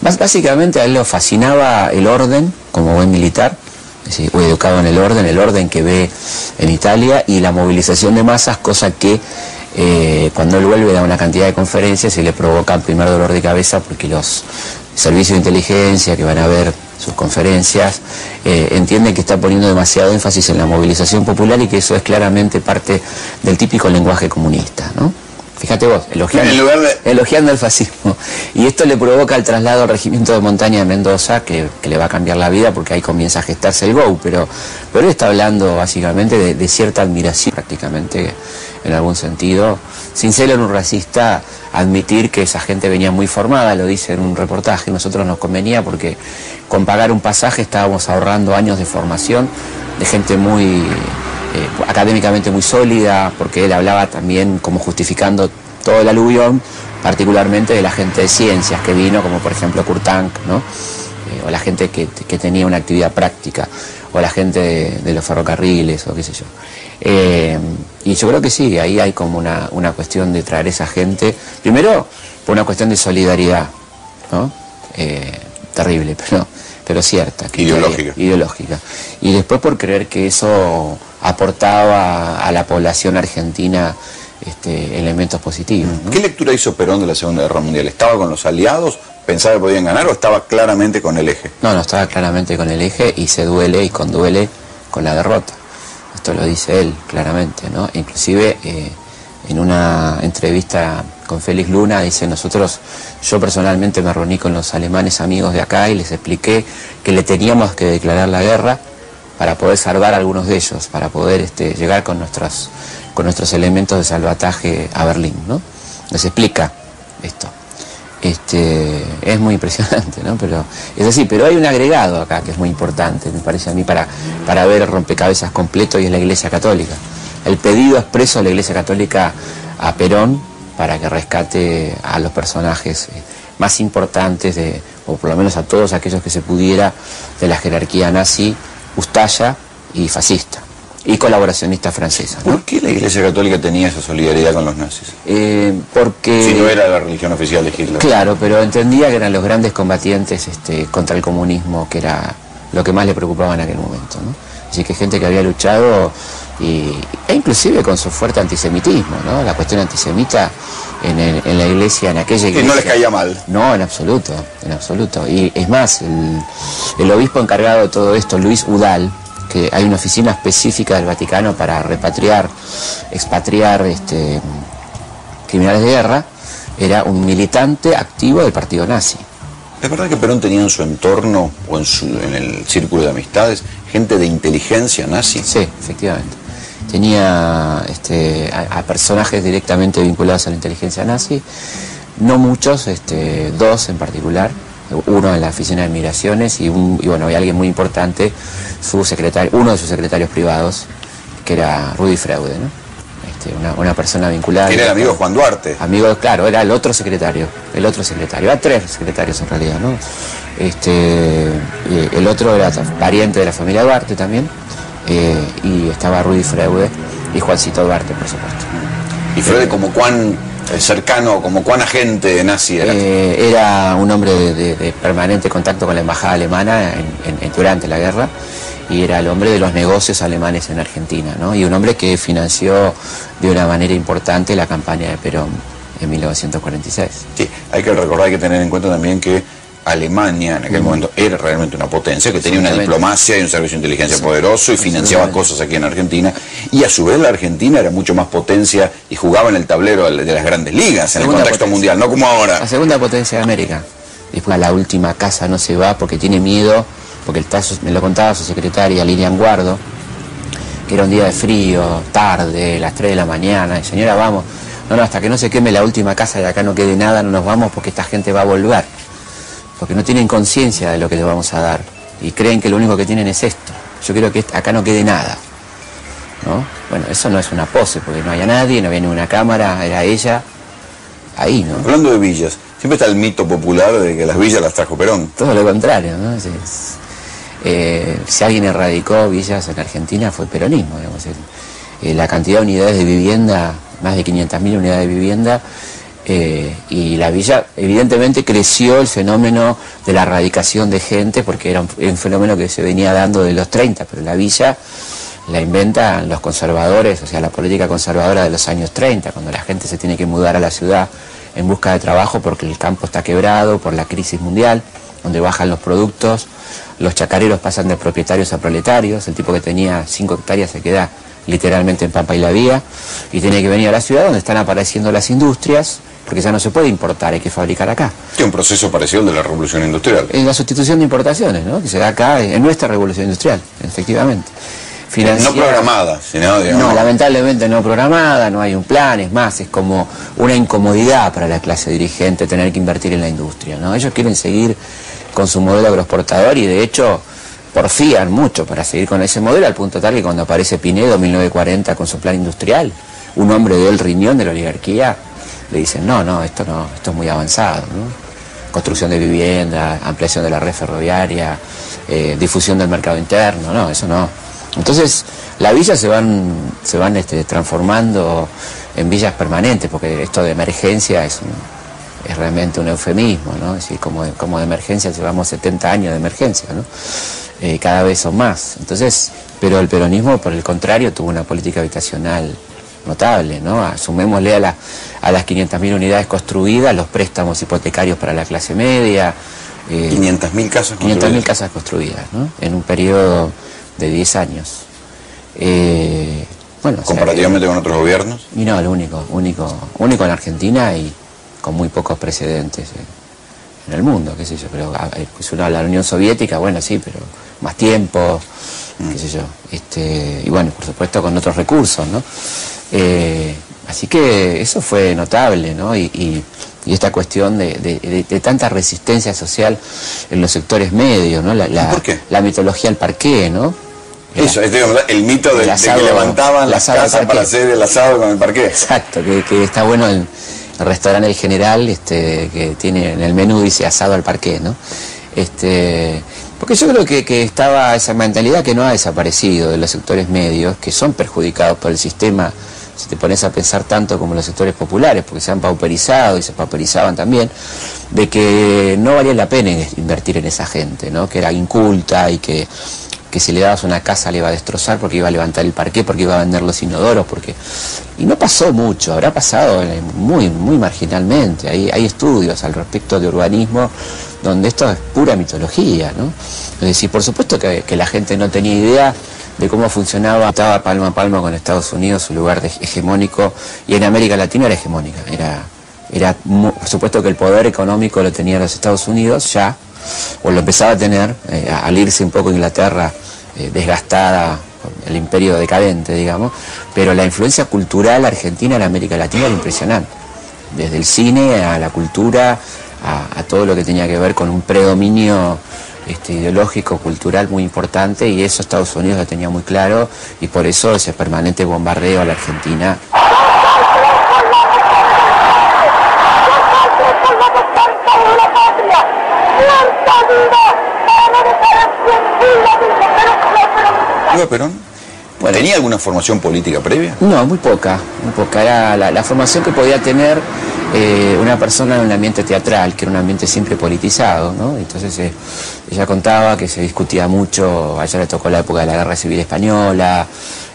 Básicamente a él lo fascinaba el orden, como buen militar. Sí, fue educado en el orden que ve en Italia, y la movilización de masas, cosa que cuando él vuelve da una cantidad de conferencias y le provoca el primer dolor de cabeza, porque los servicios de inteligencia que van a ver sus conferencias entienden que está poniendo demasiado énfasis en la movilización popular y que eso es claramente parte del típico lenguaje comunista, ¿no? Fíjate vos, elogiando el fascismo. Y esto le provoca el traslado al regimiento de montaña de Mendoza, que le va a cambiar la vida porque ahí comienza a gestarse el GO, pero él está hablando básicamente de cierta admiración, prácticamente, en algún sentido, sin ser un racista, admitir que esa gente venía muy formada, lo dice en un reportaje. Nosotros nos convenía porque con pagar un pasaje estábamos ahorrando años de formación de gente muy académicamente muy sólida, porque él hablaba también como justificando todo el aluvión, particularmente de la gente de ciencias que vino, como por ejemplo Kurtank, ¿no? O la gente que tenía una actividad práctica, o la gente de los ferrocarriles, o qué sé yo. Y yo creo que sí, ahí hay como una cuestión de traer esa gente, primero por una cuestión de solidaridad, ¿no? Terrible, pero cierta. Ideológica. Y después por creer que eso aportaba a la población argentina elementos positivos, ¿no? ¿Qué lectura hizo Perón de la Segunda Guerra Mundial? ¿Estaba con los aliados? ¿Pensaba que podían ganar o estaba claramente con el eje? No, estaba claramente con el eje y se duele y conduele con la derrota. Esto lo dice él claramente, ¿no? Inclusive en una entrevista con Félix Luna dice: yo personalmente me reuní con los alemanes amigos de acá y les expliqué que le teníamos que declarar la guerra para poder salvar a algunos de ellos, para poder llegar con nuestros elementos de salvataje a Berlín, ¿no? Les explica esto. Es muy impresionante, ¿no? Pero es así, pero hay un agregado acá que es muy importante, me parece a mí, para ver el rompecabezas completo, y es la Iglesia Católica. El pedido expreso de la Iglesia Católica a Perón para que rescate a los personajes más importantes, o por lo menos a todos aquellos que se pudiera, de la jerarquía nazi, ustaya y fascista, y colaboracionista francesa, ¿no? ¿Por qué la Iglesia Católica tenía esa solidaridad con los nazis? Porque... Si no era la religión oficial de Hitler. Claro, pero entendía que eran los grandes combatientes contra el comunismo, que era lo que más le preocupaba en aquel momento, ¿no? Así que gente que había luchado, e inclusive con su fuerte antisemitismo, ¿no? La cuestión antisemita en la iglesia, en aquella iglesia... Que no les caía mal. No, en absoluto, en absoluto. Y es más, el obispo encargado de todo esto, Luis Udall, que hay una oficina específica del Vaticano para expatriar criminales de guerra, era un militante activo del partido nazi. ¿Es verdad que Perón tenía en su entorno o en el círculo de amistades gente de inteligencia nazi? Sí, efectivamente. Tenía a personajes directamente vinculados a la inteligencia nazi, no muchos, dos en particular. Uno en la oficina de migraciones y bueno, había alguien muy importante, uno de sus secretarios privados, que era Rudy Freude, ¿no? Una persona vinculada. ¿Quién era amigo de Juan Duarte? Amigo, claro, era el otro secretario. Era tres secretarios en realidad, ¿no? El otro era pariente de la familia Duarte también, y estaba Rudy Freude y Juancito Duarte, por supuesto. ¿Y Freude como cuán cercano, como cuán agente nazi era? Era un hombre de permanente contacto con la embajada alemana durante la guerra, y era el hombre de los negocios alemanes en Argentina, ¿no? Y un hombre que financió de una manera importante la campaña de Perón en 1946. Sí, hay que recordar, hay que tener en cuenta también que Alemania en aquel momento era realmente una potencia, que tenía una diplomacia y un servicio de inteligencia poderoso y financiaba cosas aquí en Argentina, y a su vez la Argentina era mucho más potencia y jugaba en el tablero de las grandes ligas en el contexto mundial, no como ahora. La segunda potencia de América. Después a la última casa no se va porque tiene miedo, porque me lo contaba su secretaria Lilian Guardo, que era un día de frío, tarde, las 3 de la mañana, y señora, vamos, no, hasta que no se queme la última casa y acá no quede nada, no nos vamos porque esta gente va a volver. Porque no tienen conciencia de lo que les vamos a dar y creen que lo único que tienen es esto. Yo quiero que acá no quede nada, ¿no? Bueno, eso no es una pose, porque no había nadie, no había ninguna cámara, era ella ahí, ¿no? Hablando de villas, siempre está el mito popular de que las villas las trajo Perón. Todo lo contrario, ¿no? Si alguien erradicó villas en Argentina fue el peronismo, digamos. La cantidad de unidades de vivienda, más de 500.000 unidades de vivienda, y la villa, evidentemente creció el fenómeno de la erradicación de gente, porque era un fenómeno que se venía dando de los 30, pero la villa la inventan los conservadores, o sea, la política conservadora de los años 30, cuando la gente se tiene que mudar a la ciudad en busca de trabajo porque el campo está quebrado por la crisis mundial, donde bajan los productos, los chacareros pasan de propietarios a proletarios, el tipo que tenía 5 hectáreas se queda literalmente en Pampa y la Vía, y tiene que venir a la ciudad donde están apareciendo las industrias, porque ya no se puede importar, hay que fabricar acá. Es un proceso parecido al de la revolución industrial. Es la sustitución de importaciones, ¿no? Que se da acá en nuestra revolución industrial, efectivamente. No programada, sino, digamos... No, lamentablemente no programada, no hay un plan, es más, es como una incomodidad para la clase dirigente tener que invertir en la industria, ¿no? Ellos quieren seguir con su modelo agroexportador y de hecho porfían mucho para seguir con ese modelo, al punto tal que cuando aparece Pinedo en 1940 con su plan industrial, un hombre del riñón de la oligarquía, le dicen, no, esto es muy avanzado, ¿no? Construcción de vivienda, ampliación de la red ferroviaria, difusión del mercado interno, no, eso no. Entonces, las villas se van transformando en villas permanentes, porque esto de emergencia es realmente un eufemismo, ¿no? Es decir, como de emergencia llevamos 70 años de emergencia, ¿no? Cada vez son más. Entonces, pero el peronismo, por el contrario, tuvo una política habitacional notable, ¿no? Sumémosle a las 500.000 unidades construidas, los préstamos hipotecarios para la clase media. 500.000 casas construidas. 500.000 casas construidas, ¿no? En un periodo de 10 años. Bueno, comparativamente con otros gobiernos. Y no, el único en Argentina y con muy pocos precedentes en el mundo, qué sé yo, pero pues uno habla de la Unión Soviética, bueno, sí, pero más tiempo, qué sé yo, y bueno, por supuesto con otros recursos, ¿no? Así que eso fue notable, ¿no? Y esta cuestión de tanta resistencia social en los sectores medios, ¿no? ¿Por qué? La mitología del parqué, ¿no? Eso, el mito de que levantaban las casas para hacer el asado con el parqué. Exacto, que está bueno el restaurante El General, que tiene en el menú, dice asado al parqué, ¿no? Porque yo creo que estaba esa mentalidad que no ha desaparecido de los sectores medios, que son perjudicados por el sistema, si te pones a pensar tanto como los sectores populares, porque se han pauperizado y se pauperizaban también, de que no valía la pena invertir en esa gente, ¿no? Que era inculta y que si le dabas una casa le iba a destrozar porque iba a levantar el parqué, porque iba a vender los inodoros, y no pasó mucho, habrá pasado muy marginalmente. Hay estudios al respecto de urbanismo donde esto es pura mitología, ¿no? Es decir, por supuesto que la gente no tenía idea de cómo funcionaba, estaba palmo a palmo con Estados Unidos, su lugar hegemónico, y en América Latina era hegemónica, por supuesto que el poder económico lo tenía los Estados Unidos ya, o lo empezaba a tener, al irse un poco a Inglaterra desgastada, el imperio decadente, digamos, pero la influencia cultural argentina en América Latina era impresionante, desde el cine a la cultura, a todo lo que tenía que ver con un predominio ideológico, cultural muy importante, y eso Estados Unidos lo tenía muy claro, y por eso ese permanente bombardeo a la Argentina. ¿Iba Perón? Bueno, ¿tenía alguna formación política previa? No, muy poca. Era la formación que podía tener una persona en un ambiente teatral, que era un ambiente siempre politizado, ¿no? Entonces ella contaba que se discutía mucho, a ella le tocó la época de la Guerra Civil Española,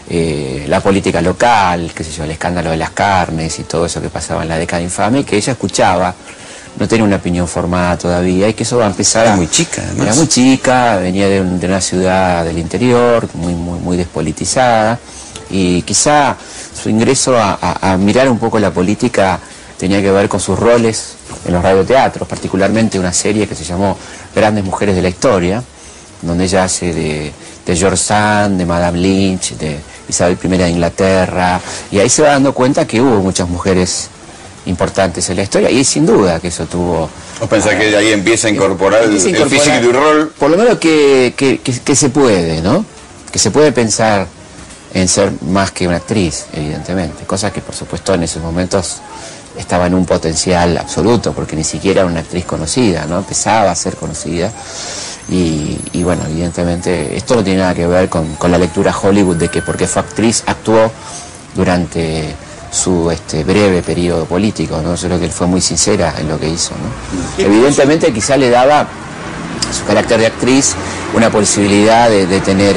la política local, qué sé yo, el escándalo de las carnes y todo eso que pasaba en la década infame, que ella escuchaba. No tenía una opinión formada todavía, y que eso va a empezar Era muy chica, además. Era muy chica, venía de una ciudad del interior, muy despolitizada, y quizá su ingreso a mirar un poco la política tenía que ver con sus roles en los radioteatros, particularmente una serie que se llamó Grandes Mujeres de la Historia, donde ella hace de George Sand, de Madame Lynch, de Isabel I de Inglaterra, y ahí se va dando cuenta que hubo muchas mujeres importantes en la historia, y sin duda que eso tuvo... ¿Vos pensás que de ahí empieza a incorporar el físico y el rol? Por lo menos que se puede, ¿no? Que se puede pensar en ser más que una actriz, evidentemente, cosa que por supuesto en esos momentos estaba en un potencial absoluto, porque ni siquiera era una actriz conocida, ¿no? Empezaba a ser conocida, y bueno, evidentemente esto no tiene nada que ver con la lectura Hollywood de que porque fue actriz actuó durante su breve periodo político, ¿no? Yo creo que él fue muy sincera en lo que hizo, ¿no? Evidentemente quizá le daba su carácter de actriz una posibilidad de tener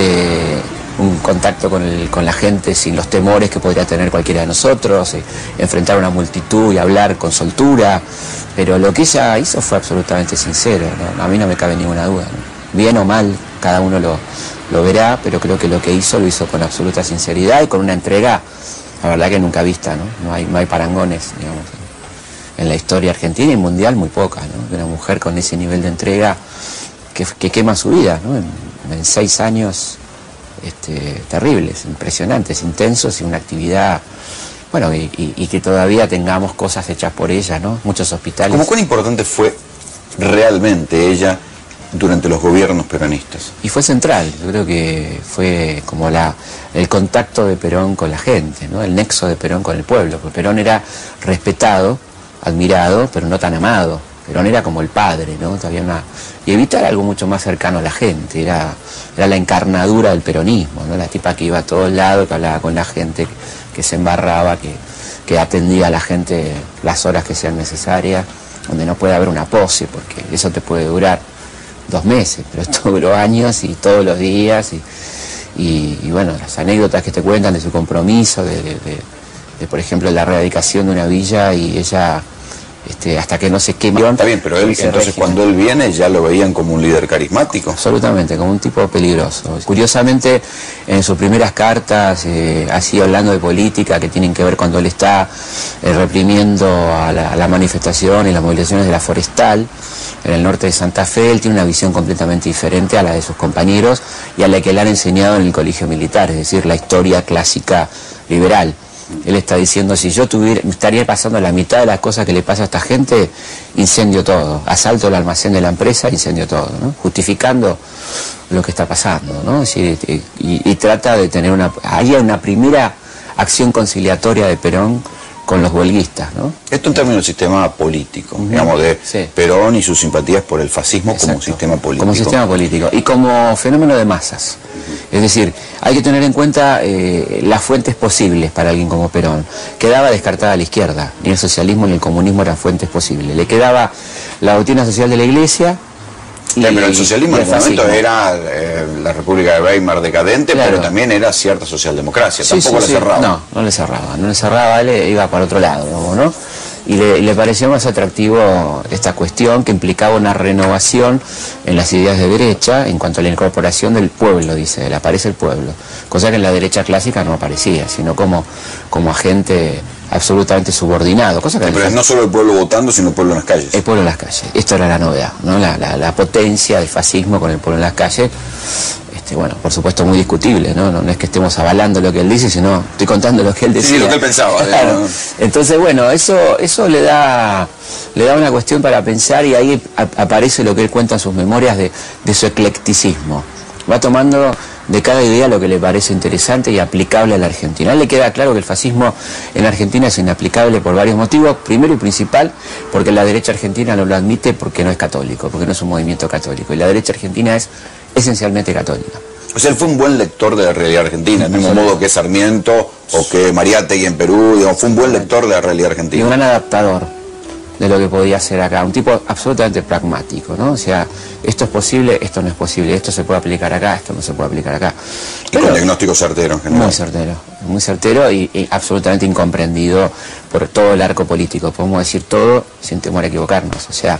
un contacto con la gente sin los temores que podría tener cualquiera de nosotros, enfrentar a una multitud y hablar con soltura, pero lo que ella hizo fue absolutamente sincero, ¿no? A mí no me cabe ninguna duda, ¿no? Bien o mal, cada uno lo verá, pero creo que lo que hizo lo hizo con absoluta sinceridad y con una entrega, la verdad que nunca vista, ¿no? No hay parangones, digamos, en la historia argentina y mundial muy poca, ¿no? Una mujer con ese nivel de entrega que quema su vida, ¿no? En 6 años terribles, impresionantes, intensos y una actividad, bueno, y que todavía tengamos cosas hechas por ella, ¿no? Muchos hospitales. ¿Cómo cuán importante fue realmente ella durante los gobiernos peronistas? Y fue central, yo creo que fue como el contacto de Perón con la gente, ¿no? El nexo de Perón con el pueblo, porque Perón era respetado, admirado, pero no tan amado. Perón era como el padre, ¿no? Y Evita era algo mucho más cercano a la gente, era la encarnadura del peronismo, ¿no? La tipa que iba a todos lados, que hablaba con la gente, que se embarraba, que atendía a la gente las horas que sean necesarias, donde no puede haber una pose, porque eso te puede durar 2 meses, pero esto duró años y todos los días, y bueno, las anécdotas que te cuentan de su compromiso, de por ejemplo, la erradicación de una villa y ella... hasta que no se quemó. Está bien, pero él, entonces cuando él viene ya lo veían como un líder carismático. Absolutamente, como un tipo peligroso. Curiosamente, en sus primeras cartas, así hablando de política, que tienen que ver cuando él está reprimiendo a la manifestación y las movilizaciones de la Forestal, en el norte de Santa Fe, él tiene una visión completamente diferente a la de sus compañeros y a la que le han enseñado en el colegio militar, es decir, la historia clásica liberal. Él está diciendo, si yo estaría pasando la mitad de las cosas que le pasa a esta gente, incendio todo, asalto el almacén de la empresa, incendio todo, ¿no? Justificando lo que está pasando, ¿no? Es decir, y trata de tener hay una primera acción conciliatoria de Perón con los huelguistas, ¿no? Esto en términos de sistema político, digamos, de Perón y sus simpatías por el fascismo como sistema político. Como sistema político y como fenómeno de masas. Es decir, hay que tener en cuenta las fuentes posibles para alguien como Perón. Quedaba descartada la izquierda, ni el socialismo ni el comunismo eran fuentes posibles. Le quedaba la doctrina social de la Iglesia. Pero el socialismo en ese momento era la República de Weimar decadente, claro, pero también era cierta socialdemocracia, tampoco le cerraba. No le cerraba, él iba para otro lado, ¿no? Y le pareció más atractivo esta cuestión que implicaba una renovación en las ideas de derecha en cuanto a la incorporación del pueblo, dice él, aparece el pueblo, cosa que en la derecha clásica no aparecía, sino como agente absolutamente subordinado, cosa que pero no solo el pueblo votando, sino el pueblo en las calles. El pueblo en las calles, esto era la novedad, ¿no? La potencia del fascismo con el pueblo en las calles. Bueno, por supuesto muy discutible, ¿no? No es que estemos avalando lo que él dice, sino estoy contando lo que él decía. Sí, lo que él pensaba. Claro. Entonces, bueno, eso le da una cuestión para pensar y ahí aparece lo que él cuenta en sus memorias de su eclecticismo. Va tomando de cada idea lo que le parece interesante y aplicable a la Argentina. A él le queda claro que el fascismo en Argentina es inaplicable por varios motivos. Primero y principal, porque la derecha argentina no lo admite porque no es católico, porque no es un movimiento católico. Y la derecha argentina es esencialmente católica. O sea, él fue un buen lector de la realidad argentina, del mismo modo que Sarmiento o que Mariátegui en Perú, digamos, fue un buen lector de la realidad argentina. Y un gran adaptador de lo que podía hacer acá, un tipo absolutamente pragmático, ¿no? O sea, esto es posible, esto no es posible, esto se puede aplicar acá, esto no se puede aplicar acá. Pero con diagnóstico certero en general. Muy certero y absolutamente incomprendido por todo el arco político, podemos decir todo sin temor a equivocarnos, o sea,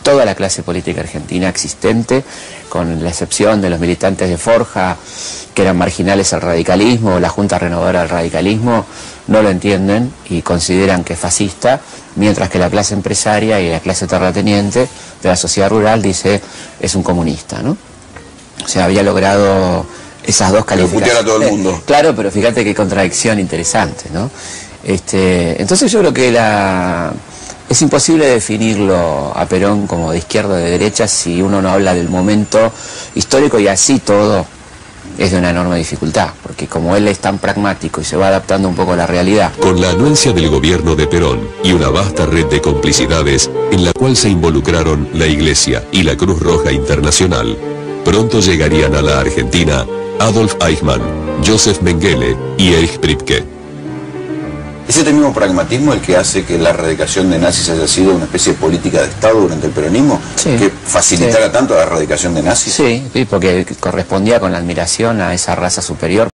toda la clase política argentina existente, con la excepción de los militantes de Forja, que eran marginales al radicalismo, o la Junta Renovadora del Radicalismo, no lo entienden y consideran que es fascista, mientras que la clase empresaria y la clase terrateniente de la sociedad rural dice es un comunista, ¿no? O sea, había logrado esas dos calificaciones. Putear a todo el mundo. Claro, pero fíjate qué contradicción interesante, ¿no? Entonces yo creo que es imposible definirlo a Perón como de izquierda o de derecha si uno no habla del momento histórico y así todo es de una enorme dificultad, porque como él es tan pragmático y se va adaptando un poco a la realidad. Con la anuencia del gobierno de Perón y una vasta red de complicidades en la cual se involucraron la Iglesia y la Cruz Roja Internacional, pronto llegarían a la Argentina Adolf Eichmann, Joseph Mengele y Erich Priebke. ¿Es este mismo pragmatismo el que hace que la erradicación de nazis haya sido una especie de política de Estado durante el peronismo? Sí, ¿Que facilitara tanto la erradicación de nazis? Sí, porque correspondía con la admiración a esa raza superior.